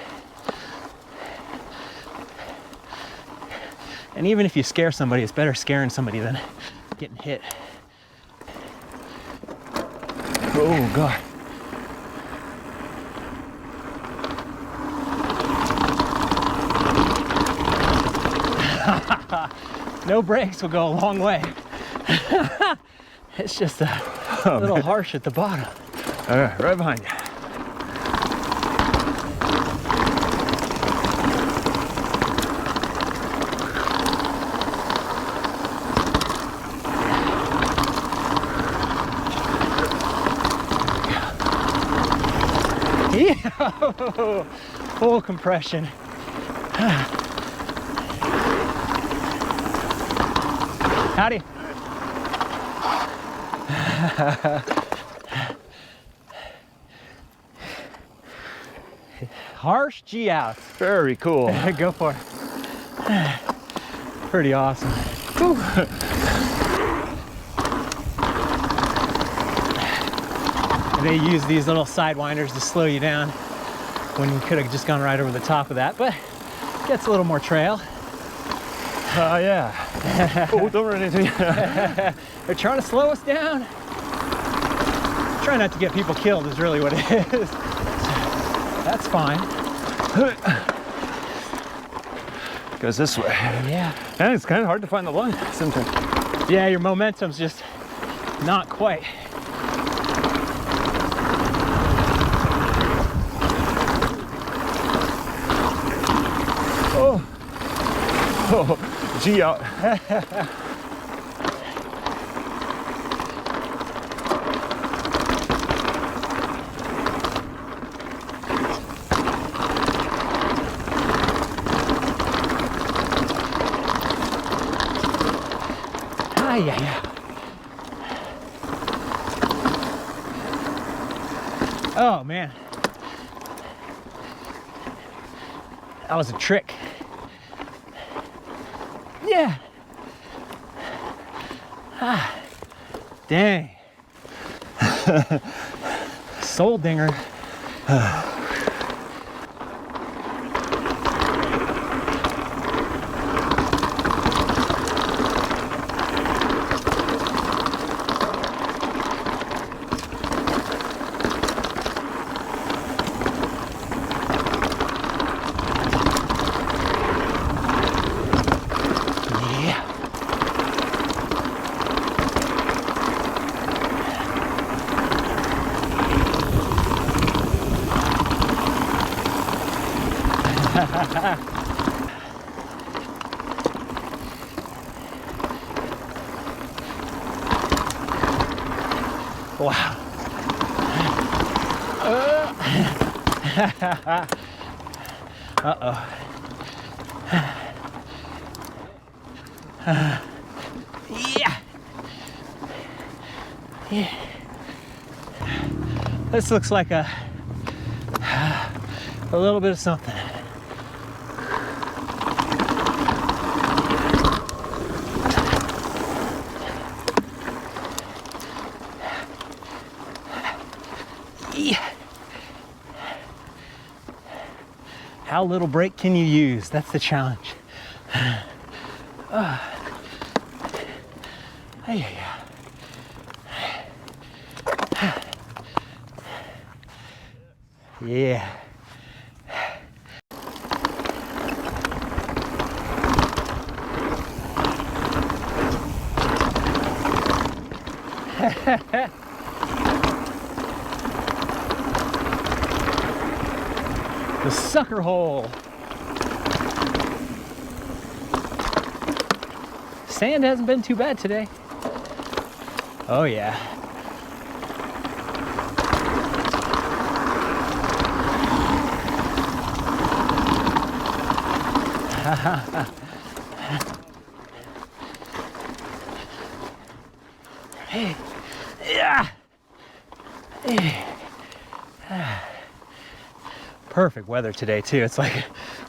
And even if you scare somebody, it's better scaring somebody than getting hit. Oh, God. No brakes will go a long way. It's just a little harsh at the bottom. All right, right behind you. Yeah. Full compression. Howdy. Harsh G outs. Very cool. Go for it. Pretty awesome. Whew. They use these little sidewinders to slow you down when you could have just gone right over the top of that, but gets a little more trail. Yeah. Oh, don't run into me. They're trying to slow us down. Try not to get people killed is really what it is. That's fine. Goes this way. Yeah. And it's kind of hard to find the lung sometimes. Yeah, your momentum's just not quite. Oh, oh, G out. Yeah. Oh man, that was a trick. Yeah. Ah, dang. Soul dinger. Wow. Uh-oh. Yeah. Yeah. This looks like a little bit of something. How little brake can you use? That's the challenge. Yeah. The sucker hole. Sand hasn't been too bad today. Oh yeah. Hey. Yeah. Hey. Perfect weather today too. It's like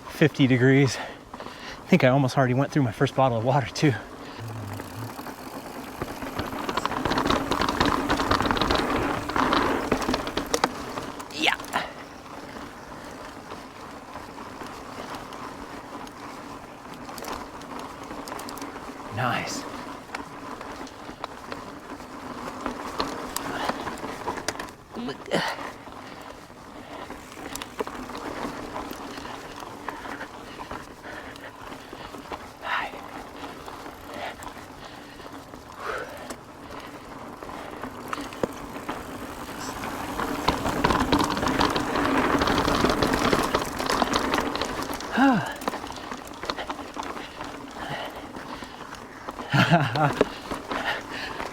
50 degrees. I think I almost already went through my first bottle of water too. Yeah. Nice.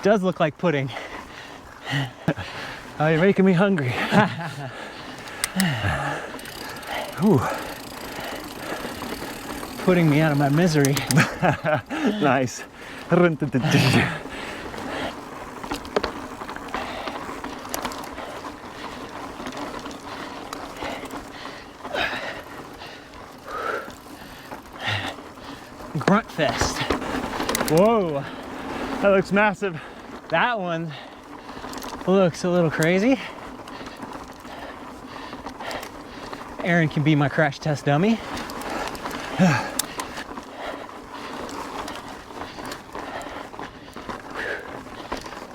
Does look like pudding. Oh, you're making me hungry. Ooh. Putting me out of my misery. Nice. Grunt fest. Whoa. That looks massive. That one looks a little crazy. Aaron can be my crash test dummy.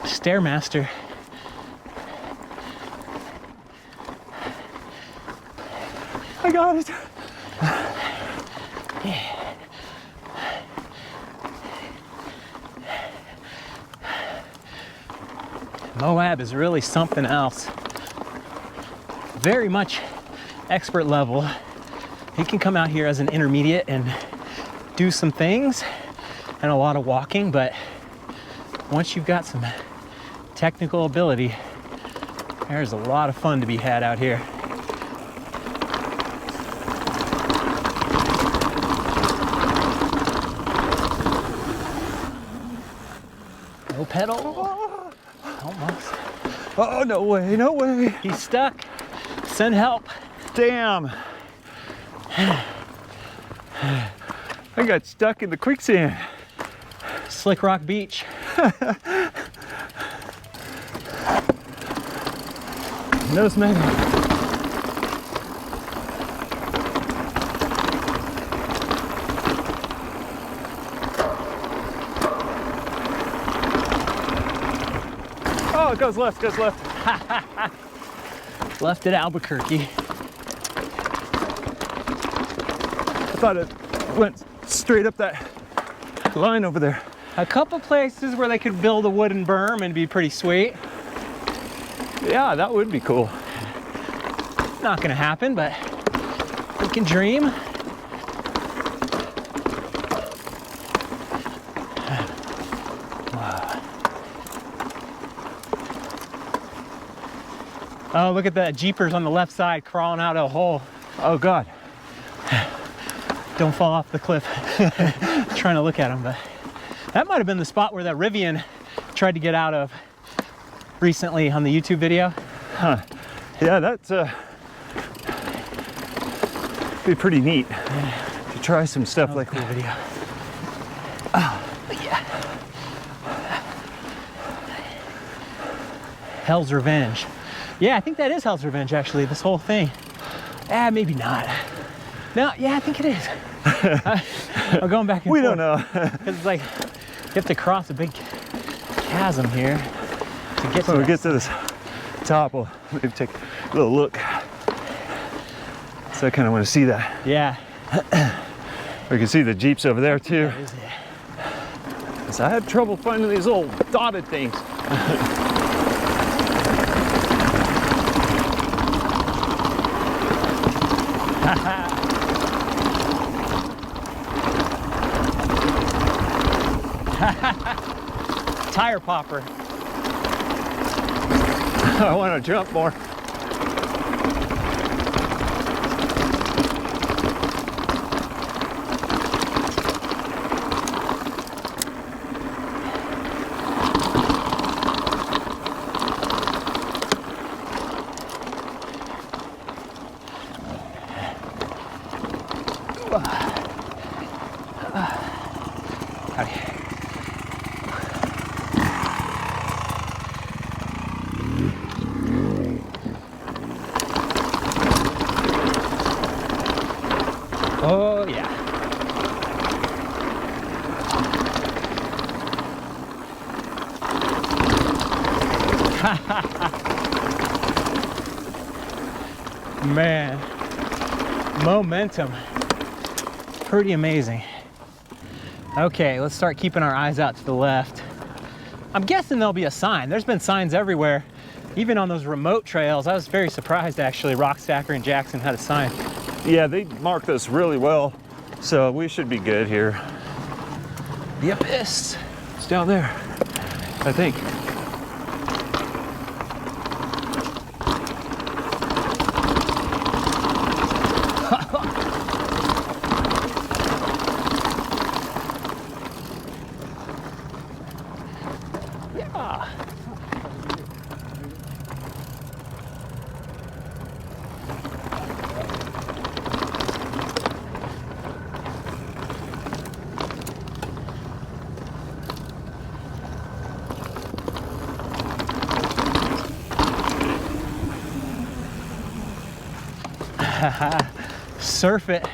Stairmaster. got it. Moab is really something else. Very much expert level. You can come out here as an intermediate and do some things and a lot of walking, but once you've got some technical ability, there's a lot of fun to be had out here. No pedal. Almost. Oh, no way, no way. He's stuck. Send help. Damn. I got stuck in the quicksand. Slickrock Beach. No smelling. Oh, it goes left, goes left. Left at Albuquerque. I thought it went straight up that line over there. A couple places where they could build a wooden berm and be pretty sweet. Yeah, that would be cool. Not gonna happen, but we can dream. Oh, look at that Jeepers on the left side crawling out of a hole. Oh God. Don't fall off the cliff. Trying to look at them, but that might have been the spot where that Rivian tried to get out of recently on the YouTube video. Huh. Yeah, that's be pretty neat to try some stuff like that. Video. Oh, yeah. Hell's Revenge. Yeah, I think that is Hell's Revenge, actually, this whole thing. Maybe not. No, yeah, I think it is. I'm going back and forth. We don't know. Because it's like, you have to cross a big chasm here to get to When we that get to this top, we'll maybe take a little look. So I kind of want to see that. Yeah. We can see the Jeeps over there too. That is it. So I had trouble finding these little dotted things. Tire popper. I want to jump more. Oh, yeah. Man, momentum. Pretty amazing. Okay, let's start keeping our eyes out to the left. I'm guessing there'll be a sign. There's been signs everywhere, even on those remote trails. I was very surprised, actually. Rockstacker and Jackson had a sign. Yeah, they marked us really well, so we should be good here. The abyss. It's down there, I think. Yeah. Surf it.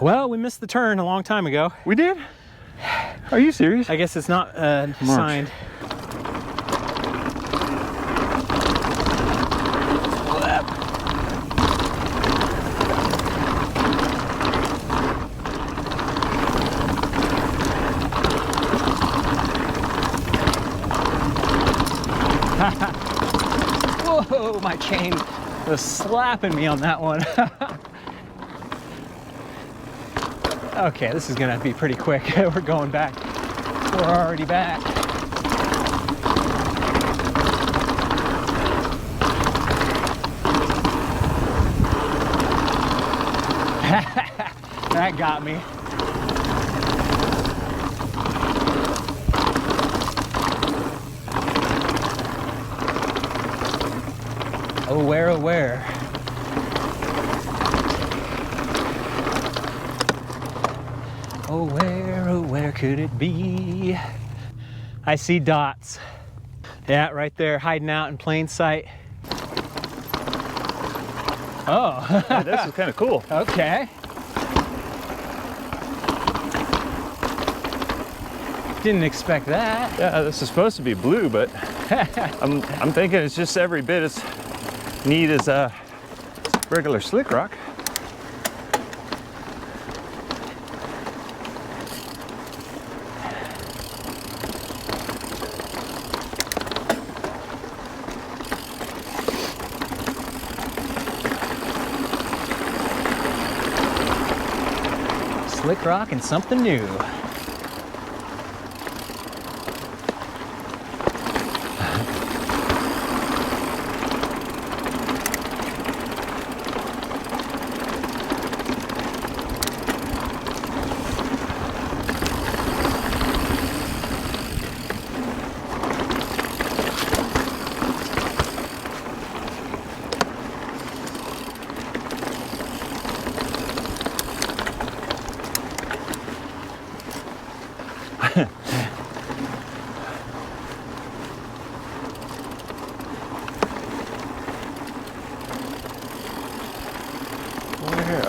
Well, we missed the turn a long time ago. We did? Are you serious? I guess it's not signed. Whoa, my chain was slapping me on that one. Okay, this is gonna be pretty quick. We're going back. We're already back. That got me. Oh, where, oh, where? Oh, where could it be? I see dots. Yeah, right there, hiding out in plain sight. Oh. Hey, this is kind of cool. Okay. Didn't expect that. Yeah, this is supposed to be blue, but I'm thinking it's just every bit as neat as a regular Slickrock. Slickrock and something new.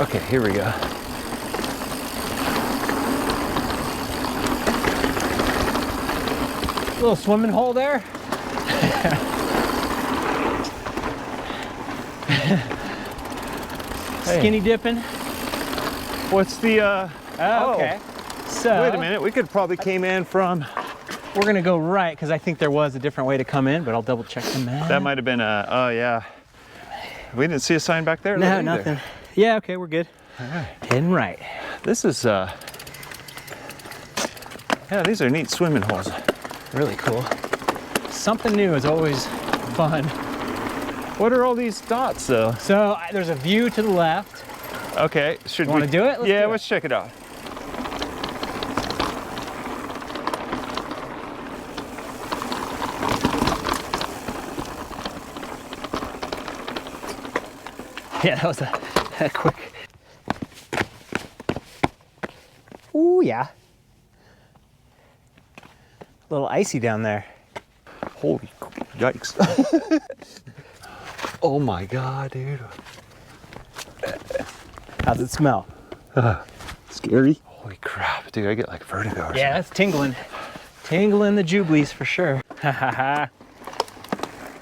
Okay, here we go. Little swimming hole there. Skinny dipping. What's the, Oh, okay. So wait a minute, we could probably came in from, we're gonna go right because I think there was a different way to come in, but I'll double check the map. that might have been a, oh yeah. We didn't see a sign back there? No, either. nothing. Yeah, okay, we're good. All right. Heading right. This is, yeah, these are neat swimming holes. Really cool. Something new is always fun. What are all these dots though? So there's a view to the left. Okay, should You want to do it? Let's yeah, do it. let's check it out. Yeah, that was a quick. Ooh, yeah. A little icy down there. Holy yikes. Oh my God, dude. How's it smell? Scary. Holy crap, dude, I get like vertigo or Yeah, that's tingling. Tingling the jublies for sure. Ha ha ha.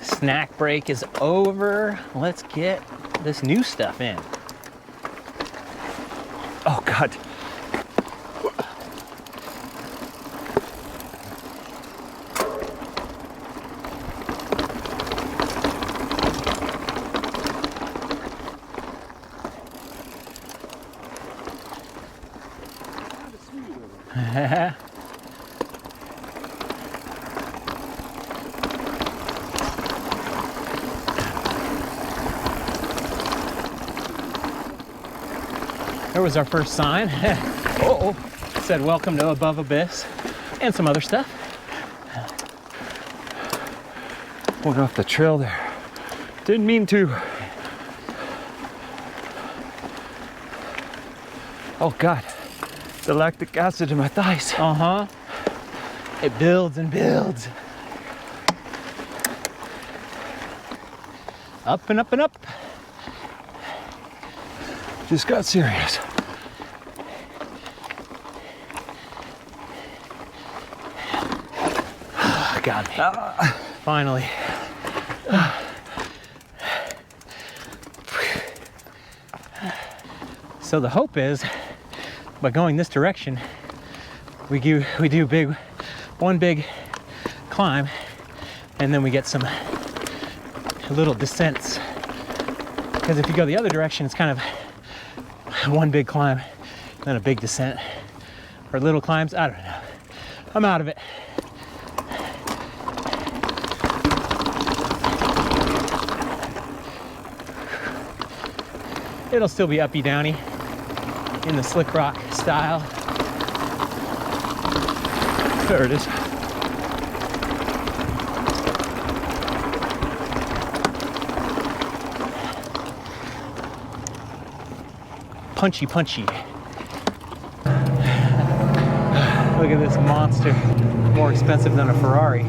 Snack break is over. Let's get this new stuff in. something. Oh God. There was our first sign. Oh, said welcome to Above Abyss and some other stuff. Went off the trail there. Didn't mean to. Oh God. The lactic acid in my thighs. Uh-huh. It builds and builds. Up and up and up. Just got serious. got me. Finally. So the hope is, by going this direction, we do one big climb, and then we get some little descents. Because if you go the other direction, it's kind of one big climb, then a big descent, or little climbs. I don't know. I'm out of it. It'll still be uppy downy in the Slickrock style. There it is. Punchy, punchy. Look at this monster. More expensive than a Ferrari.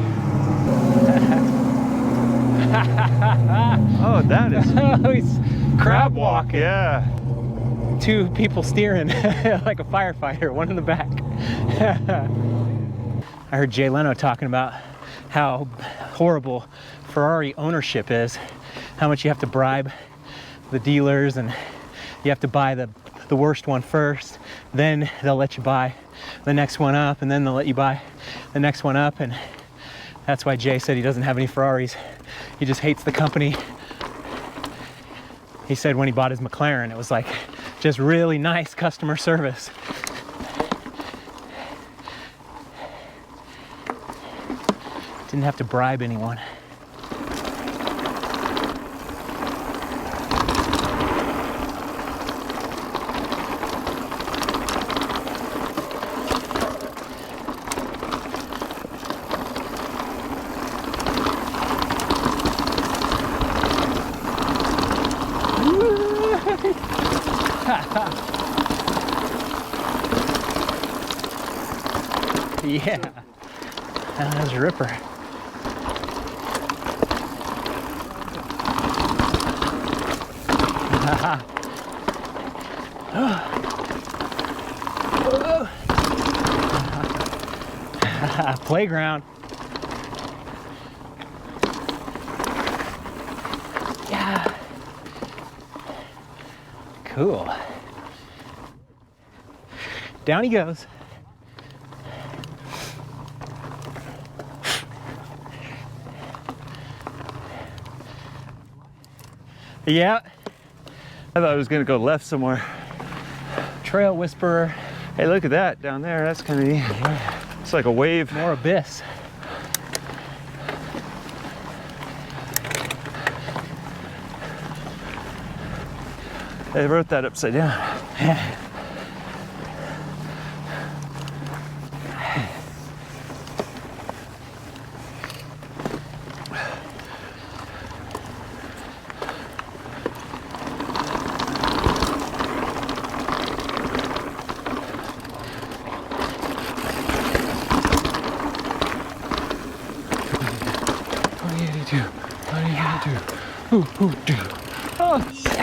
Oh, that is Oh, he's crab walking. Yeah. Two people steering like a firefighter, one in the back. I heard Jay Leno talking about how horrible Ferrari ownership is, how much you have to bribe the dealers, and you have to buy the worst one first, then they'll let you buy the next one up, and then they'll let you buy the next one up. And that's why Jay said he doesn't have any Ferraris. He just hates the company. He said when he bought his McLaren, it was like just really nice customer service. Didn't have to bribe anyone. Yeah, that was a ripper. Playground. Yeah. Cool. Down he goes. Yeah. I thought I was gonna go left somewhere. Trail Whisperer. Hey, look at that down there. That's kind of neat. It's like a wave. More abyss. They wrote that upside down. Oh, yeah.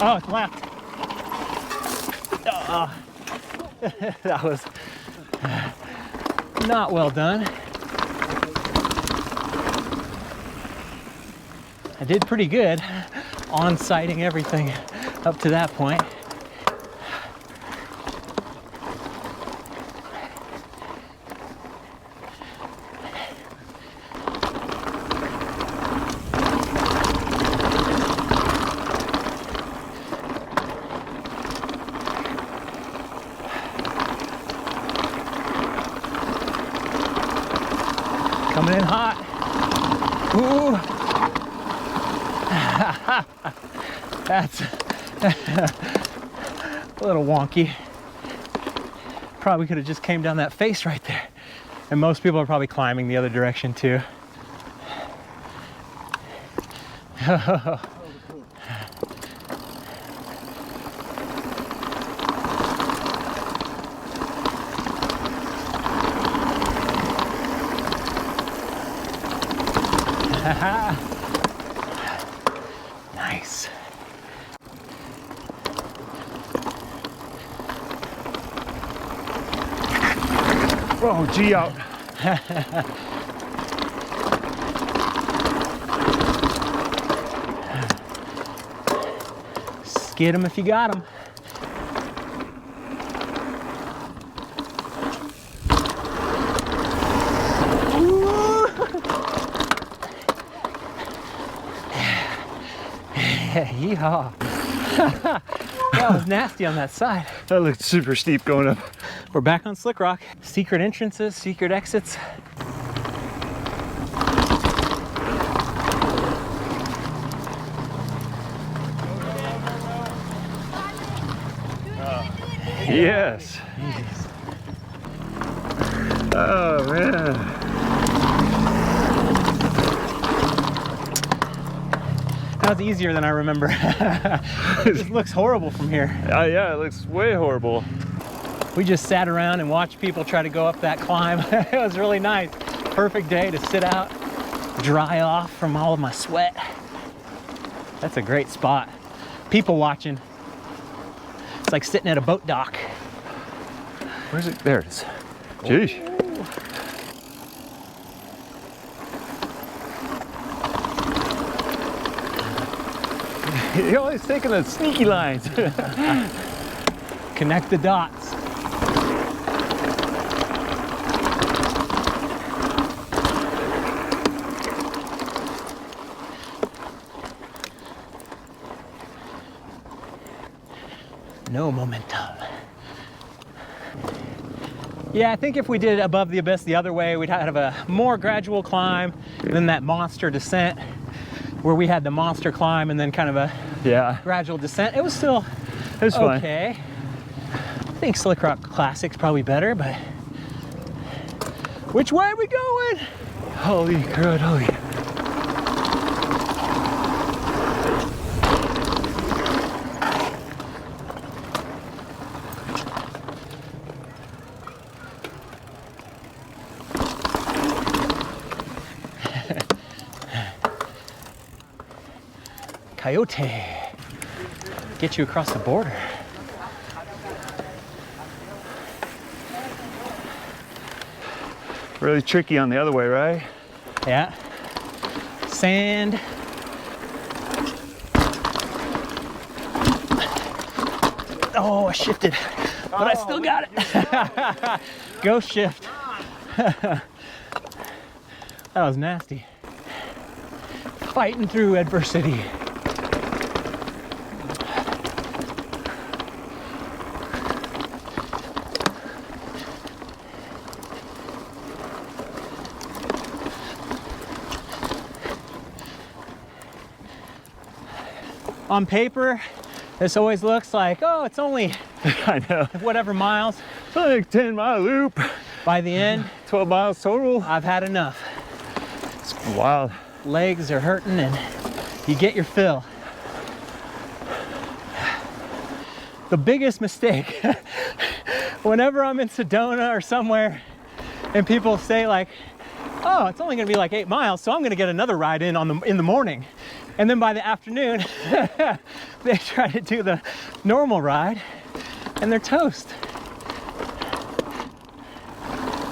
Oh, it's left. Oh. That was not well done. I did pretty good on sighting everything up to that point. Coming in hot. Ooh. That's a little wonky. Probably could have just came down that face right there. And most people are probably climbing the other direction too. Nice. Oh, G out. Skid them if you got them. Yeehaw. That was nasty on that side. That looked super steep going up. We're back on Slickrock. Secret entrances, secret exits. Yes. Oh man. That was easier than I remember. It just looks horrible from here. Yeah, it looks way horrible. We just sat around and watched people try to go up that climb. It was really nice. Perfect day to sit out, dry off from all of my sweat. That's a great spot. People watching. It's like sitting at a boat dock. Where's it? There it is. Jeez. You're always taking the sneaky lines. Connect the dots. No momentum. Yeah, I think if we did Above the Abyss the other way, we'd have a more gradual climb than that monster descent where we had the monster climb and then kind of a gradual descent. It was still okay. I think Slickrock Classic's probably better, but which way are we going? Holy crud, holy. Coyote. Get you across the border. Really tricky on the other way, right? Yeah. Sand. Oh, I shifted, but I still got it. Go shift. That was nasty. Fighting through adversity. On paper, this always looks like, oh, it's only I know. whatever miles. It's like 10-mile loop. By the end, 12 miles total. I've had enough. It's wild. Legs are hurting and you get your fill. The biggest mistake, whenever I'm in Sedona or somewhere and people say like, oh, it's only gonna be like 8 miles, so I'm gonna get another ride in the morning. And then by the afternoon, they try to do the normal ride and they're toast.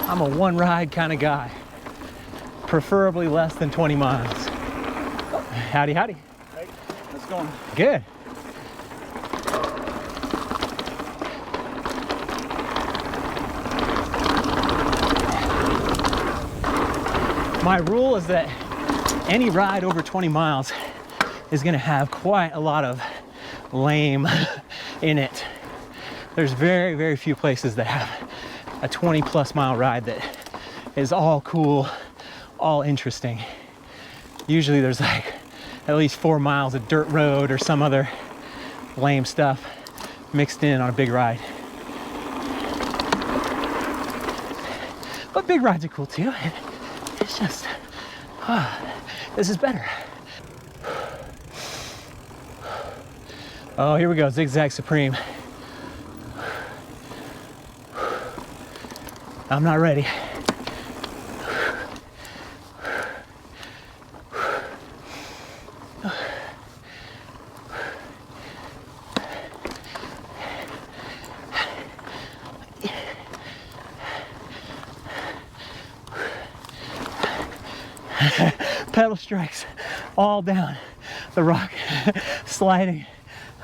I'm a one ride kind of guy, preferably less than 20 miles. Howdy, howdy. Hey, how's it going? Good. My rule is that any ride over 20 miles is gonna have quite a lot of lame in it. There's very, very few places that have a 20+ mile ride that is all cool, all interesting. Usually there's like at least 4 miles of dirt road or some other lame stuff mixed in on a big ride. But big rides are cool too. It's just, this is better. Oh, here we go, Zigzag Supreme. I'm not ready. pedal strikes all down the rock, sliding.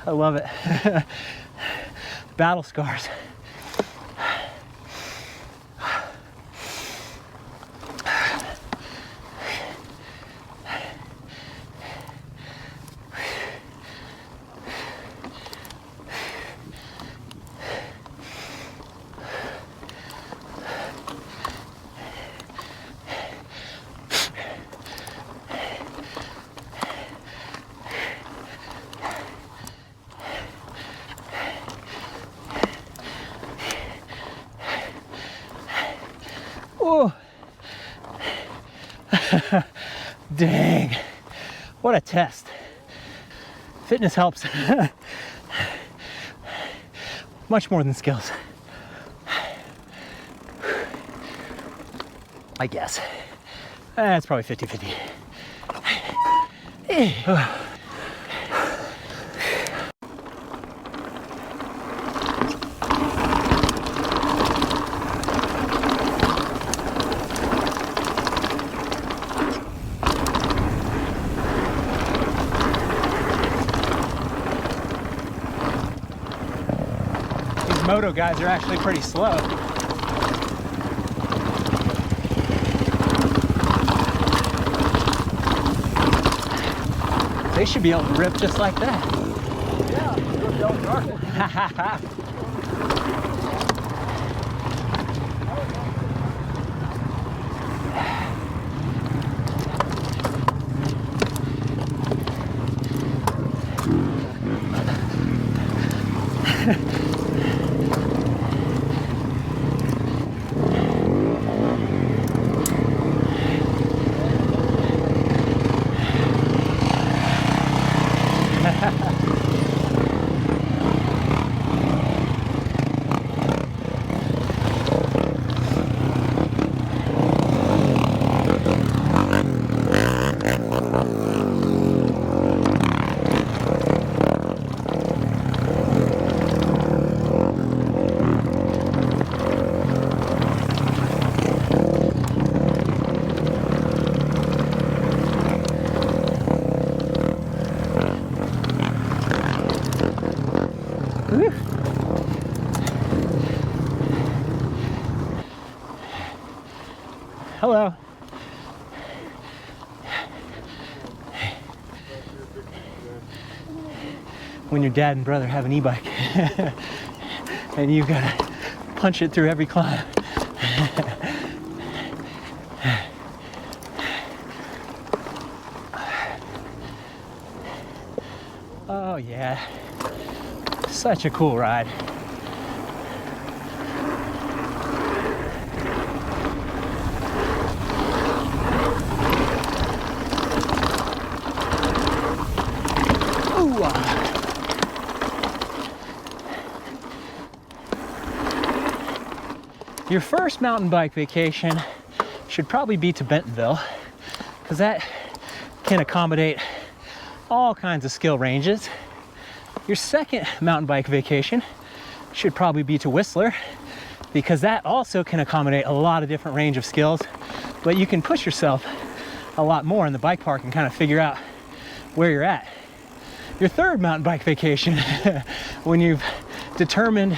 I love it. Battle scars. Oh, dang, what a test. Fitness helps. Much more than skills, I guess. It's probably 50-50. Moto guys are actually pretty slow. They should be able to rip just like that. Yeah, go dark. Hello. When your dad and brother have an e-bike and you gotta punch it through every climb. Oh yeah, such a cool ride. Your first mountain bike vacation should probably be to Bentonville, because that can accommodate all kinds of skill ranges. Your second mountain bike vacation should probably be to Whistler, because that also can accommodate a lot of different range of skills, but you can push yourself a lot more in the bike park and kind of figure out where you're at. Your third mountain bike vacation, when you've determined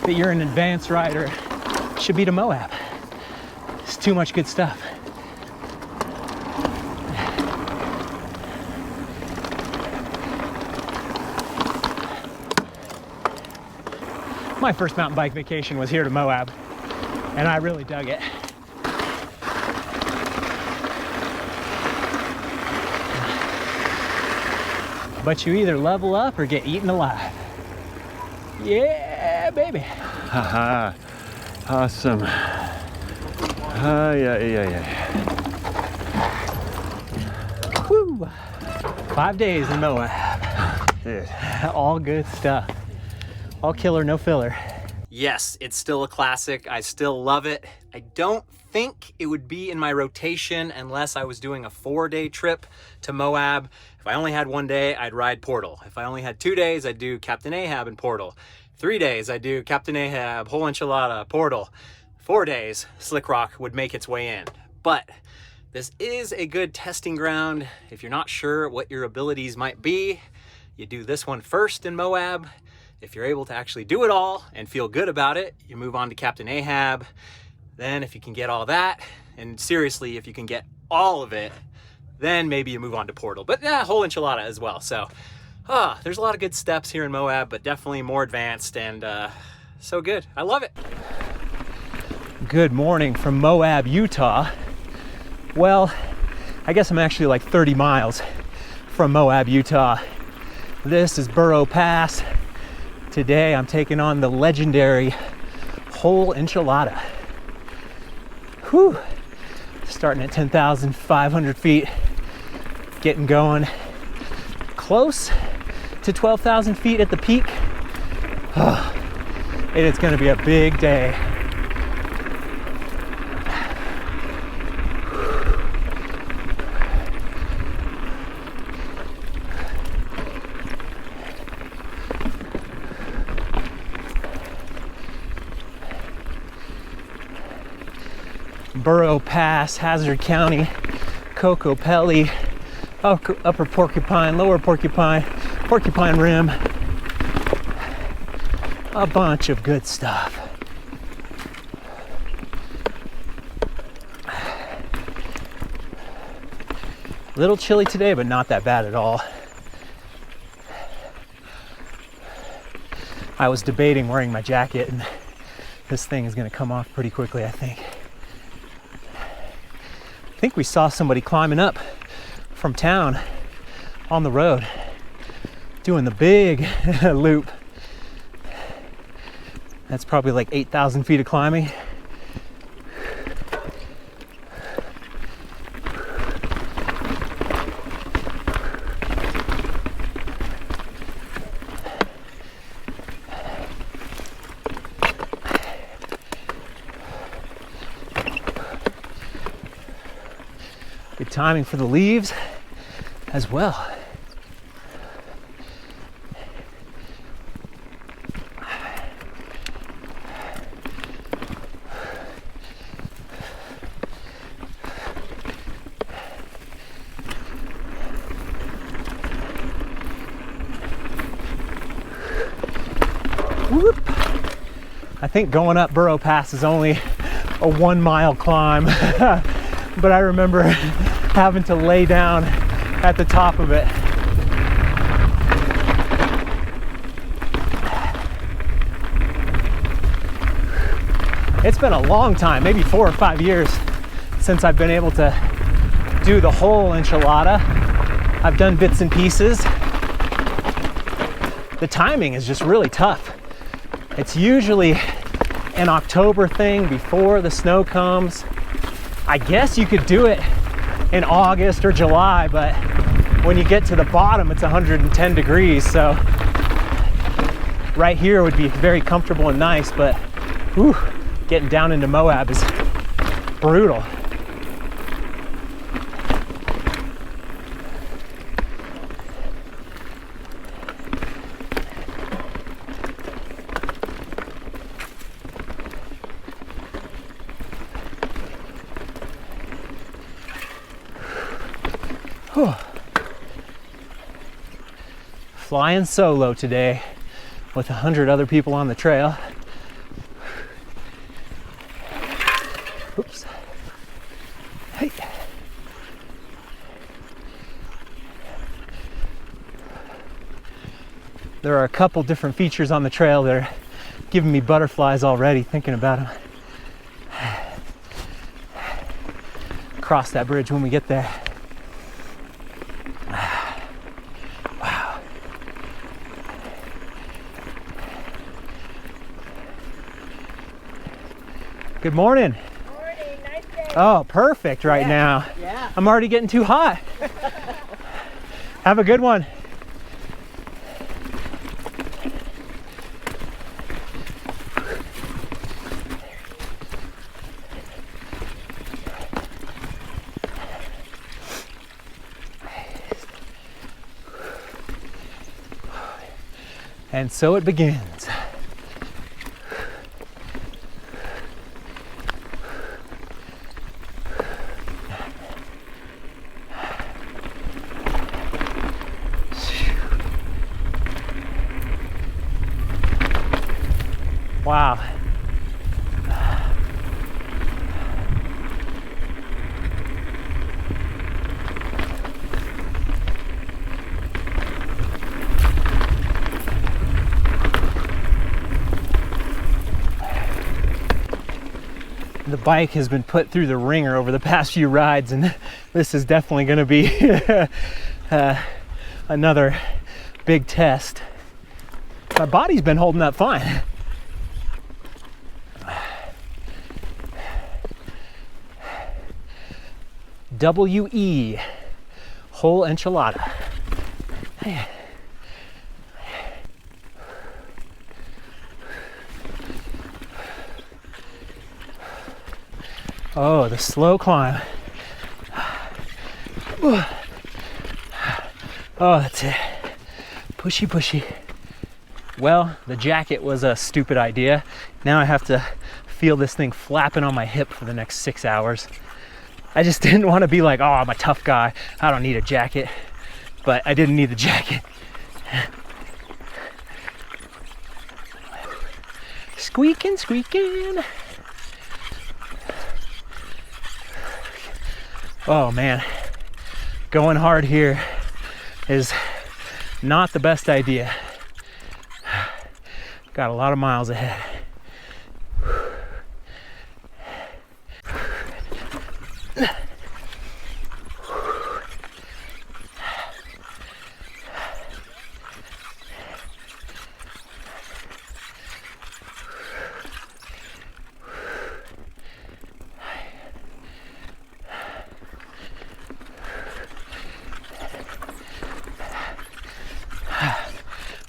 that you're an advanced rider, should be to MOAB. It's too much good stuff. My first mountain bike vacation was here to MOAB, and I really dug it. But you either level up or get eaten alive. Yeah, baby. Haha. Awesome. Yeah. Woo! 5 days in MOAB. Dude. All good stuff. All killer, no filler. Yes, it's still a classic. I still love it. I don't think it would be in my rotation unless I was doing a 4-day trip to MOAB. If I only had 1 day, I'd ride Portal. If I only had 2 days, I'd do Captain Ahab and Portal. 3 days, I'd do Captain Ahab, Whole Enchilada, Portal. 4 days, Slickrock would make its way in. But This is a good testing ground. If you're not sure what your abilities might be, you do this one first in Moab. If you're able to actually do it all and feel good about it, you move on to Captain Ahab. Then if you can get all that, and seriously, if you can get all of it, then maybe you move on to Portal. But yeah, Whole Enchilada as well. So there's a lot of good steps here in Moab, but definitely more advanced and so good. I love it. Good morning from Moab, Utah. Well, I guess I'm actually like 30 miles from Moab, Utah. This is Burro Pass. Today I'm taking on the legendary Whole Enchilada. Whew. Starting at 10,500 feet, getting going close to 12,000 feet at the peak. And it's gonna be a big day. Burro Pass, Hazard County, Cocopelli, Upper Porcupine, Lower Porcupine, Porcupine Rim. A bunch of good stuff. A little chilly today, but not that bad at all. I was debating wearing my jacket, and this thing is going to come off pretty quickly, I think. I think we saw somebody climbing up from town on the road, doing the big loop. That's probably like 8,000 feet of climbing. Good timing for the leaves as well. Whoop. I think going up Burro Pass is only a 1 mile climb, but I remember having to lay down at the top of it. It's been a long time, maybe 4 or 5 years since I've been able to do the whole enchilada. I've done bits and pieces. The timing is just really tough. It's usually an October thing before the snow comes. I guess you could do it in August or July, but when you get to the bottom, it's 110 degrees. So right here would be very comfortable and nice, but whew, getting down into Moab is brutal. Whew. Flying solo today with 100 other people on the trail. Oops. Hey. There are a couple different features on the trail that are giving me butterflies already thinking about them. Cross that bridge when we get there. Good morning. Morning, nice day. Oh, perfect right now. Yeah. I'm already getting too hot. Have a good one. And so it begins. Wow. The bike has been put through the ringer over the past few rides, and this is definitely going to be another big test. My body's been holding up fine. WE, Whole Enchilada. Oh, the slow climb. Oh, that's it. Pushy, pushy. Well, the jacket was a stupid idea. Now I have to feel this thing flapping on my hip for the next 6 hours. I just didn't want to be like, oh, I'm a tough guy, I don't need a jacket. But I didn't need the jacket. Squeaking, squeaking. Oh man, going hard here is not the best idea. Got a lot of miles ahead.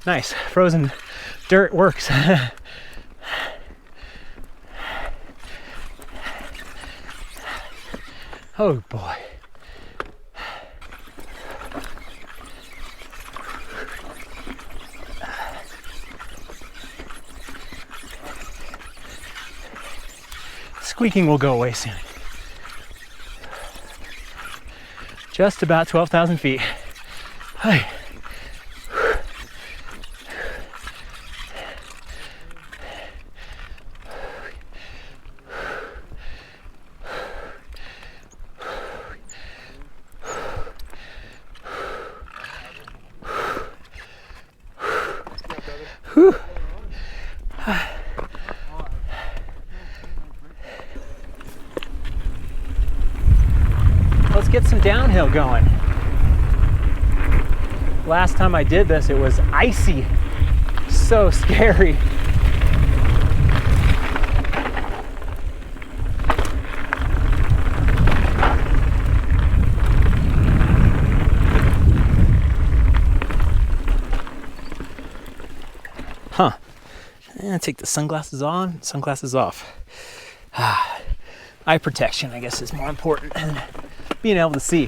Nice, frozen dirt works. Oh boy. Squeaking will go away soon. Just about 12,000 feet. Hi. Whew. Let's get some downhill going. Last time I did this, it was icy. So scary. Huh. And take the sunglasses on, sunglasses off. Eye protection, I guess, is more important than being able to see.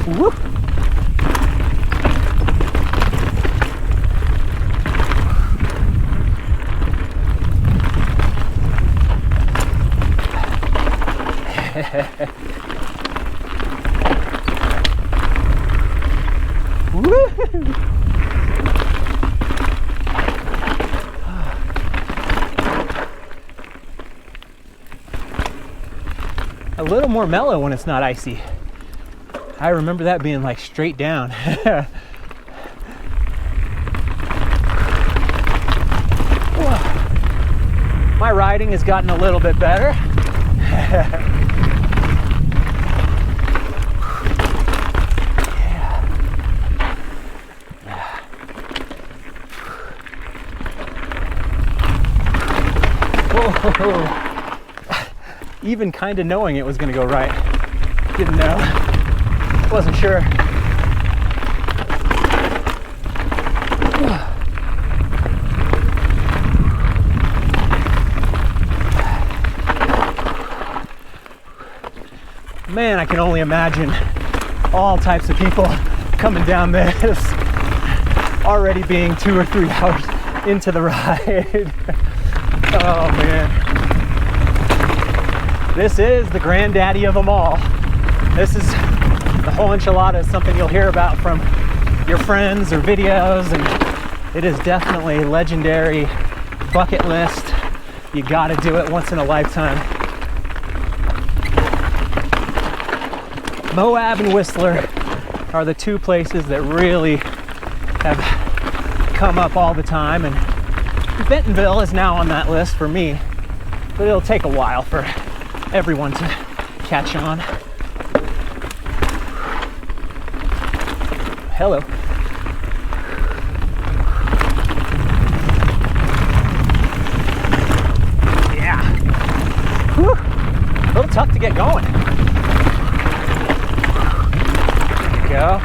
Whoop. A little more mellow when it's not icy. I remember that being like straight down. My riding has gotten a little bit better. Whoa. Even kind of knowing it was going to go right. Didn't know. Wasn't sure. Man, I can only imagine all types of people coming down this, already being 2 or 3 hours into the ride. Oh man. This is the granddaddy of them all. This is the Whole Enchilada is something you'll hear about from your friends or videos, and it is definitely a legendary bucket list. You gotta do it once in a lifetime. Moab and Whistler are the two places that really have come up all the time, and Bentonville is now on that list for me, but it'll take a while for everyone to catch on. Hello. Yeah. Whew. A little tough to get going. There you go.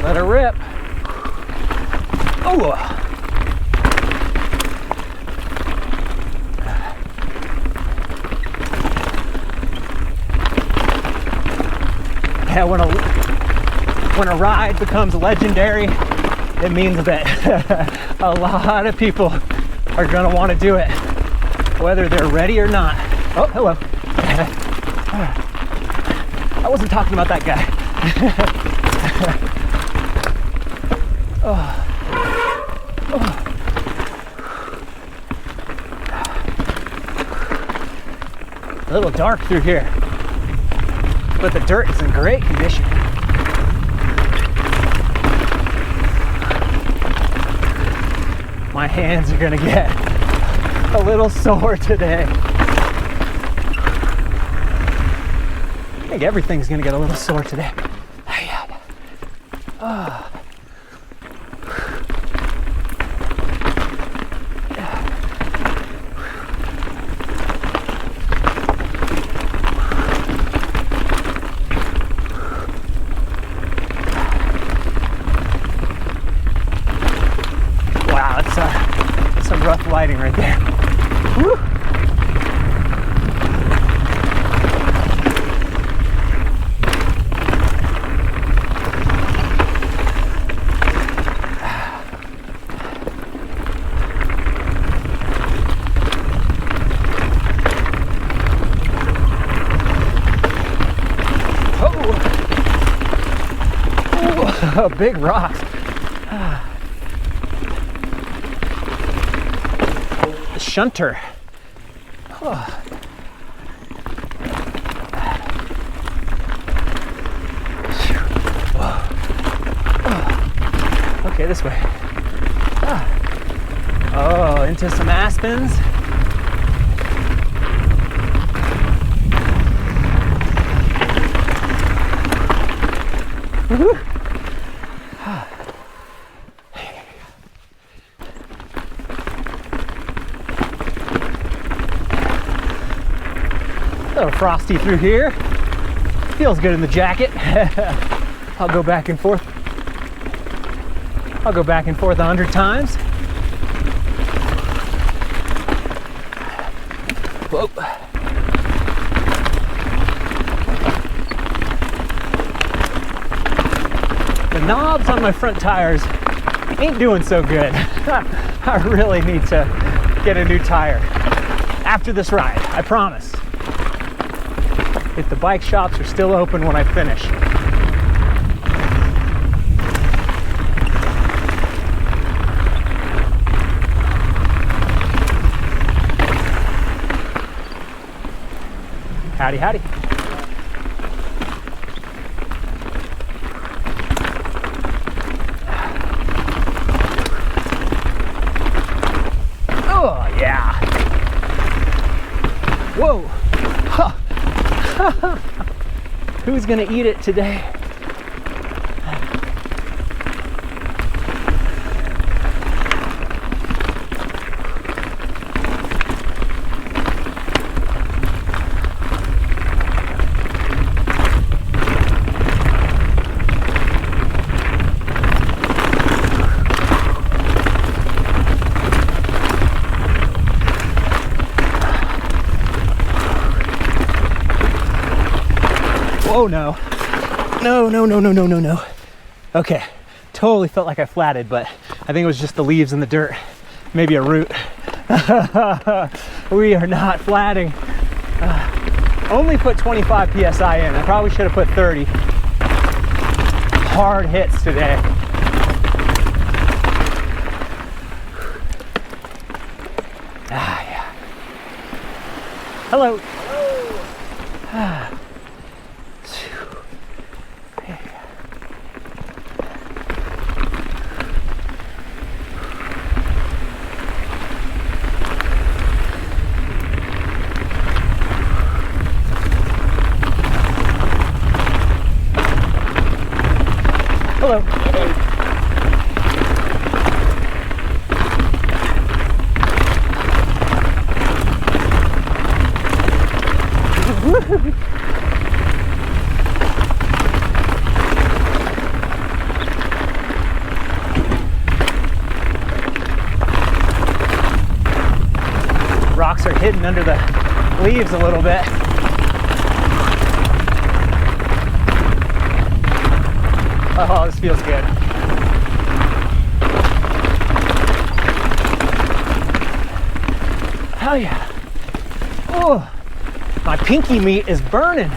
Let her rip. Oh. Yeah, when a ride becomes legendary, it means that a lot of people are gonna want to do it, whether they're ready or not. Oh, hello. I wasn't talking about that guy. Oh. Oh. A little dark through here, but the dirt is in great condition. My hands are gonna get a little sore today. I think everything's gonna get a little sore today. Oh. Wow, that's some rough lighting right there. Woo. Oh, big rocks. The shunter. Oh. Oh. Okay, this way. Oh, into some aspens. Woo-hoo. A little frosty through here. Feels good in the jacket. I'll go back and forth. I'll go back and forth 100 times. Whoa. The knobs on my front tires ain't doing so good. I really need to get a new tire after this ride, I promise. If the bike shops are still open when I finish. Howdy, howdy. Oh, yeah. Whoa. Huh. Who's gonna eat it today? Oh no. No, no, no, no, no, no, no. Okay, totally felt like I flatted, but I think it was just the leaves and the dirt, maybe a root. We are not flatting. Only put 25 PSI in. I probably should have put 30. Hard hits today. Yeah. Hello. Hello. Hello. Rocks are hidden under the leaves a little bit. Oh, this feels good. Hell yeah. Oh, my pinky meat is burning.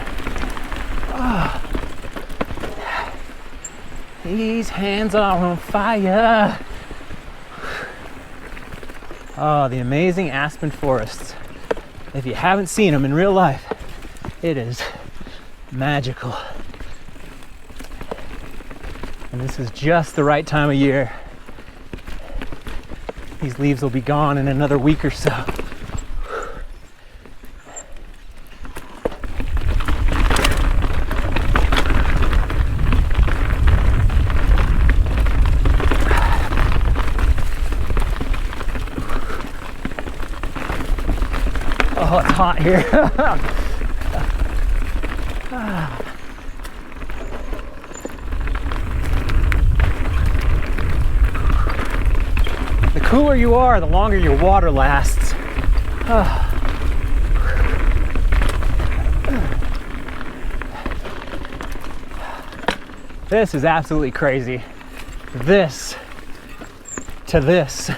Oh. These hands are on fire. Oh, the amazing aspen forests. If you haven't seen them in real life, it is magical. And this is just the right time of year. These leaves will be gone in another week or so. Oh, it's hot here. The cooler you are, the longer your water lasts. This is absolutely crazy. This to this,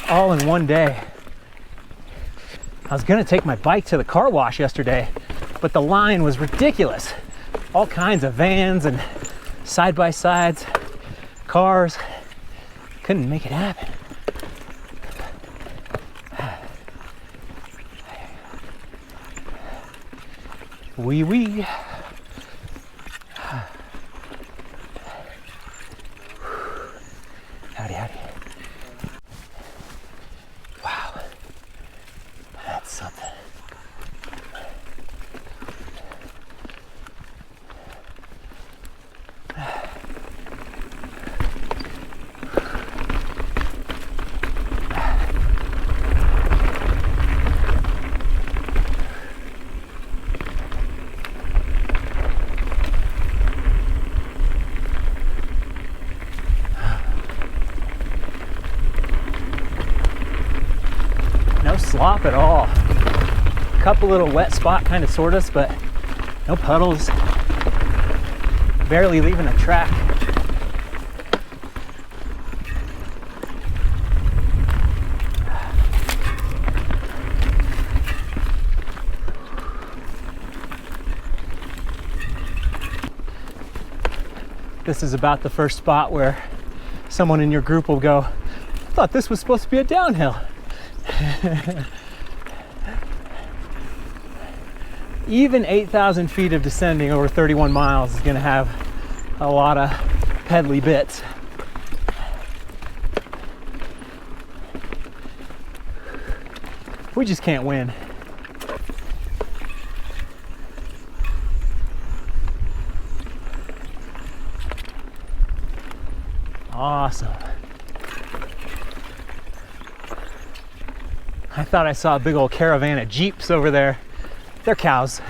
all in one day. I was gonna take my bike to the car wash yesterday, but the line was ridiculous. All kinds of vans and side-by-sides, cars. Couldn't make it happen. Wee wee. Howdy, howdy. Wow. That's something. No slop at all. A couple little wet spot kind of sortas, but no puddles. Barely leaving a track. This is about the first spot where someone in your group will go, I thought this was supposed to be a downhill. Even 8,000 feet of descending over 31 miles is going to have a lot of pedally bits. We just can't win. Awesome. I thought I saw a big old caravan of Jeeps over there. They're cows.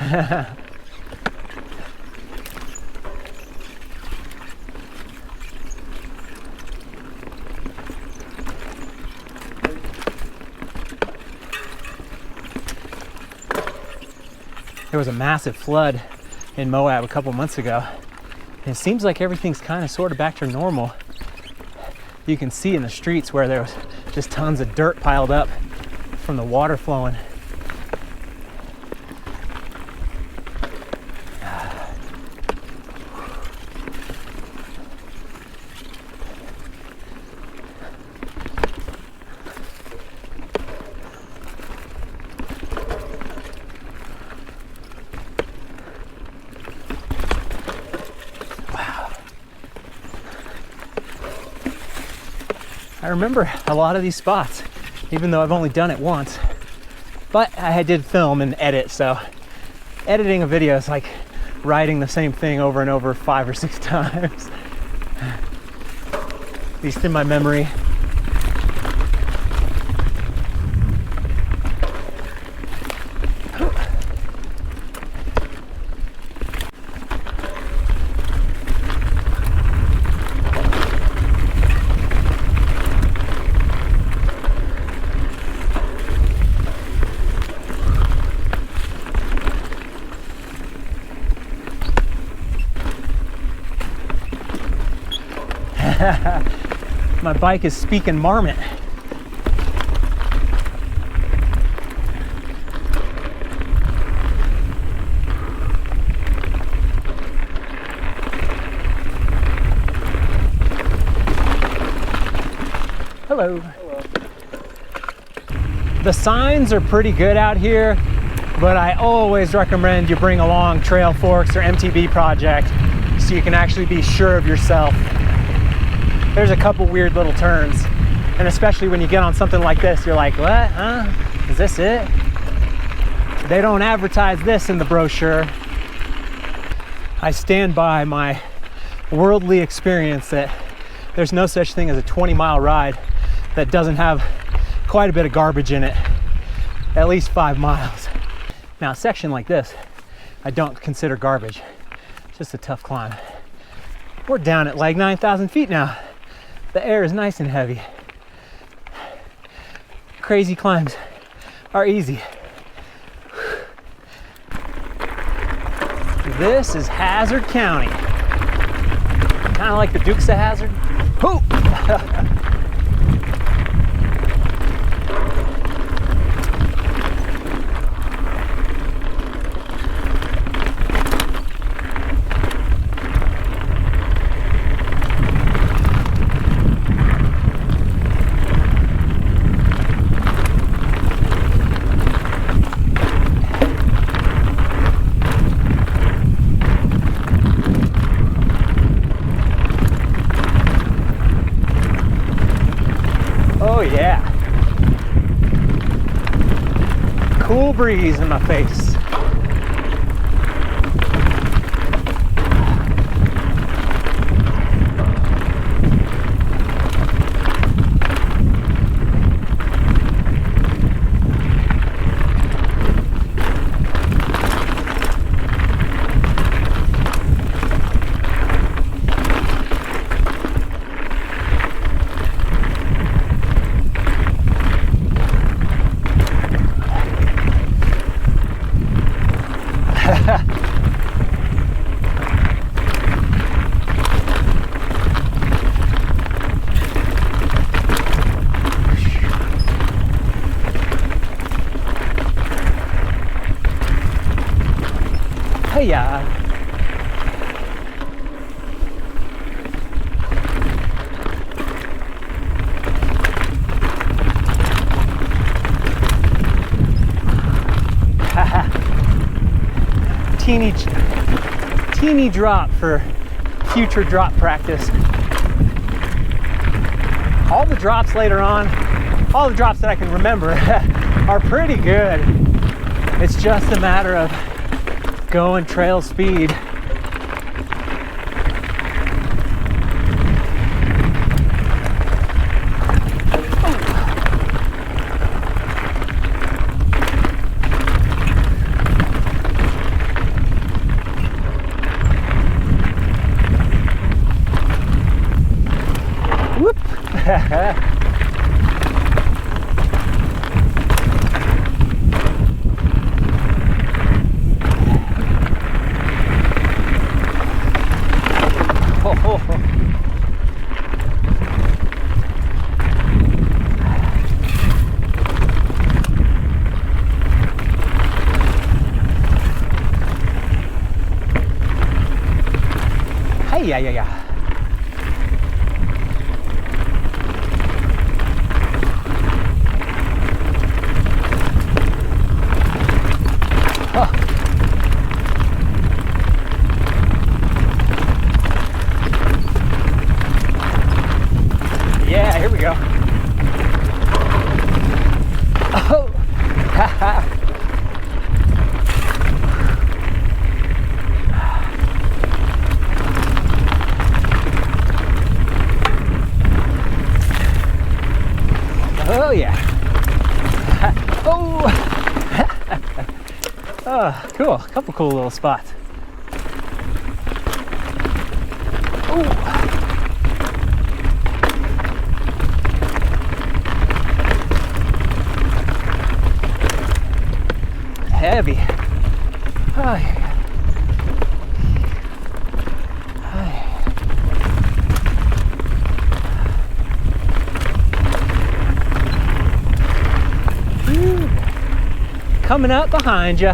There was a massive flood in Moab a couple months ago. And it seems like everything's kind of sort of back to normal. You can see in the streets where there was just tons of dirt piled up from the water flowing. I remember a lot of these spots, even though I've only done it once. But I did film and edit, so editing a video is like writing the same thing over and over 5 or 6 times. At least in my memory. My bike is speaking Marmot. Hello. Hello. The signs are pretty good out here, but I always recommend you bring along Trail Forks or MTB Project so you can actually be sure of yourself. There's a couple weird little turns, and especially when you get on something like this, you're like, what, huh? Is this it? They don't advertise this in the brochure. I stand by my worldly experience that there's no such thing as a 20-mile ride that doesn't have quite a bit of garbage in it, at least 5 miles. Now, a section like this, I don't consider garbage. It's just a tough climb. We're down at like 9,000 feet now. The air is nice and heavy. Crazy climbs are easy. This is Hazard County. Kind of like the Dukes of Hazzard. Whoo! Oh yeah. Cool breeze in my face. Hey-ya. Teeny drop for future drop practice. All the drops later on, all the drops that I can remember are pretty good. It's just a matter of going trail speed. Whoop. Hey, yeah, yeah, yeah. Oh. Yeah, here we go. Oh, haha. Oh yeah. Oh. Oh, cool. A couple cool little spots. Oh. Heavy. Oh, yeah. Coming up behind you.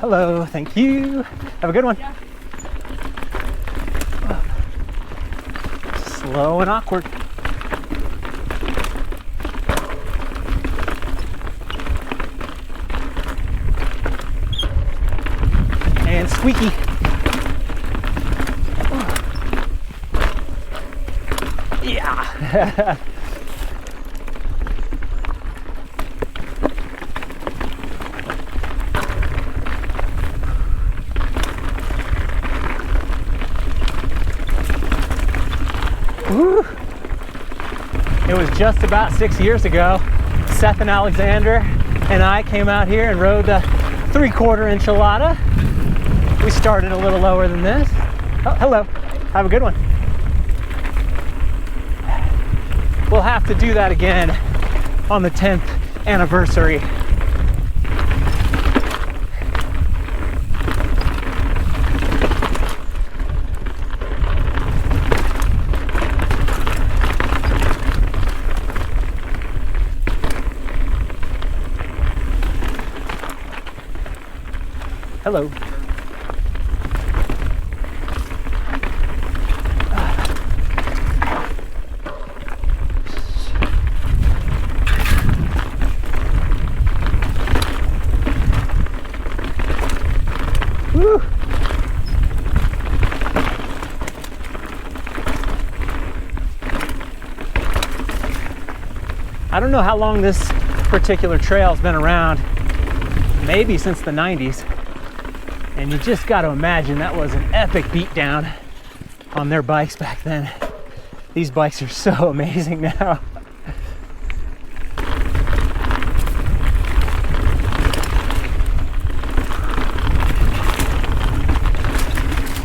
Hello, thank you. Have a good one. Slow and awkward. And squeaky. Yeah. Woo. It was just about 6 years ago. Seth and Alexander and I came out here and rode the 3/4 enchilada. We started a little lower than this. Oh, hello. Have a good one. We'll have to do that again on the 10th anniversary. Hello. Woo. I don't know how long this particular trail has been around, maybe since the 90s. And you just got to imagine that was an epic beatdown on their bikes back then. These bikes are so amazing now.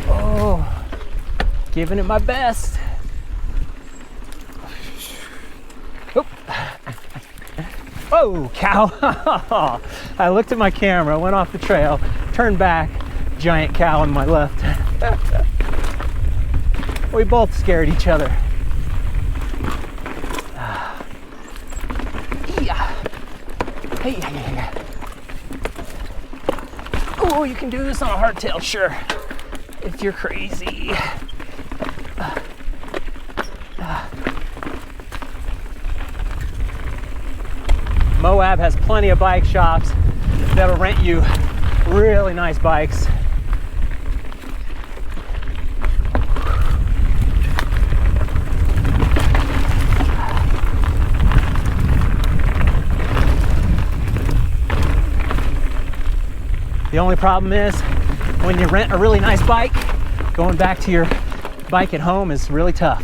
Oh, giving it my best. Oh, oh cow. I looked at my camera, went off the trail, turned back, giant cow on my left. We both scared each other. Yeah. Hey, yeah. Oh, you can do this on a hardtail, sure. If you're crazy. Moab has plenty of bike shops that'll rent you really nice bikes. The only problem is when you rent a really nice bike, going back to your bike at home is really tough.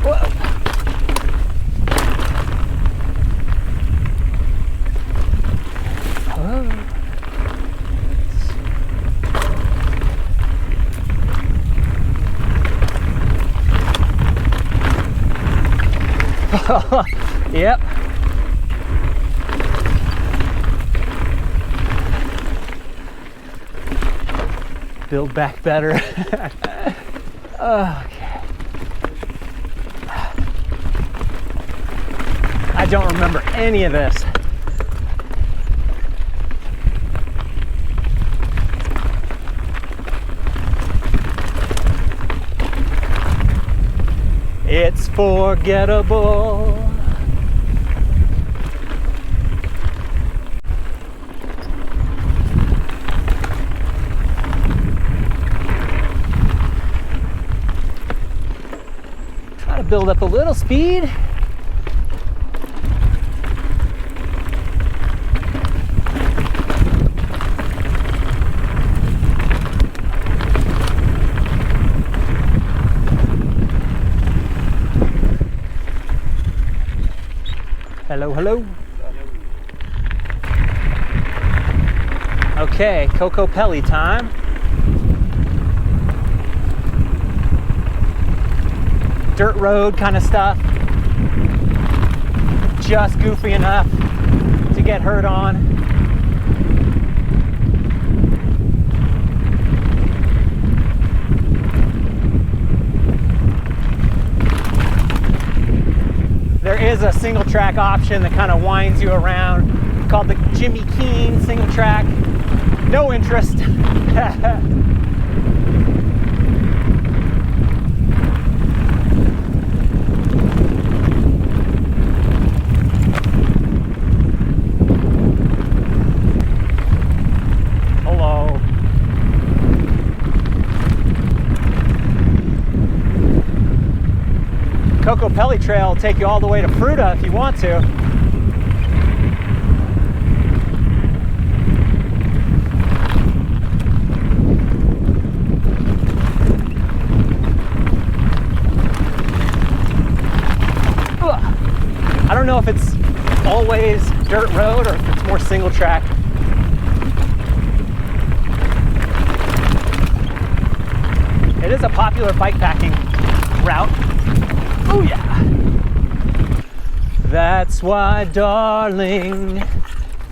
Whoa. Yep. Build back better. Okay. I don't remember any of this. It's forgettable. Try to build up a little speed. Hello, hello. Okay, Coco Pelly time. Dirt road kind of stuff. Just goofy enough to get hurt on. There is a single track option that kind of winds you around, called the Jimmy Keene single track. No interest. Hello. Coco Pelly Trail will take you all the way to Fruta if you want to. I don't know if it's always dirt road or if it's more single track. It is a popular bikepacking route. Oh yeah. That's why, darling,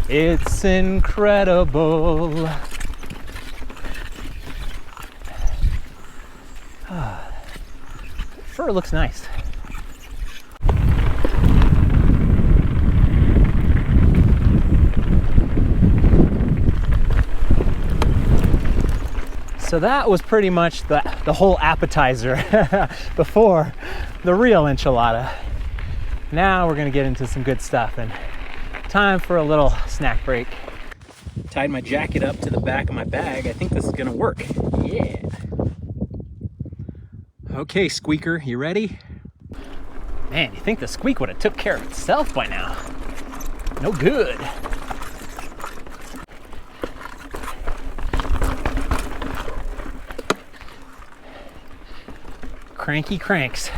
it's incredible. Fur looks nice. So that was pretty much the whole appetizer before the real enchilada. Now we're gonna get into some good stuff and time for a little snack break. Tied my jacket up to the back of my bag. I think this is gonna work. Yeah. Okay, Squeaker, you ready? Man, you think the squeak would have took care of itself by now? No good. Cranky cranks.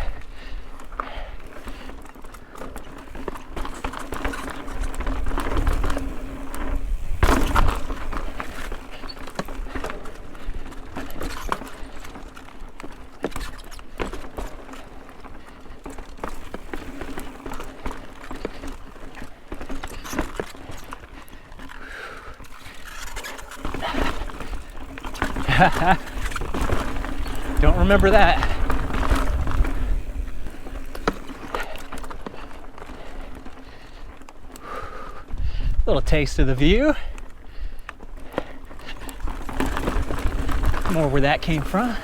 Don't remember that. Little taste of the view. More where that came from.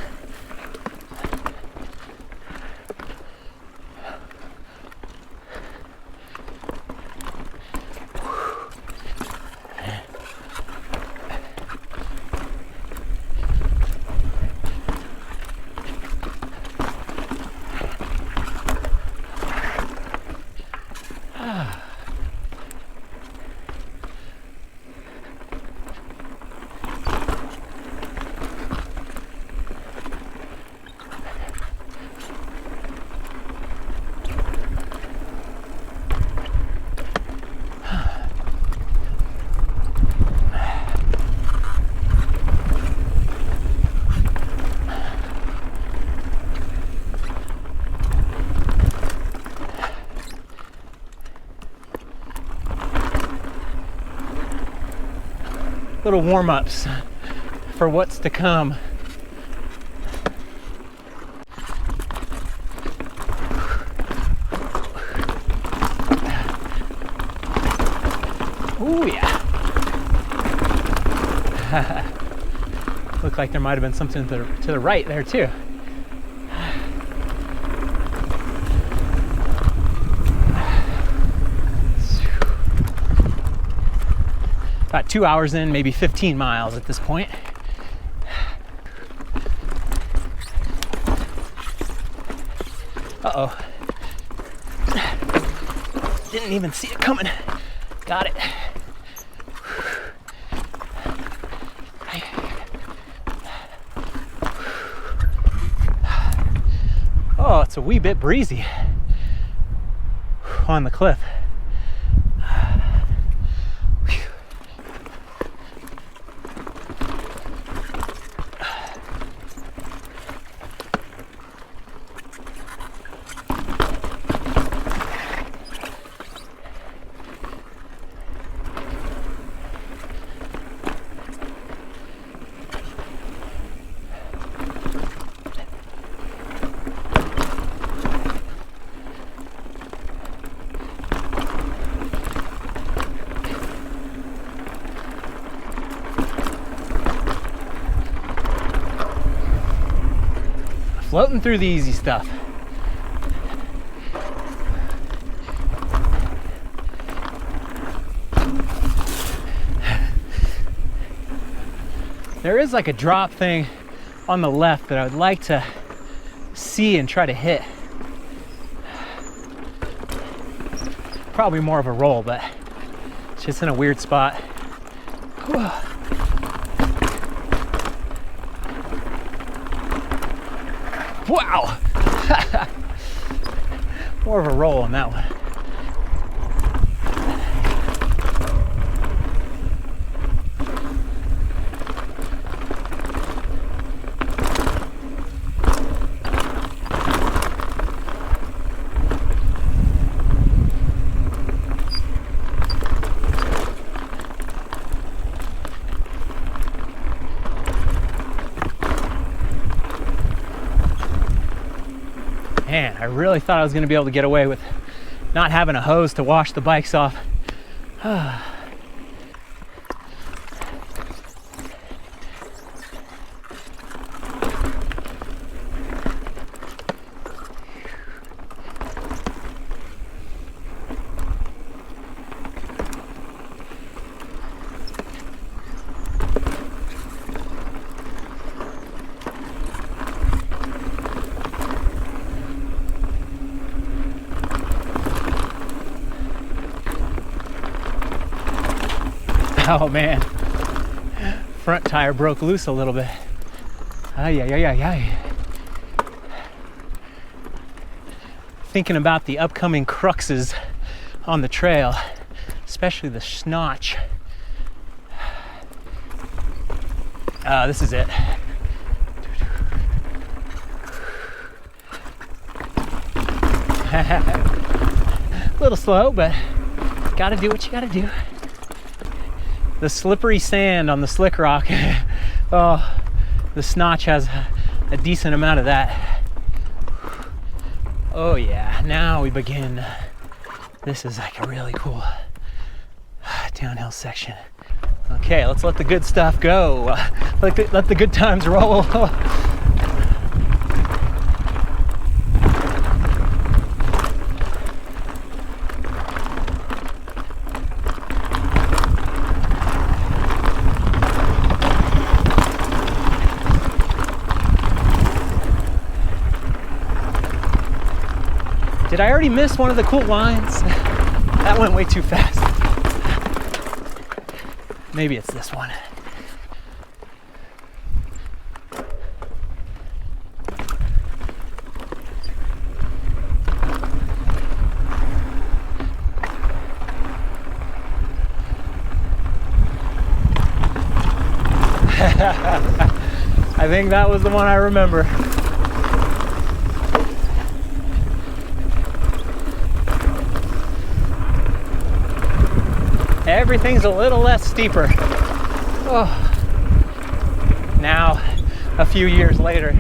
Little warm-ups for what's to come. Oh yeah. Looked like there might have been something to the right there too. About 2 hours in, maybe 15 miles at this point. Uh-oh. Didn't even see it coming. Got it. Oh, it's a wee bit breezy on the cliff. Floating through the easy stuff. There is like a drop thing on the left that I would like to see and try to hit. Probably more of a roll, but it's just in a weird spot. Whew. Wow! More of a roll on that one. Man, I really thought I was going to be able to get away with not having a hose to wash the bikes off. Oh man, front tire broke loose a little bit. Ay, ay, ay, ay, ay. Thinking about the upcoming cruxes on the trail, especially the snotch. This is it. A little slow, but gotta do what you gotta do. The slippery sand on the Slickrock. Oh, the snotch has a decent amount of that. Oh yeah, now we begin. This is like a really cool downhill section. Okay, let's let the good stuff go. Let the good times roll. Did I already miss one of the cool lines? That went way too fast. Maybe it's this one. I think that was the one I remember. Everything's a little less steeper. Oh. Now, a few years later.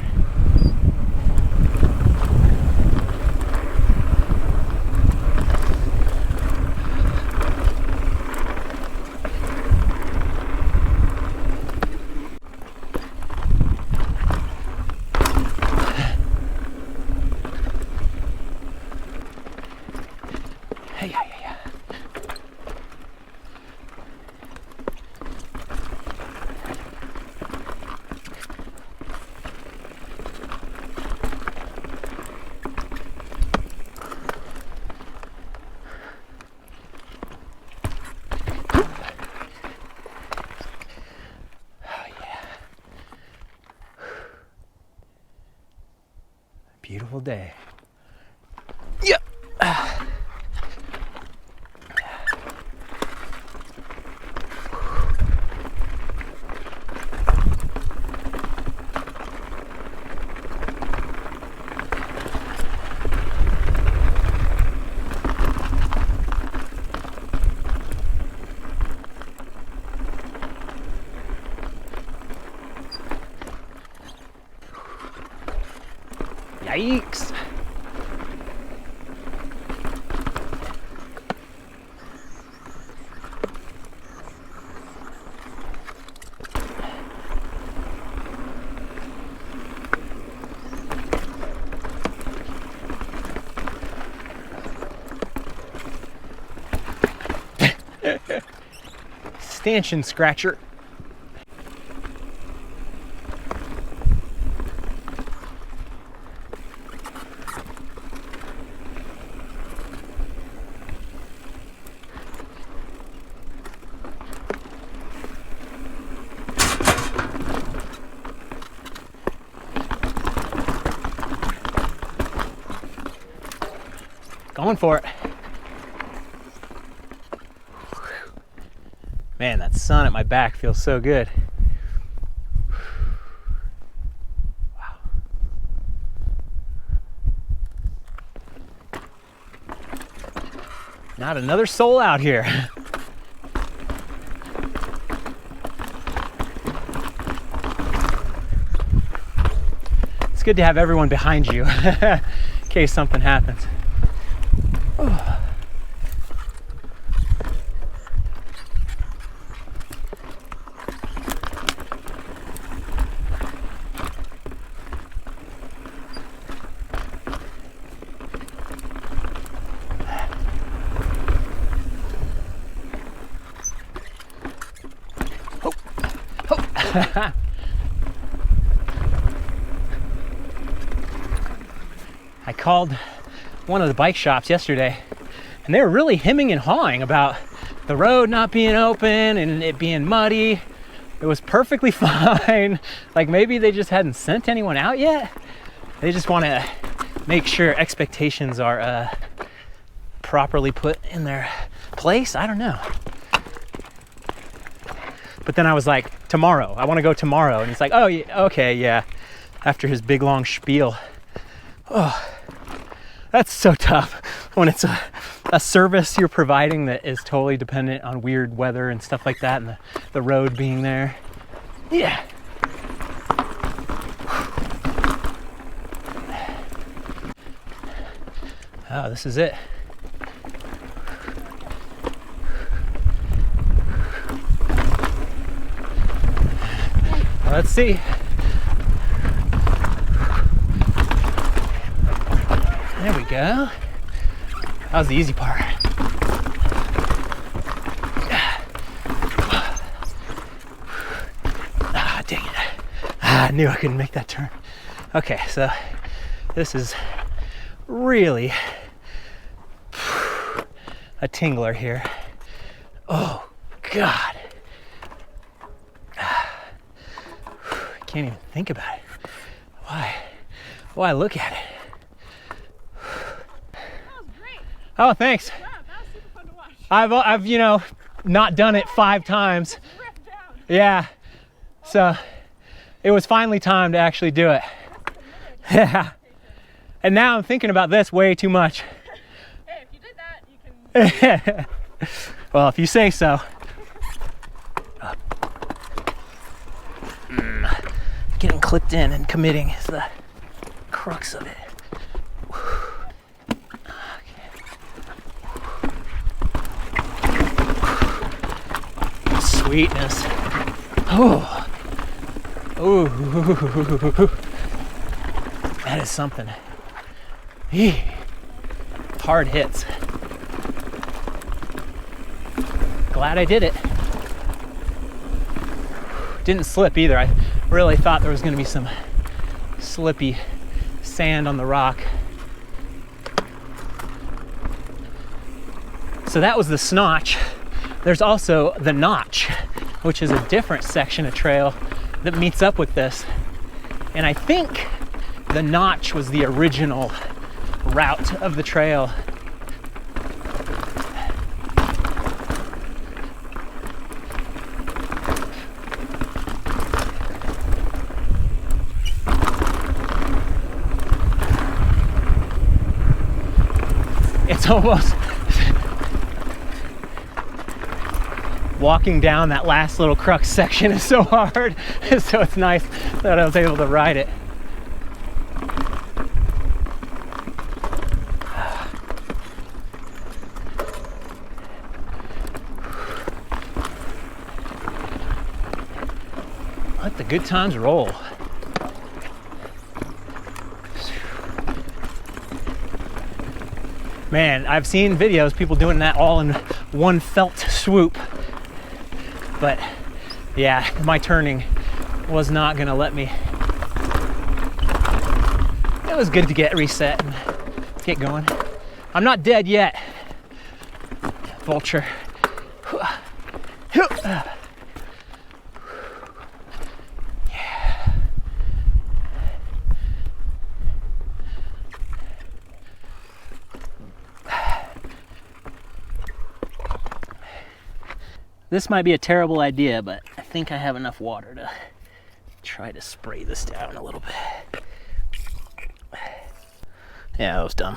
beautiful day. Yep. Yikes. Stanchion scratcher. Going for it. Man, that sun at my back feels so good. Wow. Not another soul out here. It's good to have everyone behind you in case something happens. I called one of the bike shops yesterday and they were really hemming and hawing about the road not being open and it being muddy. It was perfectly fine. Like maybe they just hadn't sent anyone out yet. They just want to make sure expectations are properly put in their place. I don't know. But then I was like, tomorrow, I want to go tomorrow. And he's like, oh, yeah, okay, yeah. After his big long spiel. Oh, that's so tough when it's a service you're providing that is totally dependent on weird weather and stuff like that and the road being there. Yeah. Oh, this is it. Let's see. There we go. That was the easy part. Ah, dang it. I knew I couldn't make that turn. Okay, so this is really a tingler here. Oh, God. Can't even think about it. Why look at it? That was great. Oh, thanks. Wow, that was super fun to watch. I've you know, not done it 5 times. Ripped down. Yeah. So it was finally time to actually do it. Yeah. And now I'm thinking about this way too much. Hey, if you did that, you can. Well, if you say so. Getting clipped in and committing is the crux of it. Okay. Sweetness. Oh. Ooh. That is something. Eee. Hard hits. Glad I did it. Didn't slip either. I really thought there was going to be some slippy sand on the rock. So that was the snotch. There's also the notch, which is a different section of trail that meets up with this. And I think the notch was the original route of the trail. It's almost walking down that last little crux section is so hard, so it's nice that I was able to ride it. Let the good times roll. Man, I've seen videos, people doing that all in one felt swoop. But yeah, my turning was not gonna let me. It was good to get reset and get going. I'm not dead yet, Vulture. This might be a terrible idea, but I think I have enough water to try to spray this down a little bit. Yeah, that was dumb.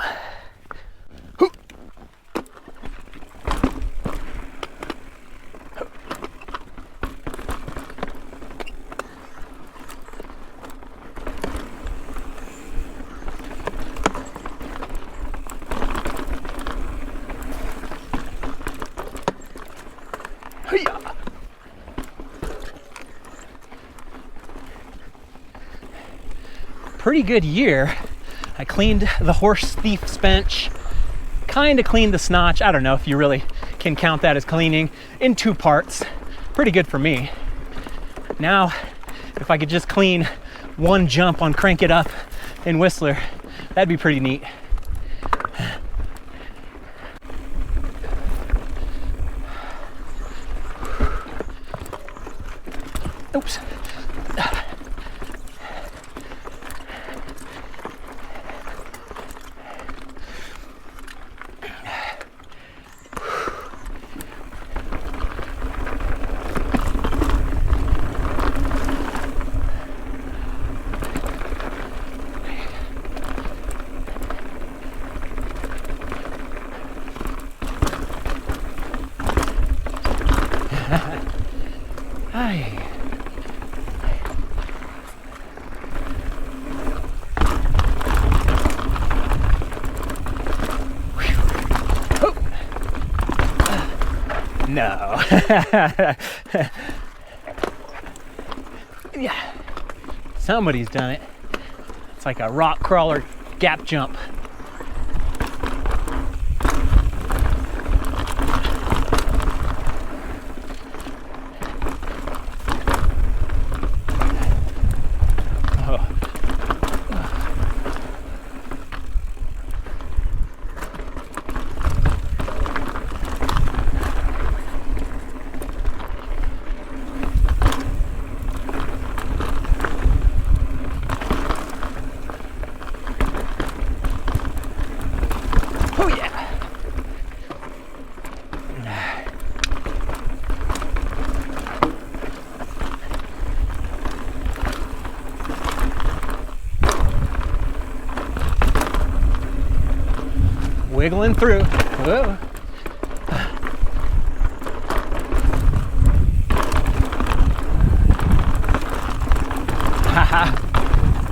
Pretty good year. I cleaned the horse thief's bench, kind of cleaned the snotch. I don't know if you really can count that as cleaning, in 2 parts. Pretty good for me. Now, if I could just clean 1 jump on Crank It Up in Whistler, that'd be pretty neat. Oops. Hi. No. Yeah. Somebody's done it. It's like a rock crawler gap jump. Wiggling through. Whoa.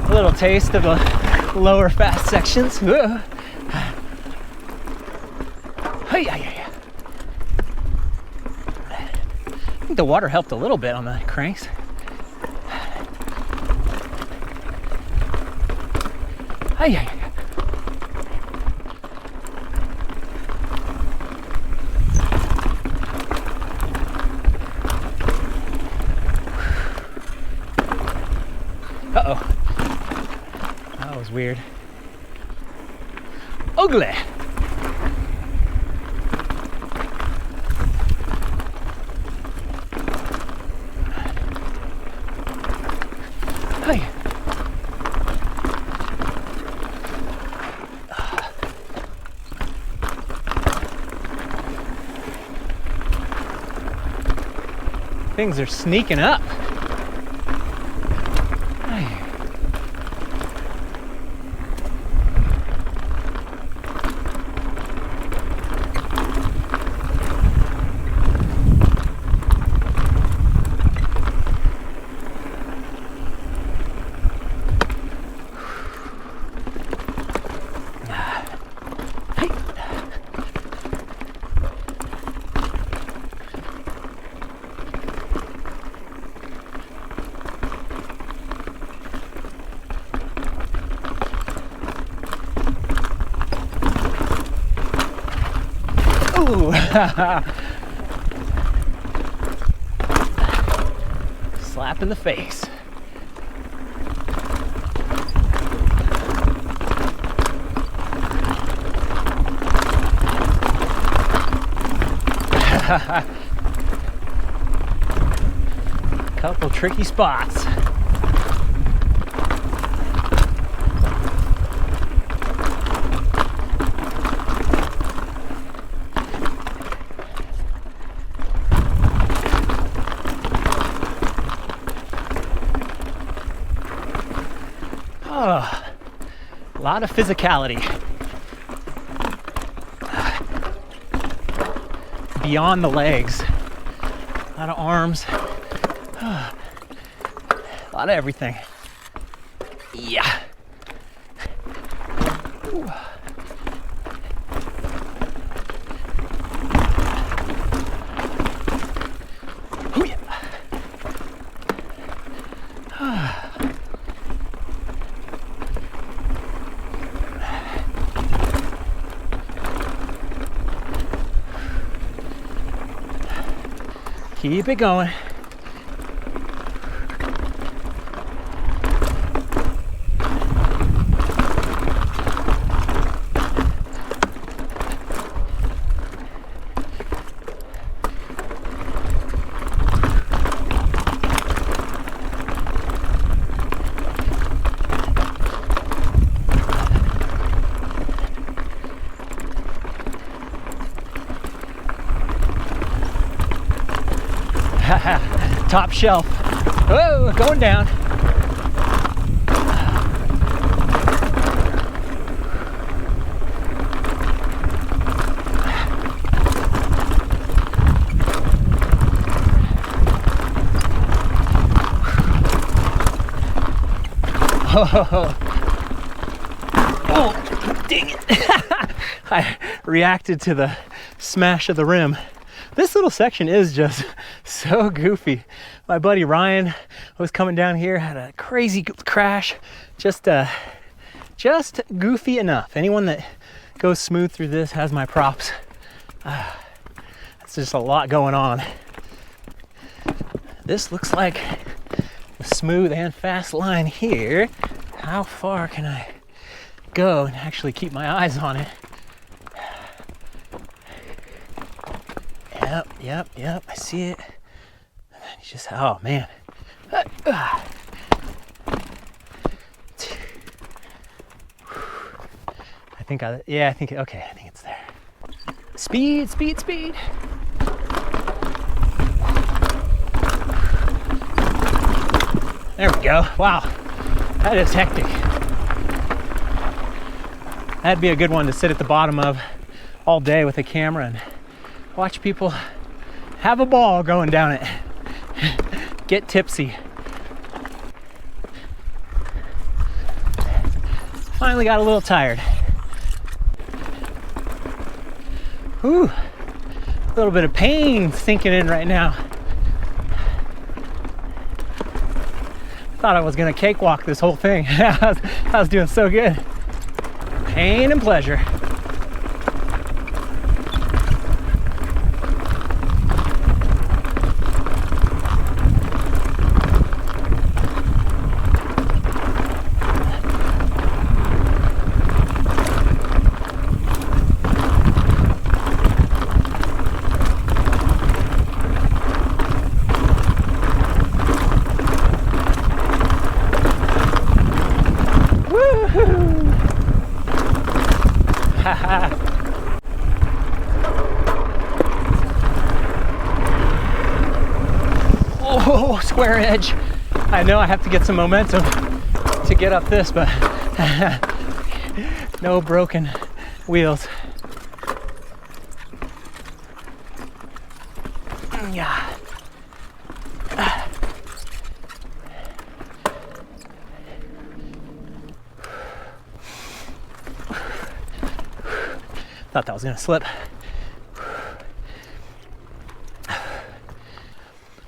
A little taste of the lower fast sections. Whoa. Hey, I think the water helped a little bit on the cranks. Hey. Uh-oh. That was weird. Ugly. Hey. Things are sneaking up. Ooh. Slap in the face. Couple tricky spots. Oh, a lot of physicality. Beyond the legs. A lot of arms. A lot of everything. Yeah. Ooh. Oh yeah. Keep it going. Top shelf. Oh, going down. Oh, dang it. I reacted to the smash of the rim. This little section is just so goofy. My buddy Ryan was coming down here, had a crazy crash. Just goofy enough. Anyone that goes smooth through this has my props. It's just a lot going on. This looks like a smooth and fast line here. How far can I go and actually keep my eyes on it? Yep, I see it. And then you just, oh man. I think it's there. Speed. There we go. Wow, that is hectic. That'd be a good one to sit at the bottom of all day with a camera and watch people have a ball going down it. Get tipsy. Finally got a little tired. Whew. A little bit of pain sinking in right now. Thought I was gonna cakewalk this whole thing. I was doing so good. Pain and pleasure. Oh, square edge. I know I have to get some momentum to get up this, but no broken wheels. Yeah. Thought that was gonna slip.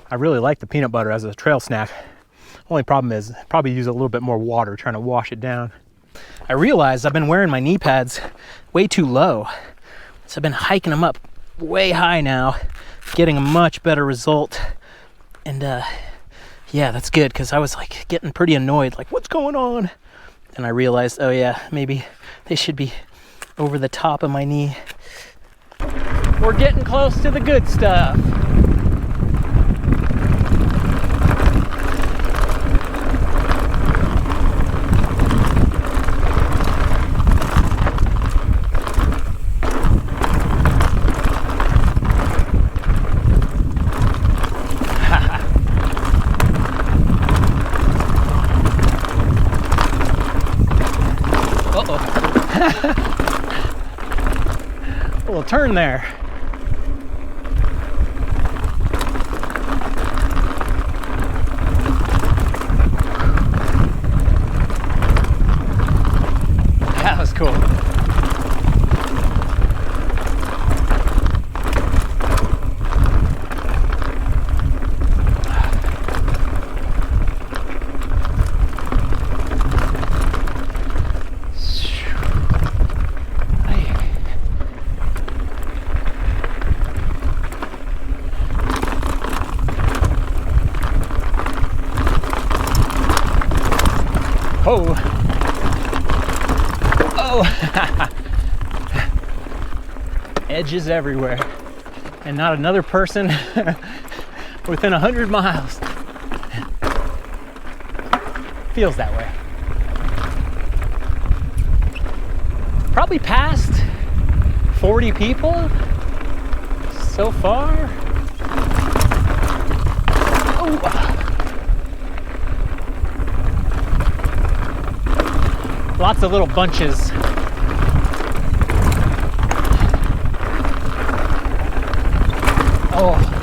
I really like the peanut butter as a trail snack. Only problem is probably use a little bit more water trying to wash it down. I realized I've been wearing my knee pads way too low. So I've been hiking them up way high now, getting a much better result. And yeah, that's good, because I was like getting pretty annoyed, like what's going on? And I realized, oh yeah, maybe they should be over the top of my knee. We're getting close to the good stuff. A little turn there. That was cool. Oh. Oh. Edges everywhere. And not another person within 100 miles. Feels that way. Probably past 40 people so far. Oh. Lots of little bunches. Oh.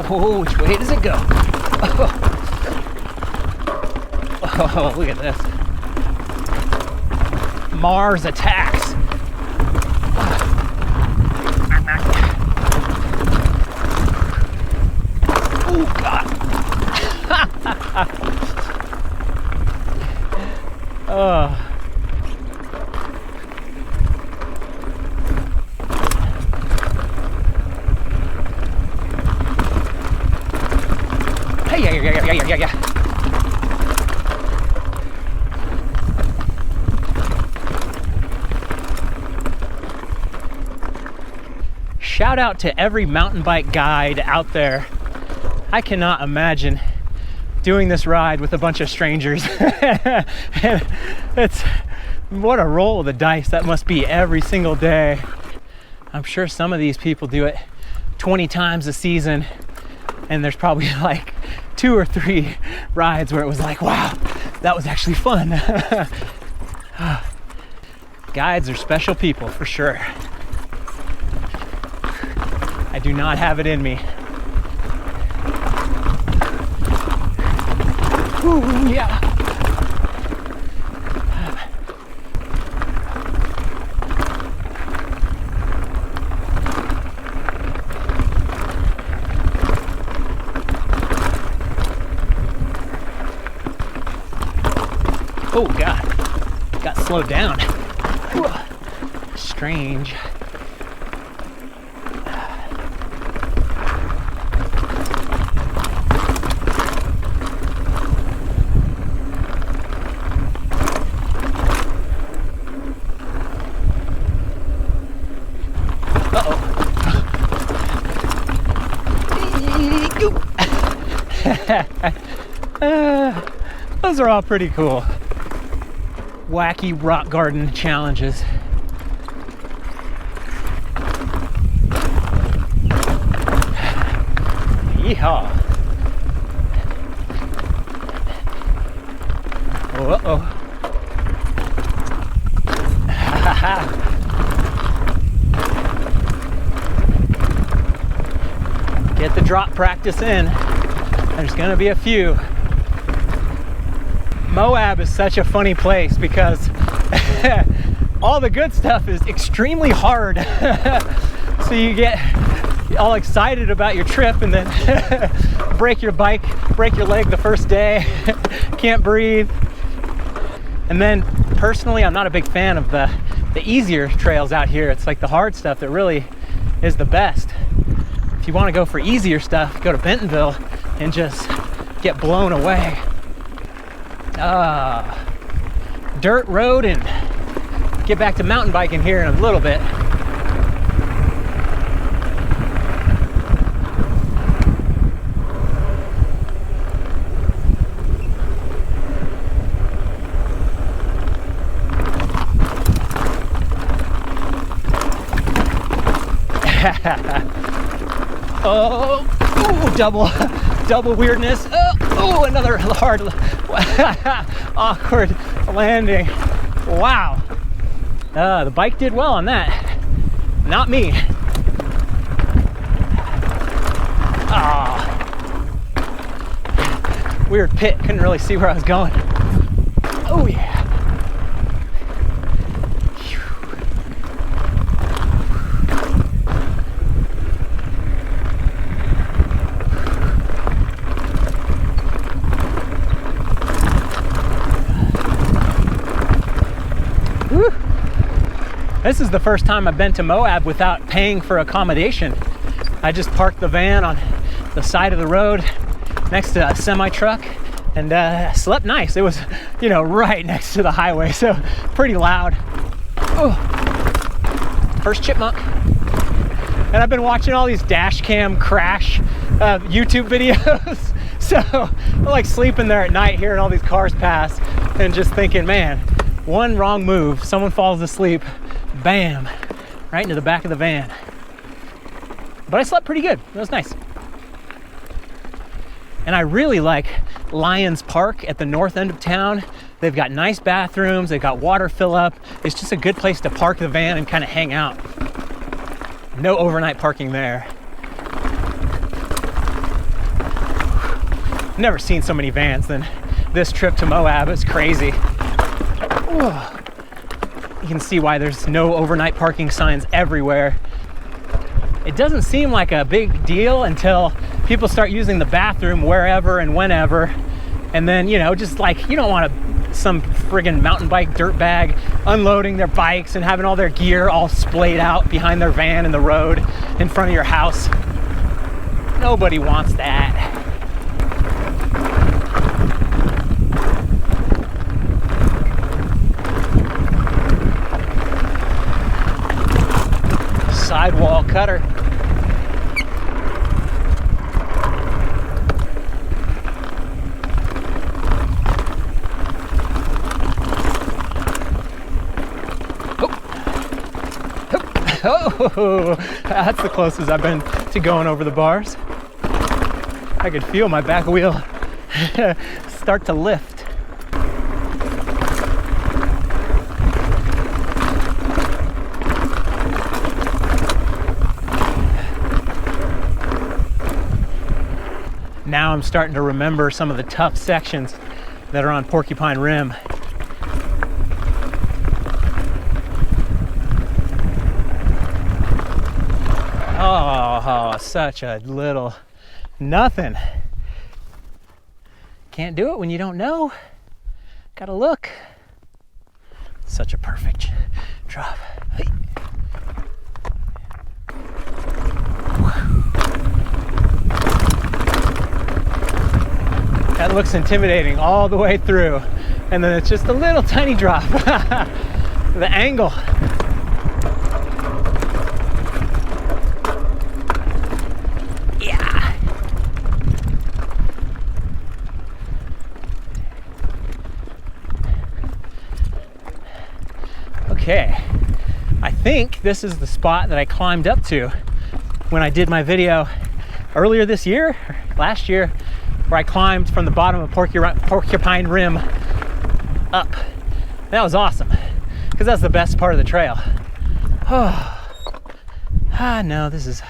Oh, which way does it go? Oh, look at this. Mars attacks. Oh, God. Oh. Yeah. Shout out to every mountain bike guide out there. I cannot imagine doing this ride with a bunch of strangers. It's what a roll of the dice that must be every single day. I'm sure some of these people do it 20 times a season, and there's probably like 2 or 3 rides where it was like, wow, that was actually fun. Guides are special people for sure. I do not have it in me. Ooh, yeah. Oh God, got slowed down. Strange. Those are all pretty cool. Wacky rock garden challenges. Yeehaw. Oh, uh-oh. Get the drop practice in. There's gonna be a few. Moab is such a funny place because all the good stuff is extremely hard. So you get all excited about your trip and then break your bike, break your leg the first day, can't breathe. And then personally, I'm not a big fan of the easier trails out here. It's like the hard stuff that really is the best. If you want to go for easier stuff, go to Bentonville and just get blown away. Dirt road, and get back to mountain biking here in a little bit. Oh, ooh, double weirdness. Oh, another hard, awkward landing. Wow. The bike did well on that. Not me. Weird pit. Couldn't really see where I was going. Oh, yeah. This is the first time I've been to Moab without paying for accommodation. I just parked the van on the side of the road next to a semi-truck and slept nice. It was, you know, right next to the highway, so pretty loud. Oh, first chipmunk. And I've been watching all these dash cam crash YouTube videos. So I'm like sleeping there at night hearing all these cars pass and just thinking, man, one wrong move, someone falls asleep, bam, right into the back of the van. But I slept pretty good. It was nice. And I really like Lions Park at the north end of town. They've got nice bathrooms, they've got water fill up. It's just a good place to park the van and kind of hang out. No overnight parking there. Never seen so many vans than this trip to Moab. It's crazy. Ooh. You can see why there's no overnight parking signs everywhere. It doesn't seem like a big deal until people start using the bathroom wherever and whenever. And then, you know, just like, you don't want some friggin' mountain bike dirtbag unloading their bikes and having all their gear all splayed out behind their van in the road in front of your house. Nobody wants that. Sidewall cutter. Oh, that's the closest I've been to going over the bars. I could feel my back wheel start to lift. Now I'm starting to remember some of the tough sections that are on Porcupine Rim. Oh, such a little nothing. Can't do it when you don't know. Gotta look. Such a perfect drop. That looks intimidating all the way through. And then it's just a little tiny drop. The angle. Yeah. Okay, I think this is the spot that I climbed up to when I did my video earlier this year, last year, where I climbed from the bottom of Porcupine Rim up. That was awesome, because that's the best part of the trail. No, this is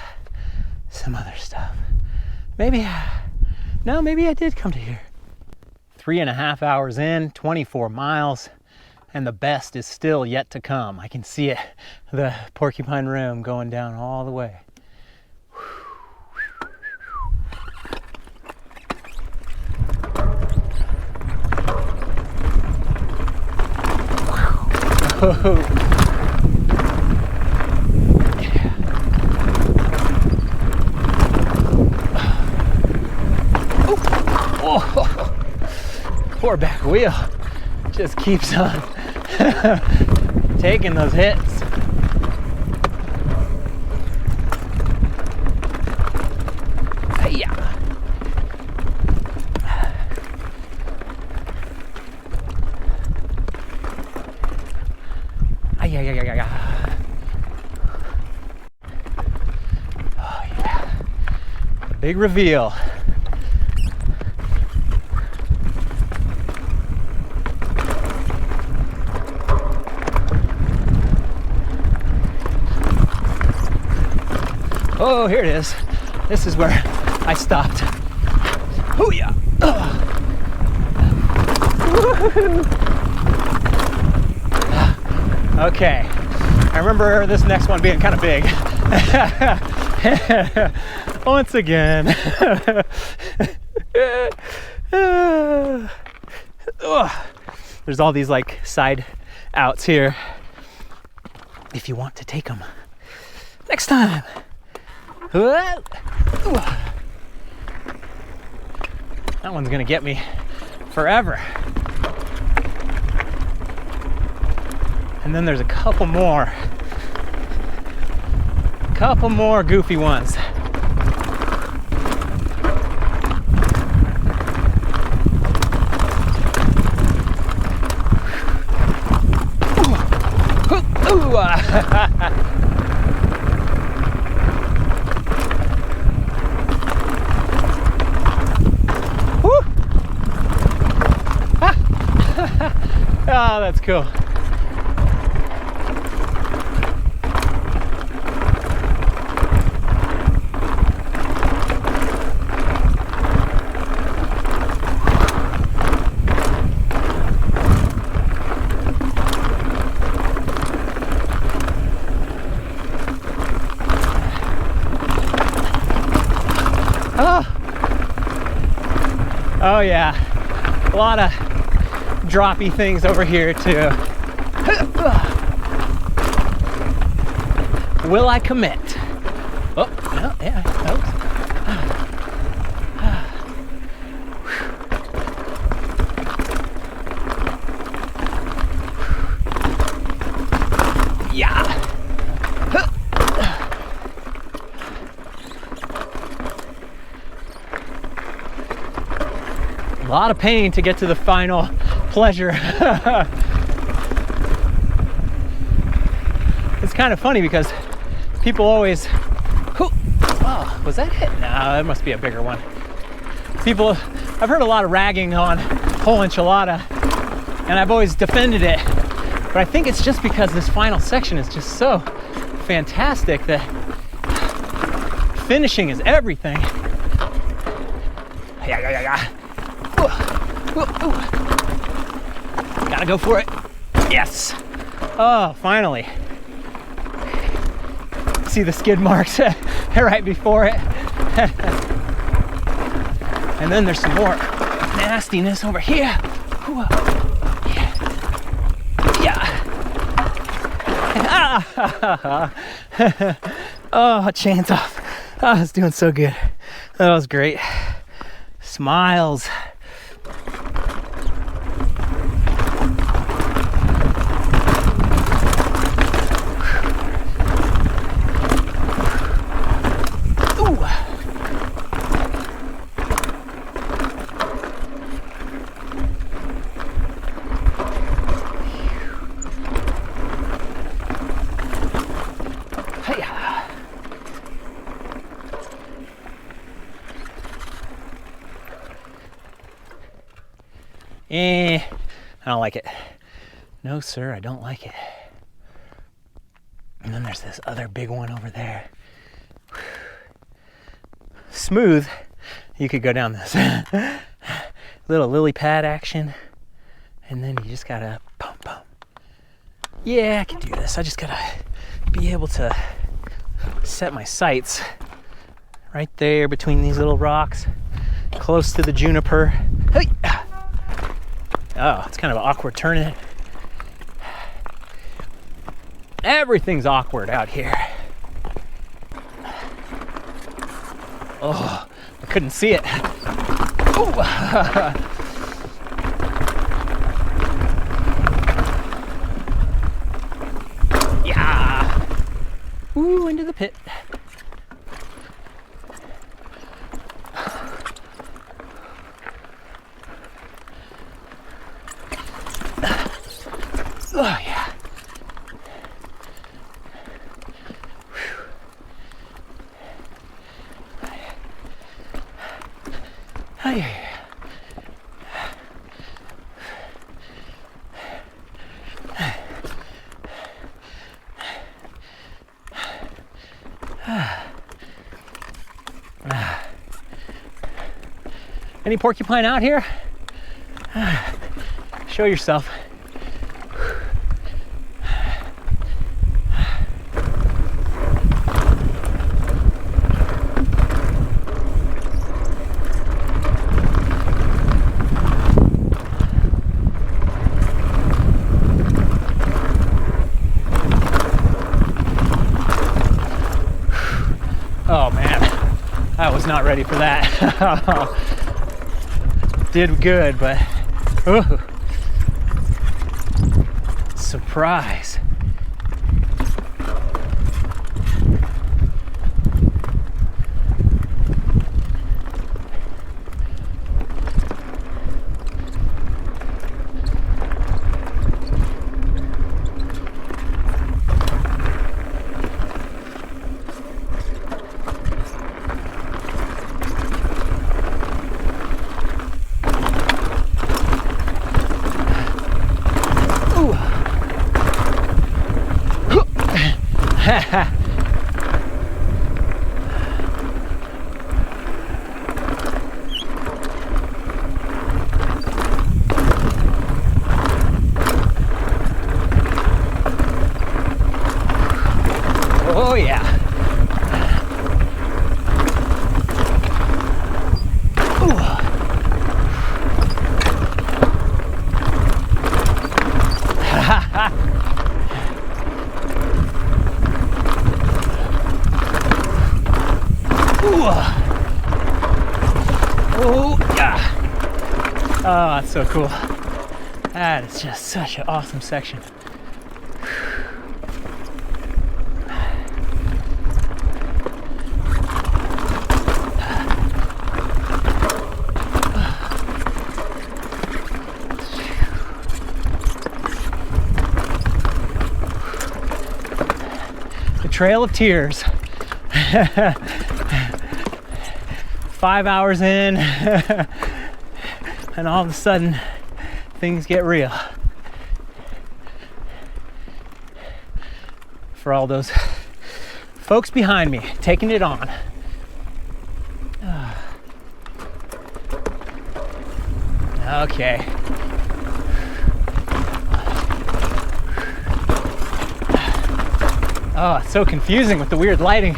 some other stuff. Maybe, no, maybe I did come to here. 3.5 hours in, 24 miles, and the best is still yet to come. I can see it, the Porcupine Rim going down all the way. Oh, poor back wheel just keeps on taking those hits. Hey-ya. Ay-ya-ya-ya-ya. Oh yeah, big reveal. Oh, here it is. This is where I stopped. Oh yeah. Okay, I remember this next one being kind of big. Once again. There's all these like side outs here if you want to take them next time. That one's gonna get me forever. And then there's a couple more goofy ones. Oh, that's cool. Oh yeah, a lot of droppy things over here too. Will I commit? Oh, no, yeah, yeah. A lot of pain to get to the final pleasure. It's kind of funny because people always, oh, was that it? No, it must be a bigger one. I've heard a lot of ragging on Whole Enchilada, and I've always defended it, but I think it's just because this final section is just so fantastic that finishing is everything. Yeah. Ooh. Gotta go for it. Yes. Oh, finally. See the skid marks right before it. And then there's some more nastiness over here. Ooh. Yeah. Oh, chains off. Oh, I was doing so good. That was great. Smiles. I don't like it. No, sir, I don't like it. And then there's this other big one over there. Smooth. You could go down this. Little lily pad action. And then you just gotta pump, pump. Yeah, I can do this. I just gotta be able to set my sights right there between these little rocks, close to the juniper. Hey! Oh, it's kind of an awkward turn in it. Everything's awkward out here. Oh, I couldn't see it. Ooh. Yeah. Ooh, into the pit. Oh, yeah. Oh, yeah. Any porcupine out here? Show yourself. Oh man, I was not ready for that. Did good, but ooh, surprise. Oh yeah. Oh yeah. Oh, that's so cool. That is just such an awesome section. The Trail of Tears. 5 hours in, and all of a sudden, things get real. For all those folks behind me, taking it on. Okay. Oh, it's so confusing with the weird lighting.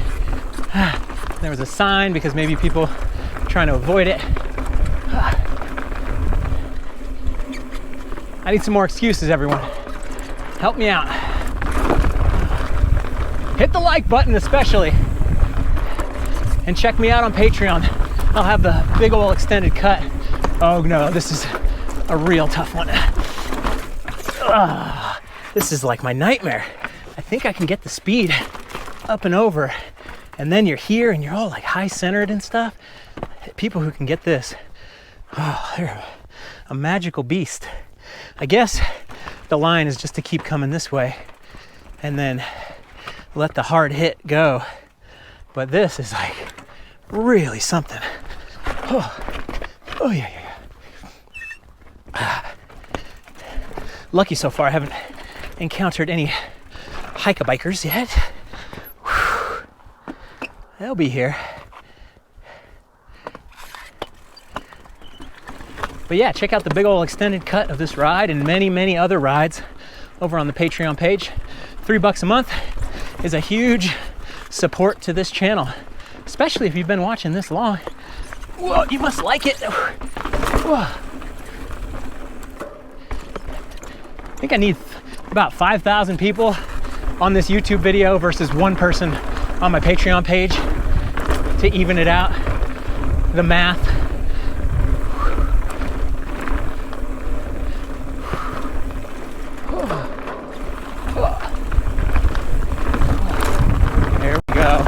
There was a sign because maybe people are trying to avoid it. I need some more excuses, everyone. Help me out. Hit the like button especially. And check me out on Patreon. I'll have the big ol' extended cut. Oh no, this is a real tough one. This is like my nightmare. I think I can get the speed up and over, and then you're here and you're all like high centered and stuff. People who can get this, oh, they're a magical beast. I guess the line is just to keep coming this way and then let the hard hit go. But this is like really something. Oh yeah. lucky so far. I haven't encountered any hike-a-bikers yet. Whew. They'll be here. But yeah, check out the big old extended cut of this ride and many, many other rides over on the Patreon page. $3 a month is a huge support to this channel, especially if you've been watching this long. Whoa, you must like it. Whoa. I think I need about 5,000 people on this YouTube video versus one person on my Patreon page to even it out, the math. There we go.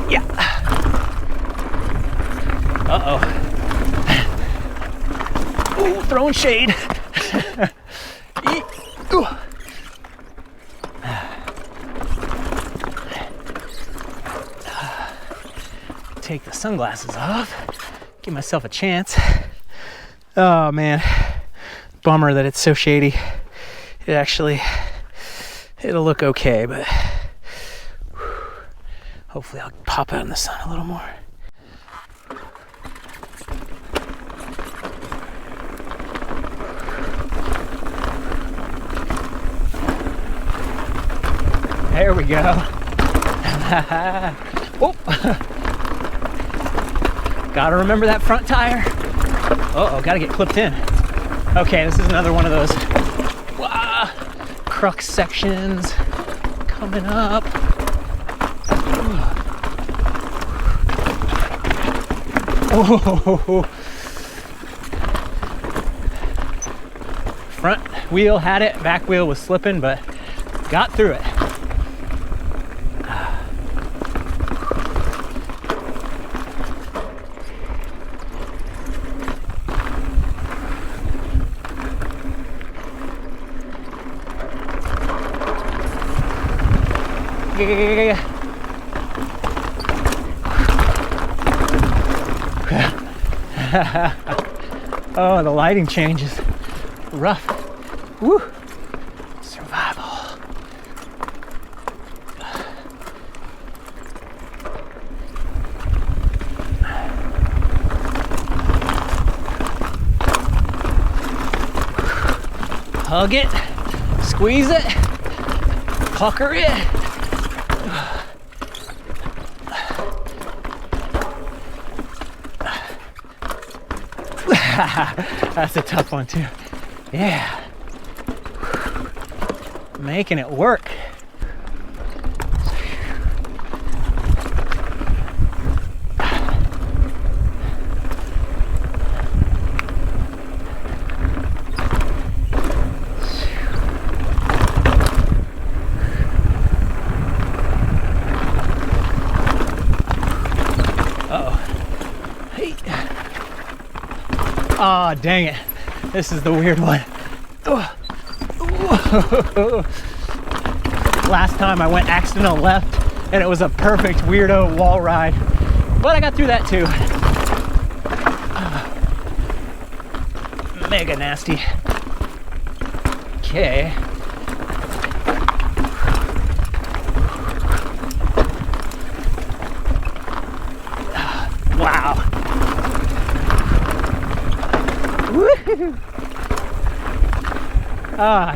Yeah. Uh-oh. Ooh, throwing shade. Ooh. Take the sunglasses off, give myself a chance. Oh man, bummer that it's so shady. It'll look okay, but hopefully I'll pop out in the sun a little more. There we go. Oh. Gotta remember that front tire. Uh-oh, gotta get clipped in. Okay, this is another one of those crux sections coming up. Oh. Front wheel had it, back wheel was slipping, but got through it. Oh, the lighting change is rough. Woo! Survival. Hug it, squeeze it, pucker it. That's a tough one too. Yeah. Making it work. Oh, dang it. This is the weird one. Last time I went accidental left and it was a perfect weirdo wall ride. But I got through that too. Mega nasty. Okay. Wow.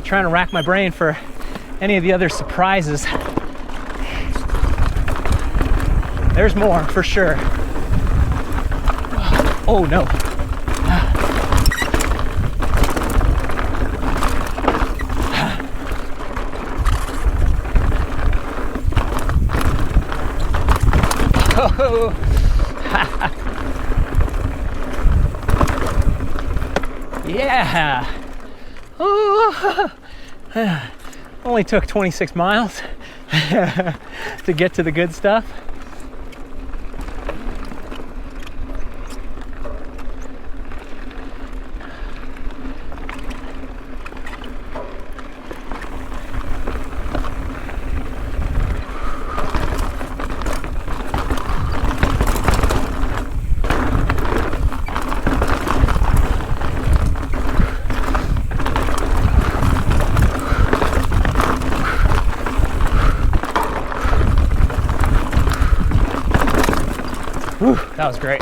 Trying to rack my brain for any of the other surprises. There's more for sure. Oh no. Oh. Yeah. Oh. Only took 26 miles to get to the good stuff. Whew, that was great.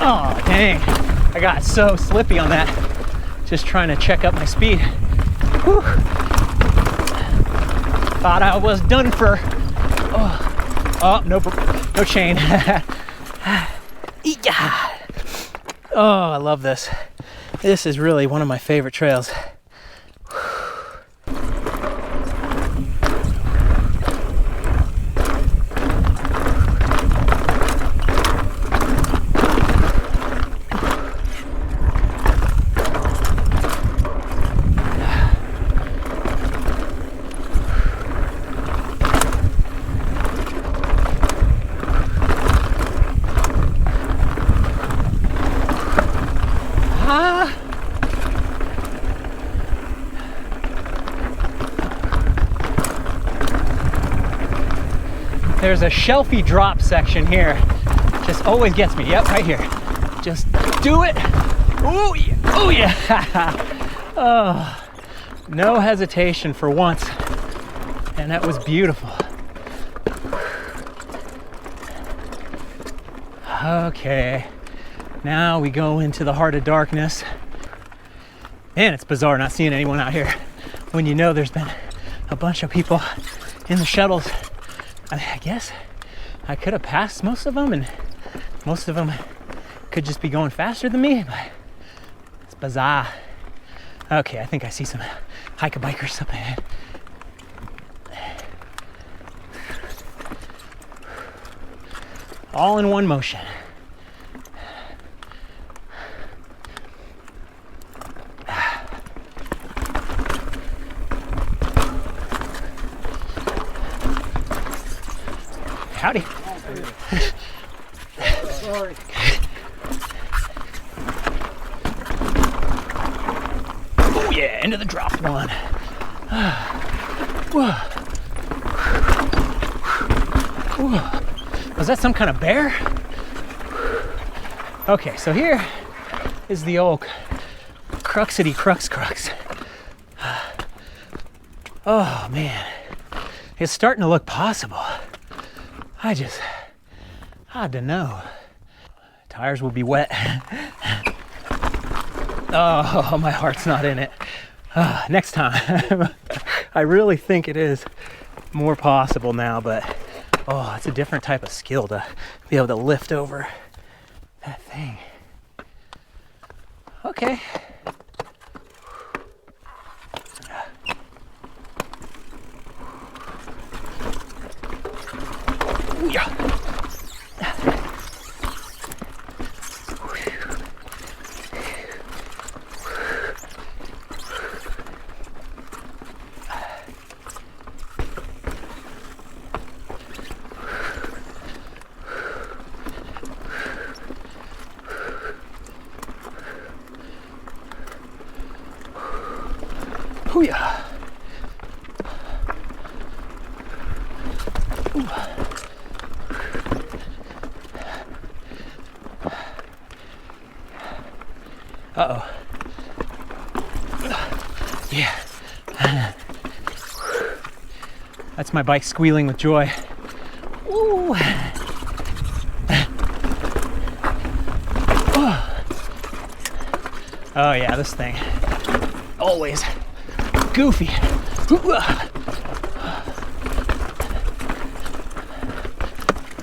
Oh, dang. I got so slippy on that. Just trying to check up my speed. Whew. Thought I was done for. Oh, no chain. Oh, I love this. This is really one of my favorite trails. There's a shelfy drop section here. Just always gets me. Yep, right here. Just do it. Oh yeah. Oh yeah. Oh, no hesitation for once. And that was beautiful. Okay. Now we go into the heart of darkness. Man, it's bizarre not seeing anyone out here when you know there's been a bunch of people in the shuttles. I guess I could have passed most of them, and most of them could just be going faster than me, but it's bizarre. Okay, I think I see some hike-a-bikers up ahead. All in one motion. Howdy. Sorry. Oh yeah, into the drop one. Whoa. Whoa. Was that some kind of bear? Okay, so here is the old cruxity crux. Oh man, it's starting to look possible. I don't know. Tires will be wet. Oh, my heart's not in it. Next time. I really think it is more possible now, but oh, it's a different type of skill to be able to lift over that thing. Okay. Ooh, yeah. Ooh, yeah. Ooh. Uh-oh. Yeah. That's my bike squealing with joy. Ooh. Oh yeah, this thing. Always goofy.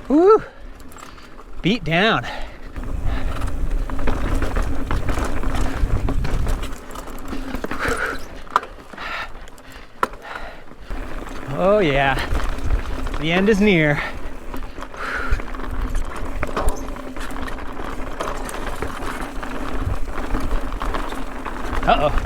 Woo! Beat down. Oh yeah, the end is near. Uh-oh.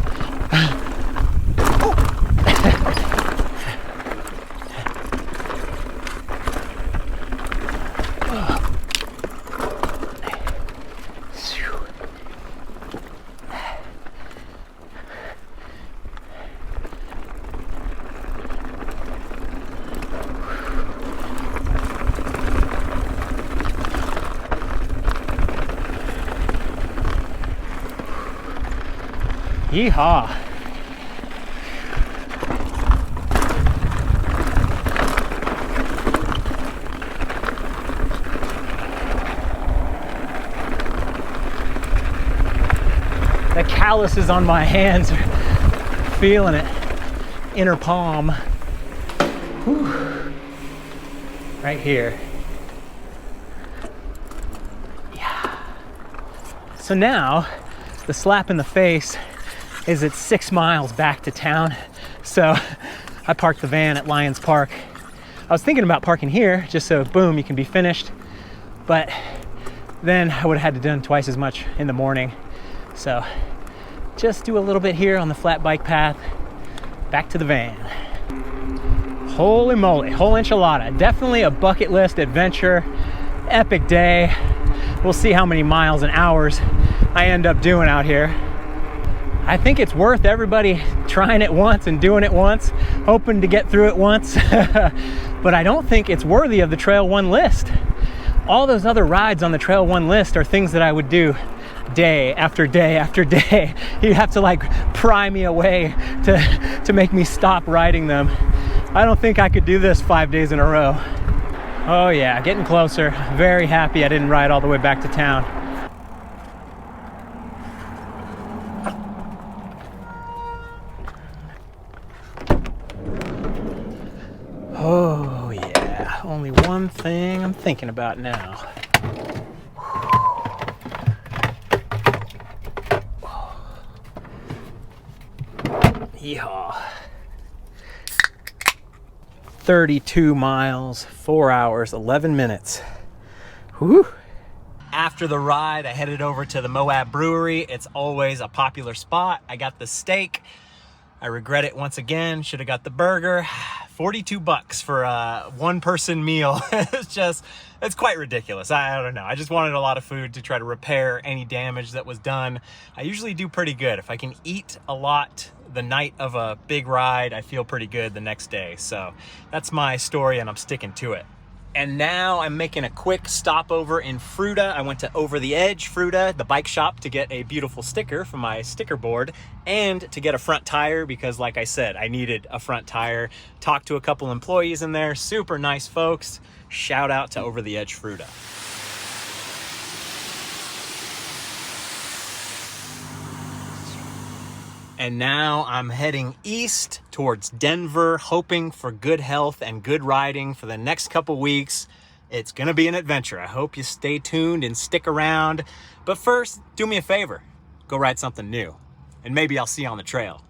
Yeehaw. calluses on my hands are feeling it. Inner palm. Whew. Right here. Yeah. So now, the slap in the face is it's 6 miles back to town. So I parked the van at Lions Park. I was thinking about parking here just so boom, you can be finished. But then I would have had to done twice as much in the morning. So just do a little bit here on the flat bike path, back to the van. Holy moly, Whole Enchilada. Definitely a bucket list adventure, epic day. We'll see how many miles and hours I end up doing out here. I think it's worth everybody trying it once and doing it once, hoping to get through it once. But I don't think it's worthy of the Trail 1 list. All those other rides on the Trail 1 list are things that I would do day after day after day. You have to like pry me away to make me stop riding them. I don't think I could do this 5 days in a row. Oh yeah, getting closer. Very happy I didn't ride all the way back to town. Oh yeah, only one thing I'm thinking about now. Yeehaw. 32 miles, 4 hours, 11 minutes. Whew. After the ride, I headed over to the MOAB Brewery. It's always a popular spot. I got the steak. I regret it once again. Should have got the burger. 42 bucks for a one-person meal. It's quite ridiculous. I don't know. I just wanted a lot of food to try to repair any damage that was done. I usually do pretty good. If I can eat a lot the night of a big ride, I feel pretty good the next day. So that's my story and I'm sticking to it. And now I'm making a quick stopover in Fruta. I went to Over the Edge Fruta, the bike shop, to get a beautiful sticker for my sticker board and to get a front tire because, like I said, I needed a front tire. Talked to a couple employees in there, super nice folks. Shout out to Over the Edge Fruta. And now I'm heading east towards Denver, hoping for good health and good riding for the next couple weeks. It's gonna be an adventure. I hope you stay tuned and stick around. But first, do me a favor, go ride something new. And maybe I'll see you on the trail.